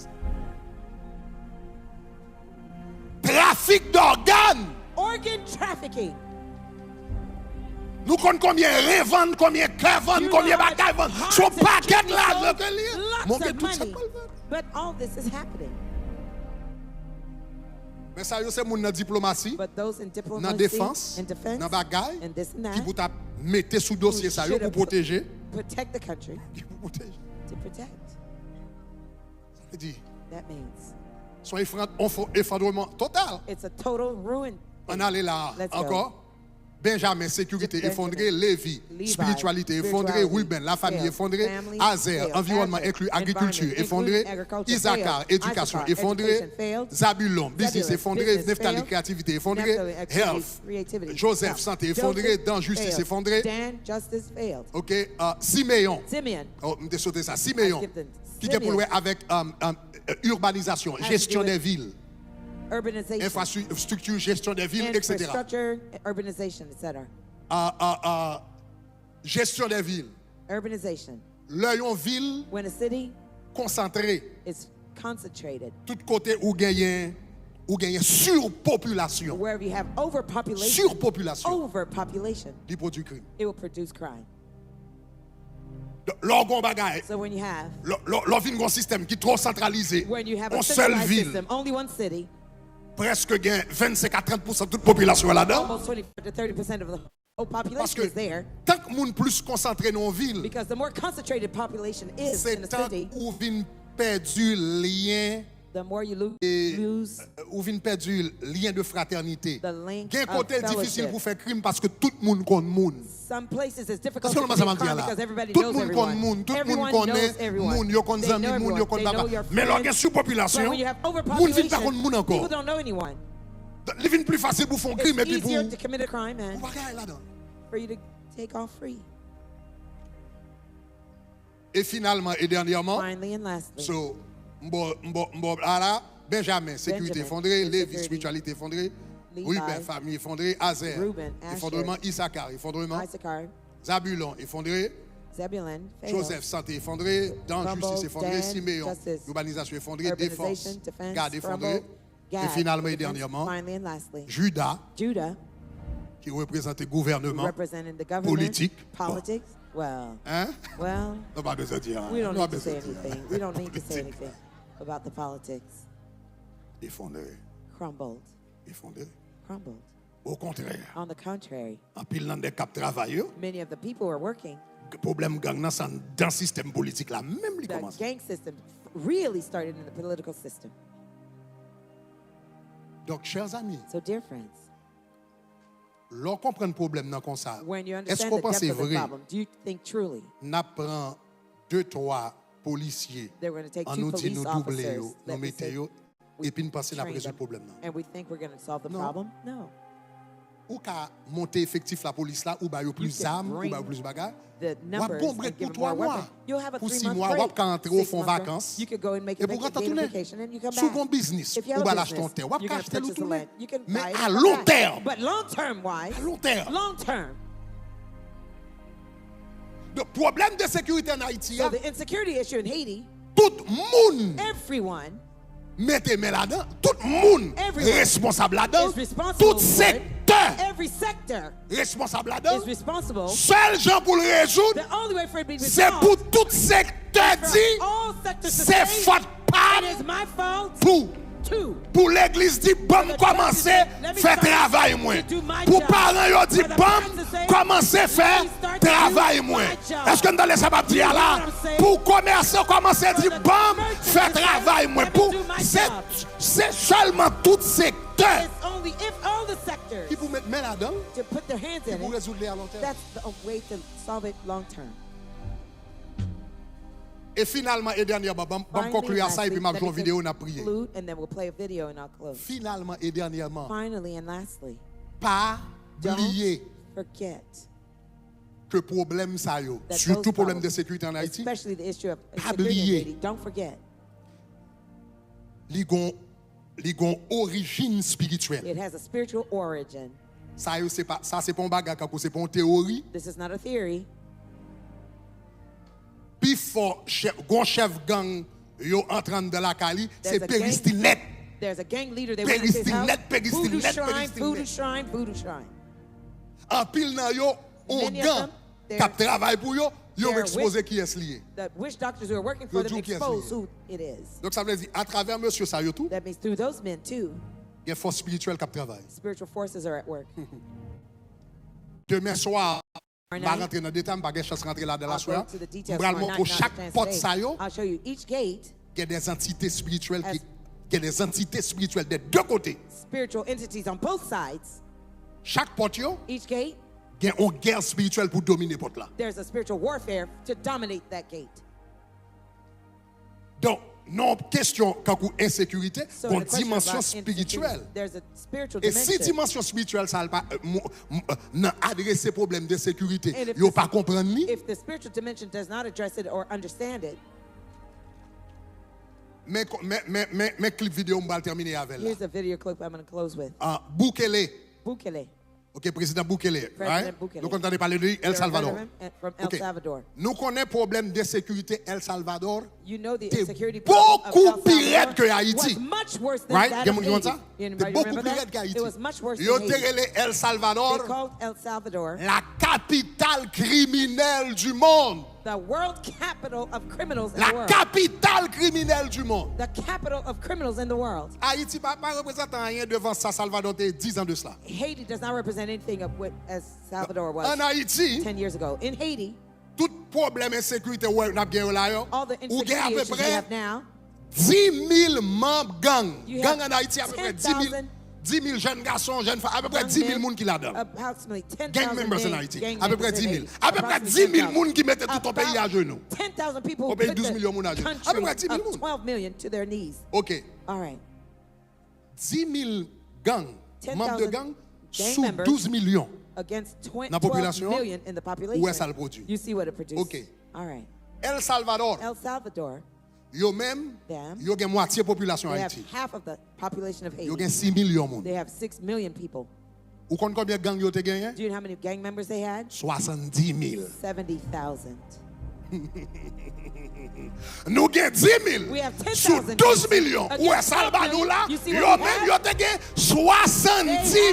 Trafic d'organes. Organ trafficking. Nous connaissons combien revendent, combien cœurs vendent, combien bagailles vendent. Son paquet là, but all this is happening. Mais ça, c'est mon diplomatie, dans la défense, dans la bagaille, qui vous mettez sous dossier ça pour protéger. Protect the country. Pour protéger. To protect. Ça veut dire. That means. Son effondrement total. It's a total ruin. On allait là encore. Benjamin, sécurité effondrée. Lévi, spiritualité effondrée. Ruben, la famille effondrée. Azer, environnement inclus agriculture effondrée. Issachar, éducation effondrée. Zabulon, business effondré. Nephtali, créativité effondrée. Health, Joseph, santé effondrée. Dan, justice effondrée. Ok, Siméon. Oh, je vais sauter ça. Siméon, qui est pour avec urbanisation, gestion des villes. Infrastructure, gestion des villes, etc. Gestion des villes. L'œil ville concentré. Tout côté où gagne surpopulation. Surpopulation. Il produit crime. L'orgon bagaille. L'orgon un système qui est trop centralisé. En seule ville. Presque 25 à 30% de toute population là-dedans. Parce que tant que moun plus concentré dans une ville, c'est tant où vient perdu lien. Ou vient perdu lien de fraternité. Il y a un côté difficile pour faire crime parce que tout le monde connaît moun. Parce que ça dire là. Tout le monde connaît moun, tout le monde connaît moun, yo connaît amis, moun yo connaît papa. Mais lorsqu'il y a surpopulation, moun vient pas connaître moun encore. Il vient plus facile pour faire un crime et puis pour et finalement et dernièrement, Benjamin, sécurité effondrée, Lévi, spiritualité effondrée, Ruben, famille effondrée, Azer, effondrement, Issachar, effondrement, Zabulon, effondré, Joseph, santé effondrée, Dan, justice effondrée, Siméon, urbanisation effondrée, défense, garde effondrée, et finalement et dernièrement, Judas, qui représente le gouvernement politique. Well, no, pas besoin de dire. We don't need to say anything. We don't need to say anything about the politics. Effondré. Crumbled. Effondré. Crumbled. Au contraire. On the contrary. En pile dans des cap travail. Many of the people who are working. Problème gang dans le système politique là même li commence. The gang system really started in the political system. Donc chers amis. So dear friends. Lorsqu'on comprend le problème dans comme ça, est-ce qu'on pense vrai? N'a prend 2-3 policiers en nous dit nous doubler, nous mettons et puis nous passer la résoudre le problème. Non. Ou qu'à monter effectif la police là, ou bah yo plus d'armes, ou bah plus bagarre. Ou à bon break pour 3 mois. Pour 6 mois, ou à entrer au fond vacances. Et pour rentrer tourner. Sous ton business, ou bah l'acheter ton terre. Ou à acheter le tourner. Mais à long terme. À long terme. Le problème de sécurité en Haïti, tout le monde mettez main là-dedans, tout le monde responsable là-dedans, tout secteur responsable là-dedans. Seul gens pour le résoudre, c'est pour tout secteur dit, c'est faute pas pour l'église dit bon commencer faire travail moins. Pour parents yo dit bon commencer faire travail moins. Est-ce que nous allons savoir dire là pour commerçants commencer dire bon faire travail moins pour c'est seulement tout secteur qui vous mettre main là-dedans pour résoudre à long terme. Et finalement, et dernièrement, je vais conclure à ça et puis je vais jouer une vidéo et prier. Finalement et dernièrement, pas oublier que problème ça yo, surtout problème de sécurité en Haïti, pas oublier li gon origine spirituelle. Ça c'est pas un bagage, c'est pas une théorie. Puis fort chef gang yo entrant dans la Cali, c'est Péristilet. There's a gang leader they went into his house. Voodoo shrine. En pile nan yo on gang qui travaille pour yo exposé qui est lié. The witch doctors who are working for them expose who it is. Donc ça veut dire à travers monsieur ça yo tout. That means through those men too. Il y a force spirituelle qui travaille. Spiritual forces are at work. Demain soir je vais rentrer dans le détail, je ne vais pas rentrer là dans la soirée. Je vais montrer chaque porte ça yo. Il y a des entités spirituelles des deux côtés. Spiritual entities on both sides. Chaque porte, each gate, il y a une guerre spirituelle pour dominer porte là. There's a spiritual warfare to dominate that gate. Donc, non question quand insécurité, une dimension spirituelle. Et si dimension spirituelle ça pas adresser problème de sécurité, yo pas comprendre ni. If the spiritual dimension does not address it or understand it. Mais clip vidéo on va terminer avec là. Here's a video clip I'm going to close with. Bukele. OK, président Bukele, right? Nous entendons parler de El Salvador. From El Salvador. Nous connaissons problème de sécurité El Salvador. You know the insecurity beaucoup pire que Haïti. Much worse than right? That of Haiti. C'est beaucoup pire que Haïti. It was much worse Yo than Haiti. El Salvador. They called El Salvador la capitale criminelle du monde. The world capital of criminals in la the world. Capitale criminelle du monde. The capital of criminals in the world. Haïti pas représente rien devant ça Salvador 10 ans de cela. Haiti does not represent anything of what as Salvador was en Haïti, 10 years ago. In Haiti, tout problème insécurité ou n'a bien là yo. All the insecurity issues you have now. 10 000 membres gang. Gang en Haïti à peu près 10 000 jeunes garçons, jeunes femmes, à peu près 10 000 personnes qui là-dedans. Gang members in Haïti. À peu près 10 000. À peu près 10 000 personnes qui mettent tout ton pays à genoux. 10,000 people au pays 12 millions de personnes à genoux. À peu près 10 000 personnes. 12 million to their knees. OK. All right. 10 000 gangs, membres de gang, sous 12 millions. Against 12 population, million in the population. Où est-ce ça le produit? You see what it produces. OK. All right. El Salvador. Yo même, yo gen moitié population Haïti. Half of the population of Haiti. Yo gen 6 millions moun. They have 6 million people. Ou kon combien gang yo te gagné? Do you know how many gang members they had? 70 000. 70,000. Nous gen 10 000 sur 12 millions. Où est Salvador là? Yo même yo te gagné 70 000.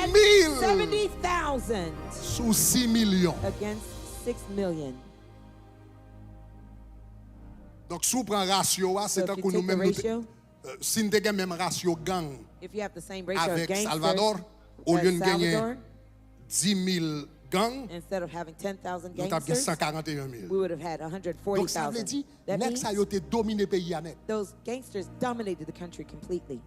70,000. Sur 6 millions. Against 6 million. Donc, si vous prenez ratio, c'est un coup nous-mêmes. Si nous avons le même ratio gang avec Salvador, au lieu de gagner 10 000 gangs, nous avons 141 000. Donc, ça veut dire que ça a été dominé le pays. Those gangsters dominated the country completely.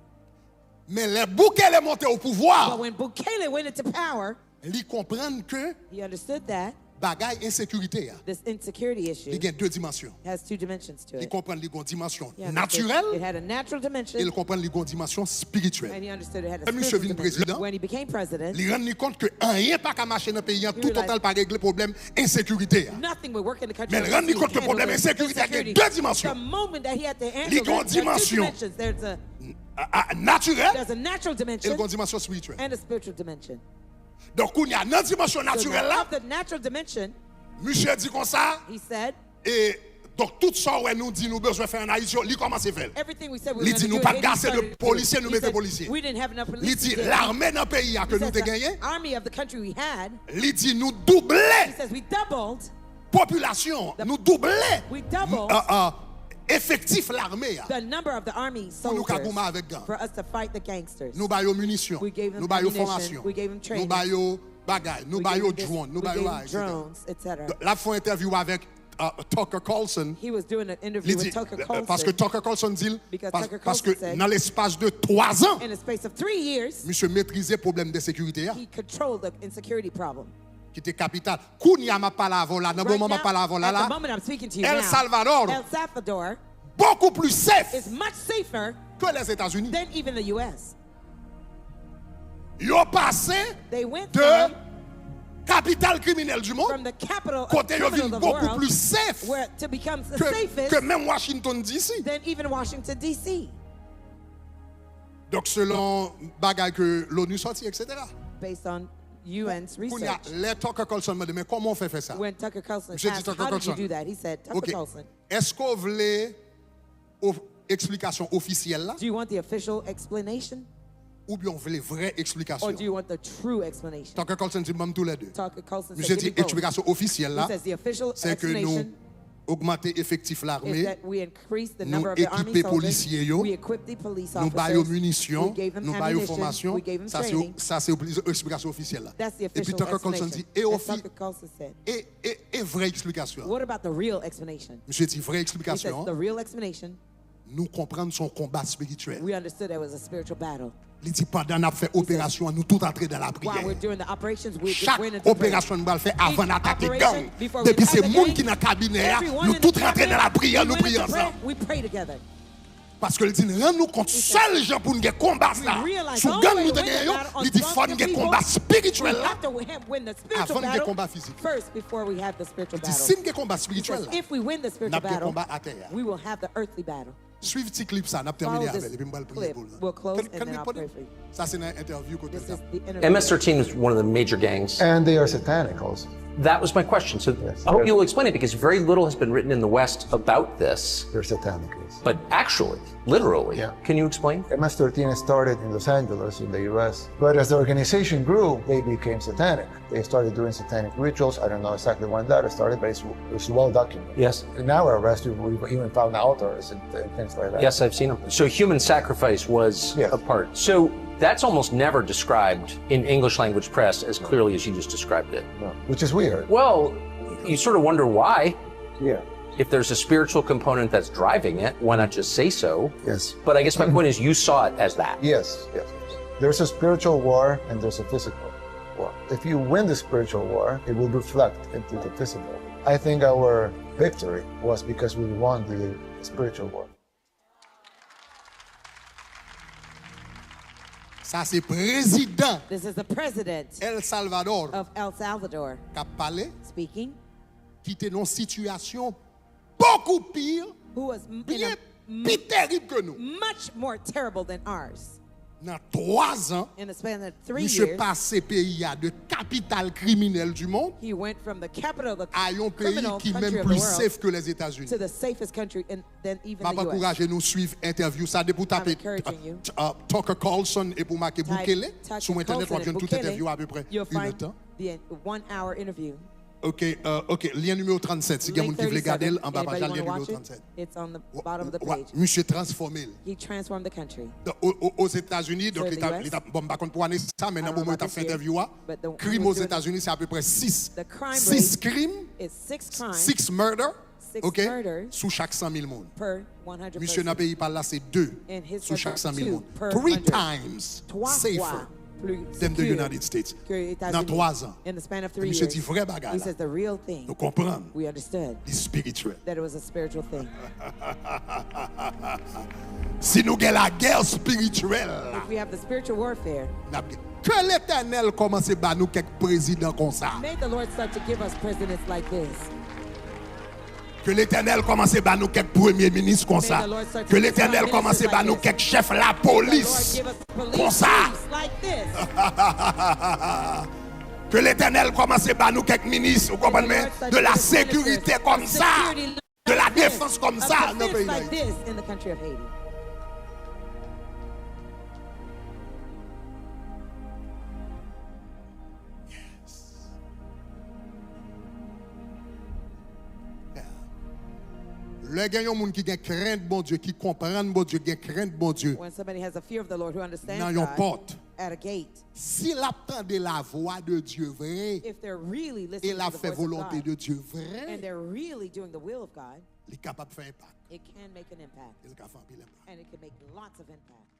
Mais les Bukele monté au pouvoir, but when Bukele went into power, ils comprennent que he understood that bagaille insécurité. This insecurity issue il y a deux dimensions. Has two dimensions to it. Il comprend qu'il y a une dimension naturelle. It had a natural dimension. Et il comprend qu'il y a une dimension spirituelle. And he understood it had a spiritual dimension. When he became president, il rend compte que rien pas qu'à marcher dans le pays, tout total pas régler le problème insécurité. Nothing would work in the country. Mais il rend compte que le problème insécurité a deux dimensions. The moment that he had to handle il y a une dimension naturelle. There's a natural dimension. Et une dimension spirituelle. And a spiritual dimension. Donc il y a une dimension naturelle là. The natural dimension. Monsieur dit comme ça. He said. Et donc tout ça ouais nous dit nous besoin faire en Haïti, il commence à faire. Everything we said we were going to do. Il dit nous pas gasser de policiers, nous mettons policiers. We didn't have enough police. Il dit l'armée dans le pays que nous avons gagné. Army of the country we had. Il dit nous doubler. He says we doubled. Population, nous doubler. We doubled. Effectif l'armée. The number of the army soldiers for us to fight the gangsters. Nous baillons munitions. We gave them nous baillons formation. We gave them training. Nous baillons bagaille. Nous baillons drones. Nous baillons etc. La fois interview avec Tucker Carlson. He was doing an interview with Tucker Carlson. Parce que Tucker Carlson dit parce que dans l'espace de 3 ans, in the space of 3 years, monsieur maîtrisait le problème de sécurité. He controlled the insecurity problem. Qui était capital. Kounia m'a parlé avant là, dans le moment m'a parlé avant là. El Salvador. Beaucoup plus safe. Is much safer que les États-Unis. Than even the US. Ils ont passé de capitale criminelle du monde. Côté ils viennent beaucoup plus safe que même Washington DC. Than even Washington DC. Donc selon bagaille que l'ONU sorti, etc. Based on UN's research. Les Tucker Carlson me dit mais comment on fait ça? When Tucker Carlson asked, how did you do that? He said, Tucker Carlson. Est-ce qu'on voulait explication officielle là? Do you want the official explanation? Ou bien on veut les vraies explications? Or do you want the true explanation? Tucker Carlson dit même tous les deux. Tucker Carlson said, j'ai dit explication officielle là. C'est que nous augmenter l'effectif l'armée, nous équiper policiers, nous baillons munitions, nous baillons formation. Ça c'est l'explication officielle là. Et puis Tucker Carlson dit et vraie explication. Monsieur dit vraie explication. Nous comprenons son combat spirituel. Il dit pendant qu'on fait opération, nous tout entrer dans la prière. Chaque opération nous va faire avant d'attaquer gang. Depuis c'est le monde qui est dans le cabinet, nous tout rentrer dans la prière, nous prions ensemble. Parce que il dit, rends-nous compte, seul gens pour nous combattre ça. Sous gang nous te gagnons, il dit, il faut nous combat spirituel là. Avant de combat physique. Il dit, si nous combat spirituel là, nous avons combat à terre. Suivez ce clip ça, nous terminé avec, et puis nous allons prier pour nous. Ça c'est une interview. MS-13 is one of the major gangs. And they are satanic also. That was my question. So Yes. I hope you'll explain it because very little has been written in the West about this. They're satanic. Yes. But actually, literally, Yeah. can you explain? MS-13 started in Los Angeles in the US, but as the organization grew, they became satanic. They started doing satanic rituals. I don't know exactly when that started, but it's well documented. Yes. In our arrest, we've even found altars and things like that. Yes, I've seen them. So human sacrifice was Yes. a part. So that's almost never described in English language press as clearly as you just described it. No. Which is weird. Well, you sort of wonder why. Yeah. If there's a spiritual component that's driving it, why not just say so? Yes. But I guess my point is you saw it as that. Yes. Yes. There's a spiritual war and there's a physical war. If you win the spiritual war, it will reflect into the physical. I think our victory was because we won the spiritual war. Ça c'est président This is the president El Salvador of El Salvador qui a parlé, speaking, qui était dans une situation beaucoup pire, who was bien plus terrible que nous. much more terrible than ours. Dans 3 ans, In the span of 3 monsieur years, passé pays de capitale criminelle du monde he went from the capital of the à un pays criminal qui est country même of the plus world safe que les États-Unis. to the safest country than even Papa, the US. encouragez nous suivre interview ça de pour taper encouraging you. Tucker Carlson et pour marquer Bukele Tucker sur internet, on Carlson a and toute Bukele, interview à peu près you'll 1 find temps. the 1-hour interview. OK, lien numéro 37 si quelqu'un qui veut regarder en bas page lien Anybody wanna numéro watch it? 37. It's on the bottom of the Ouais, page. monsieur transformé. He transformed the country. Aux États-Unis, donc So the l'État bon par contre pour année ça mais dans I le don't moment où know tu as about fait this interview year, but the crime one aux was doing- États-Unis c'est à peu près 6 The crime 6 rate crimes, is 6 crimes 6 murder, 6 OK, murders sous chaque 100 000 monde. per 100 Monsieur dans persons. le pays par là c'est 2 In his sous chaque 100 000 two monde. per 3 100. times 3 safer fois plus than the secure United States. que les Dans États-Unis. 3 ans. In the span of 3 Monsieur years, dit vrai bagarre he là. says the real thing. Nous comprenons, We understood c'est spirituel. that it was a spiritual thing. Si nous avons la guerre spirituelle, If we have the spiritual warfare, que l'Éternel commence à nous quelques présidents comme ça. may the Lord start to give us presidents like this. Que l'Éternel commence à nous quelques premiers ministres comme ça. Que l'Éternel commence à nous quelques chefs la The Lord police give us police comme ça. chiefs like this. Que l'Éternel commence à nous quelques ministres, vous comprenez, de la sécurité comme ça, de la défense comme ça dans le pays like d'Haïti. this in the country of Haiti. Le gagnant monde qui a crainte bon Dieu, qui comprend bon Dieu, qui a crainte bon Dieu. When somebody has a fear of the Lord who understands Dans une God porte. at a gate, S'il attend de la voix de Dieu vrai, if they're really et listening la to the fait voice of volonté God, de Dieu and vrai, they're really doing the will of God, il est capable de faire impact. it can make an impact. Il est capable de faire impact. And it can make lots of impact.